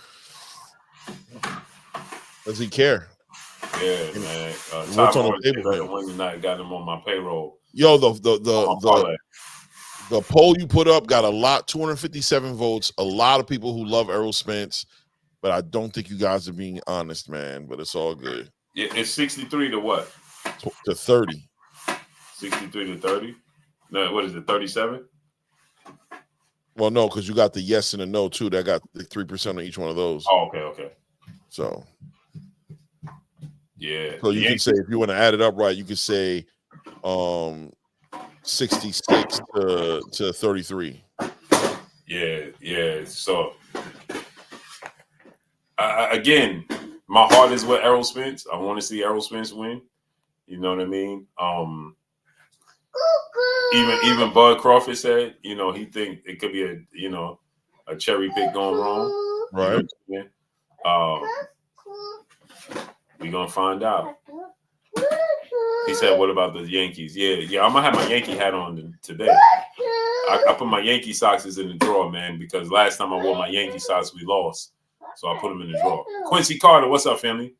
Does he care? Yeah, man. What's on the table? The Wednesday night got him on my payroll. Yo, the poll you put up got a lot, 257 votes. A lot of people who love Errol Spence, but I don't think you guys are being honest, man. But it's all good. Yeah, it's 63 to what? To 30. 63 to 30. No, what is it? 37. Well, no, because you got the yes and the no too. That got the 3% on each one of those. Oh, okay. So, yeah. So you can say, if you want to add it up right, you could say 66 to 33. Yeah. So again, my heart is with Errol Spence. I want to see Errol Spence win. You know what I mean? Even Bud Crawford said, he think it could be a cherry pick going wrong. Right. You know we're gonna find out. He said, "What about the Yankees?" Yeah. I'm gonna have my Yankee hat on today. I put my Yankee socks in the drawer, man, because last time I wore my Yankee socks, we lost, so I put them in the drawer. Quincy Carter, what's up, family?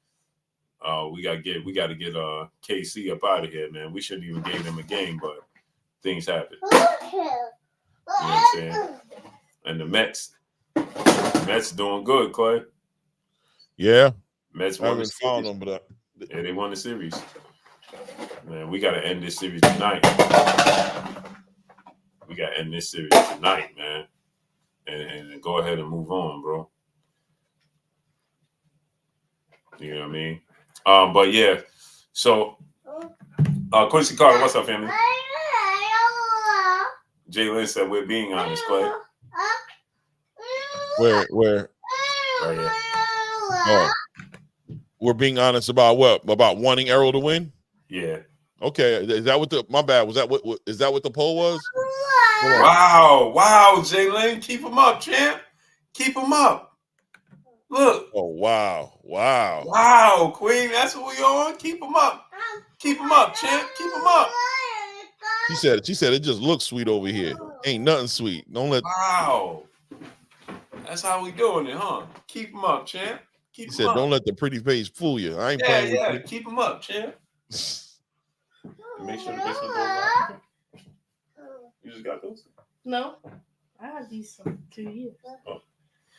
We got to get KC up out of here, man. We shouldn't even give them a game, but things happen. You know what I'm saying? And the Mets doing good, Clay. Yeah. Mets I won the haven't found series. them, but Yeah, they won the series. Man, we got to end this series tonight. We got to end this series tonight, man, and go ahead and move on, bro. You know what I mean? But yeah, so Quincy Carter, what's up, family? Jalen said we're being honest, Clay. Where? Right here. Oh, we're being honest about what? About wanting Errol to win? Yeah. Okay, is that what my bad? Was that what is that what the poll was? Wow, Jalen, keep him up, champ. Keep him up. Look. Oh wow, Queen, that's what we on. Keep him up. Keep him up, champ. Keep him up. She said it just looks sweet over here. Ain't nothing sweet. Don't let. Wow. That's how we doing it, huh? Keep him up, champ. Keep him said, up. don't let the pretty face fool you. I ain't playing with you. Keep him up, champ. Make sure the basement doors locked. You just got those? No, I had these for 2 years. Oh.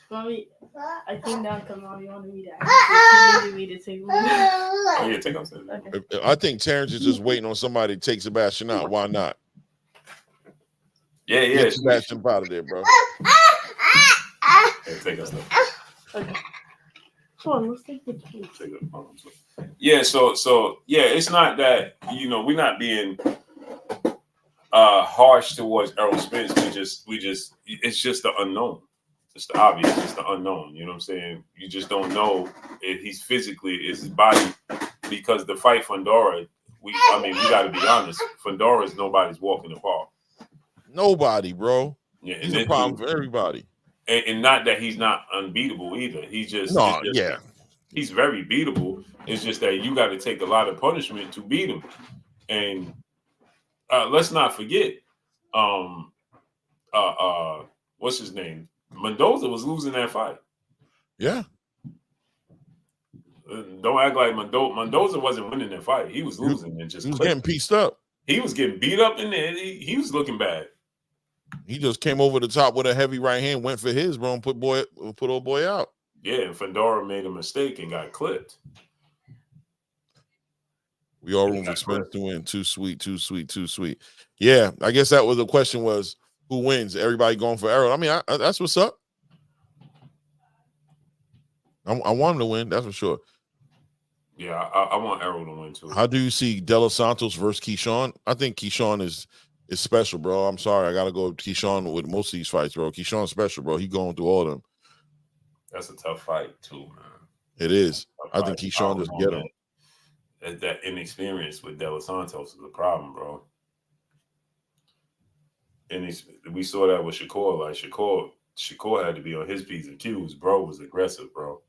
Mommy, I came down because Mommy wanted me to ask. She needed me to take one. Oh, yeah, take them. Okay. I think Terrence is just waiting on somebody to take Sebastian out. Why not? Yeah. Get Sebastian out of there, bro. Hey, take us. Okay. Come on, let's take the key. Yeah, so yeah, it's not that we're not being harsh towards Errol Spence. We just it's just the unknown. It's the obvious. It's the unknown. You know what I'm saying? You just don't know if he's physically is his body, because the fight Fundora. We got to be honest. Fundora is nobody's walk in the park. Nobody, bro. Yeah, he's a problem for everybody. And not that he's not unbeatable either. He's just he's very beatable. It's just that you got to take a lot of punishment to beat him. And let's not forget, what's his name? Mendoza was losing that fight. Yeah. Don't act like Mendoza wasn't winning that fight. He was losing and just he was getting pieced up. He was getting beat up in there. He was looking bad. He just came over the top with a heavy right hand, went for his, bro, and put old boy out. Yeah, and Fundora made a mistake and got clipped. We all room for Spence to win. Too sweet, too sweet, too sweet. Yeah, I guess that was the question was who wins? Everybody going for Errol. I mean, that's what's up. I want him to win, that's for sure. Yeah, I want Errol to win too. How do you see De Los Santos versus Keyshawn? I think Keyshawn is special, bro. I'm sorry, I gotta go with Keyshawn with most of these fights, bro. Keyshawn's special, bro. He going through all of them. That's a tough fight too, man. It is. I think Keyshawn just get him. That inexperience with De Los Santos is a problem, bro. And we saw that with Shakur. Like Shakur had to be on his P's and Q's. Bro was aggressive, bro.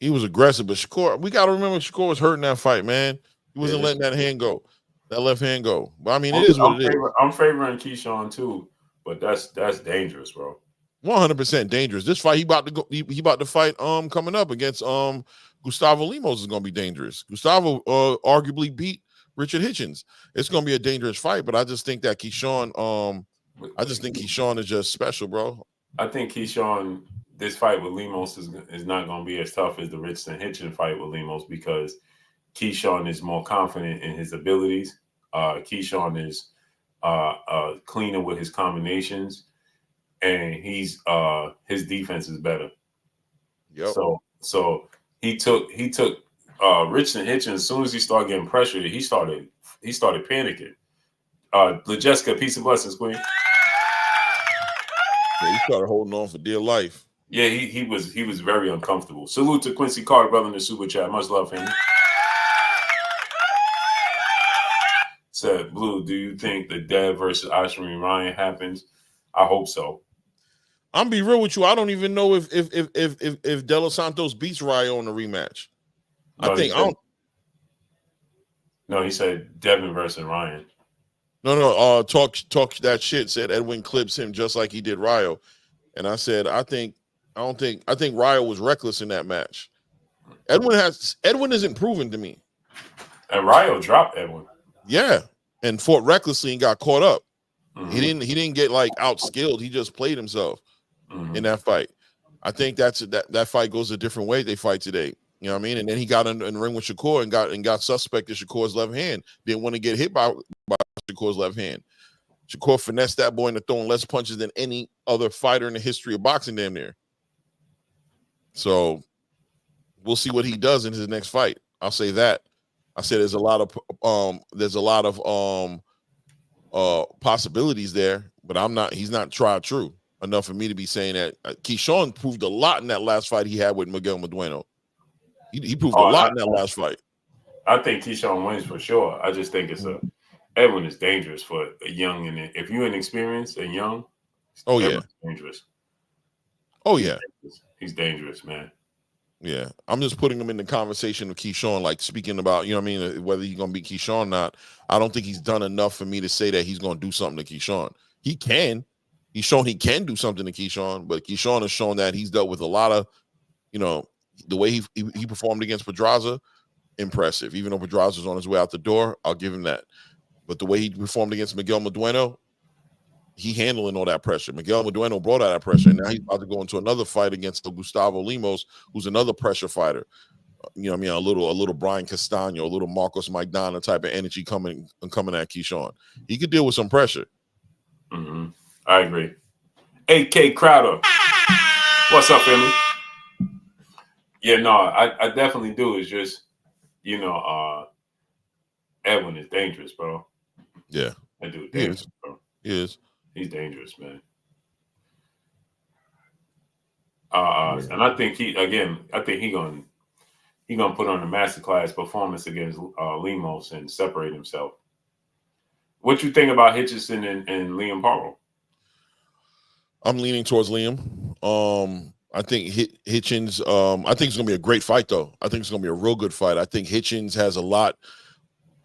He was aggressive, but Shakur, we got to remember Shakur was hurting that fight, man. He wasn't letting that hand go, that left hand go. But I mean, it is what it is. I'm favoring Keyshawn too, but that's dangerous, bro. 100% dangerous. This fight he about to go. He about to fight. Coming up against Gustavo Lemos is going to be dangerous. Gustavo arguably beat Richard Hitchens. It's going to be a dangerous fight, but I just think that Keyshawn. I just think Keyshawn is just special, bro. I think Keyshawn. This fight with Lemos is not going to be as tough as the Richardson Hitchens fight with Lemos because Keyshawn is more confident in his abilities. Keyshawn is cleaner with his combinations, and he's his defense is better. Yep. So he took Richardson Hitchens as soon as he started getting pressured. He started panicking. LaJessica, peace and blessings, Queen. Yeah, he started holding on for dear life. Yeah, he was very uncomfortable. Salute to Quincy Carter, brother, in the super chat. Much love, family. Said Blue, do you think the Dev versus Ashwin Ryan happens? I hope so. I'm be real with you. I don't even know if De Los Santos beats Ryo in the rematch. No, No, he said Devin versus Ryan. No. Talk that shit. Said Edwin clips him just like he did Ryo, and I said I think Ryo was reckless in that match. Edwin isn't proven to me. And Ryo dropped Edwin. Yeah, and fought recklessly and got caught up. Mm-hmm. He didn't get like outskilled. He just played himself in that fight. I think that fight goes a different way. They fight today. You know what I mean? And then he got in the ring with Shakur and got suspected Shakur's left hand. Didn't want to get hit by Shakur's left hand. Shakur finessed that boy into throwing less punches than any other fighter in the history of boxing damn near. So we'll see what he does in his next fight. I'll say that. I said there's a lot of possibilities there, but he's not tried true enough for me to be saying that. Keyshawn proved a lot in that last fight he had with Miguel Madueno. He proved a lot in that last fight. I think Keyshawn wins for sure. I just think Edwin is dangerous for a young, and if you're inexperienced and young, Edwin's dangerous. Oh yeah, he's dangerous, man. Yeah, I'm just putting him in the conversation of Keyshawn, like speaking about, you know what I mean, whether he's gonna beat Keyshawn or not. I don't think he's done enough for me to say that he's gonna do something to Keyshawn. He can. He's shown he can do something to Keyshawn, but Keyshawn has shown that he's dealt with a lot of, the way he performed against Pedraza, impressive. Even though Pedraza was on his way out the door, I'll give him that. But the way he performed against Miguel Madueno, he handling all that pressure. Miguel Madueno brought out that pressure, and now he's about to go into another fight against Gustavo Lemos, who's another pressure fighter. You know what I mean? A little Brian Castano, a little Marcos Maidana type of energy coming at Keyshawn. He could deal with some pressure. Mm-hmm. I agree. AK Crowder, what's up, family? Yeah, no, I definitely do. It's just, Edwin is dangerous, bro. Yeah, that dude dangerous, bro. He is. He's dangerous, man. And I think he gonna put on a masterclass performance against Lemos and separate himself. What you think about Hitchison and Liam Parro? I'm leaning towards Liam. I think Hitchens. I think it's gonna be a great fight, though. I think it's gonna be a real good fight. I think Hitchens has a lot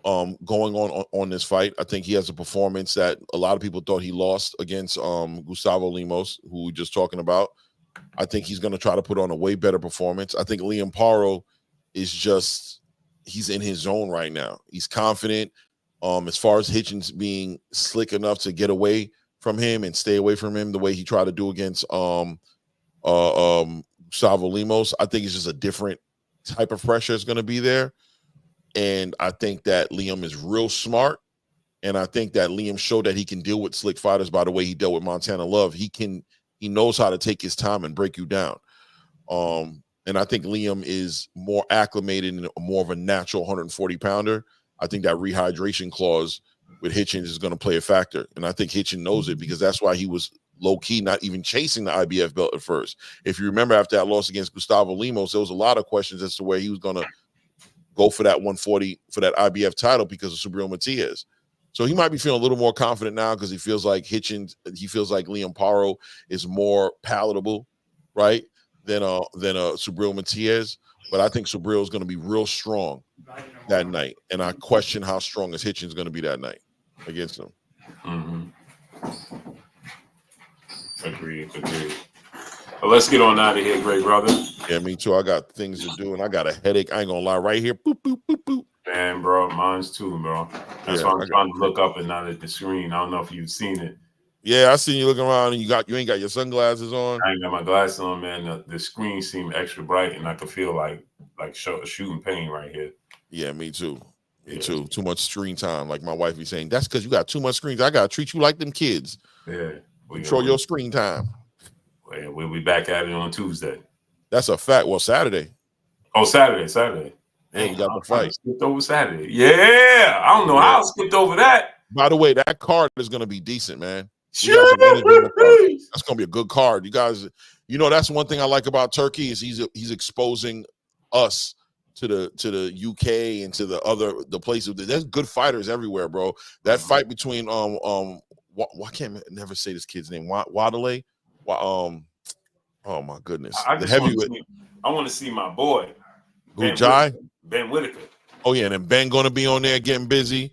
going on this fight. I think he has a performance that a lot of people thought he lost against Gustavo Lemos, who we're just talking about. I think he's going to try to put on a way better performance. I think Liam Parro is he's in his zone right now. He's confident. As far as Hitchens being slick enough to get away from him and stay away from him the way he tried to do against Gustavo Gustavo Lemos. I think it's just a different type of pressure is going to be there. And I think that Liam is real smart. And I think that Liam showed that he can deal with slick fighters by the way he dealt with Montana Love. He knows how to take his time and break you down. And I think Liam is more acclimated and more of a natural 140-pounder. I think that rehydration clause with Hitchens is going to play a factor. And I think Hitchens knows it because that's why he was low-key not even chasing the IBF belt at first. If you remember after that loss against Gustavo Lemos, there was a lot of questions as to where he was going to go for that 140 for that IBF title because of Subriel Matias. So he might be feeling a little more confident now because he feels like Liam Paro is more palatable, right, than Subriel Matias. But I think Subriel is going to be real strong that night, and I question how strong is Hitchens going to be that night against him. Mm-hmm. Agreed. Well, let's get on out of here, great brother. Yeah, me too. I got things to do, and I got a headache. I ain't gonna lie. Right here, boop boop boop boop. Man, bro, mine's too, bro. That's why I'm trying to look up and not at the screen. I don't know if you've seen it. Yeah, I seen you looking around, and you ain't got your sunglasses on. I ain't got my glasses on, man. The screen seemed extra bright, and I could feel like shooting pain right here. Yeah, me too. Me too. Too much screen time. Like my wife be saying, that's because you got too much screens. I gotta treat you like them kids. Yeah. Control your screen time. Yeah, we'll be back at it on Tuesday. That's a fact. Well, Saturday. Oh, Saturday. Hey, you got the fight. Skipped over Saturday. Yeah. I don't know how I skipped over that. By the way, that card is gonna be decent, man. Sure. That's gonna be a good card. You guys, that's one thing I like about Turkey is he's exposing us to the UK and to the places. There's good fighters everywhere, bro. That fight between why can't I never say this kid's name? Wadale. Oh my goodness. I want to see my boy. Ben Whitaker. Oh yeah, and then Ben gonna be on there getting busy.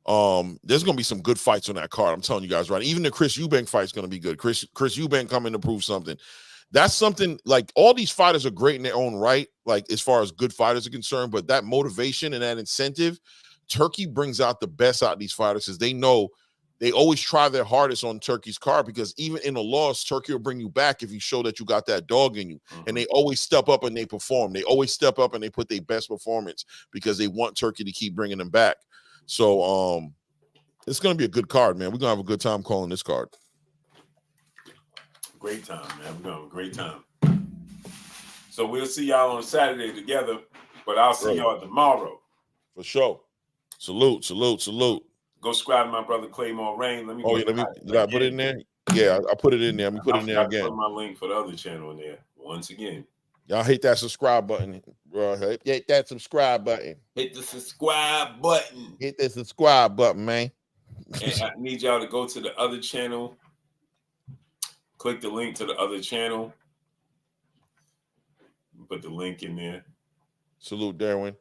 There's gonna be some good fights on that card. I'm telling you guys right. Even the Chris Eubank fight's gonna be good. Chris Eubank coming to prove something. That's something like all these fighters are great in their own right, like as far as good fighters are concerned, but that motivation and that incentive, Turkey brings out the best out of these fighters because they know they always try their hardest on Turkey's card because even in a loss, Turkey will bring you back if you show that you got that dog in you. And they always step up and they perform. They always step up and they put their best performance because they want Turkey to keep bringing them back. So it's going to be a good card, man. We're going to have a good time calling this card. Great time, man. We're going to have a great time. So we'll see y'all on Saturday together, but I'll see y'all tomorrow. For sure. Salute. Go subscribe to my brother Claymore Rain. Did I put it in there? Yeah, I put it in there. I'm going to put it in there again. Put my link for the other channel in there once again. Y'all hit that subscribe button, bro. Hit that subscribe button. Hit the subscribe button. Hit the subscribe button, man. And I need y'all to go to the other channel. Click the link to the other channel. Put the link in there. Salute, Darwin.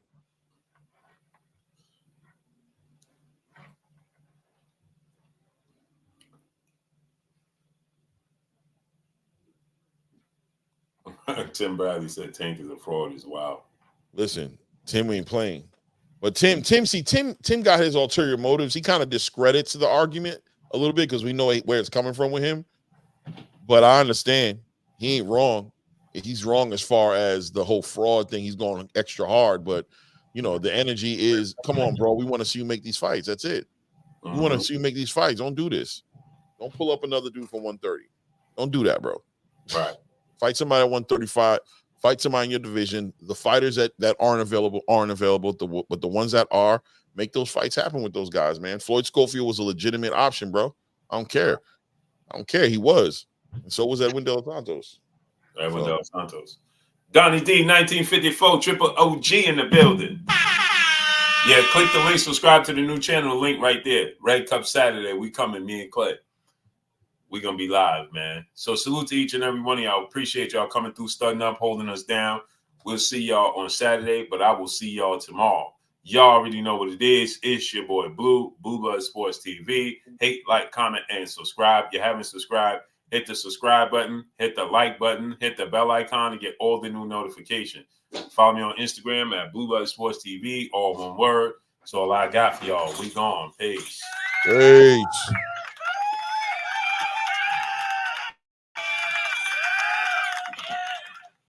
Tim Bradley said Tank is a fraud as well. Listen, Tim ain't playing. But Tim got his ulterior motives. He kind of discredits the argument a little bit because we know where it's coming from with him. But I understand he ain't wrong. He's wrong as far as the whole fraud thing. He's going extra hard. But, the energy is, come on, bro. We want to see you make these fights. That's it. We want to see you make these fights. Don't do this. Don't pull up another dude for 130. Don't do that, bro. Right. Fight somebody at 135. Fight somebody in your division. The fighters that aren't available. But the ones that are, make those fights happen with those guys, man. Floyd Schofield was a legitimate option, bro. I don't care. He was. And so was Edwin De Los Santos. Edwin De Los Santos. Donnie D, 1954, Triple OG in the building. Yeah, click the link, subscribe to the new channel, link right there. Red Cup Saturday, we coming, me and Clay. We're going to be live, man. So salute to each and every one of y'all. Appreciate y'all coming through, studying up, holding us down. We'll see y'all on Saturday, but I will see y'all tomorrow. Y'all already know what it is. It's your boy Blue Blood Sports TV. Hate, like, comment, and subscribe. If you haven't subscribed, hit the subscribe button, hit the like button, hit the bell icon to get all the new notifications. Follow me on Instagram at Blue Blood Sports TV, all one word. That's all I got for y'all. We gone. Peace. Peace.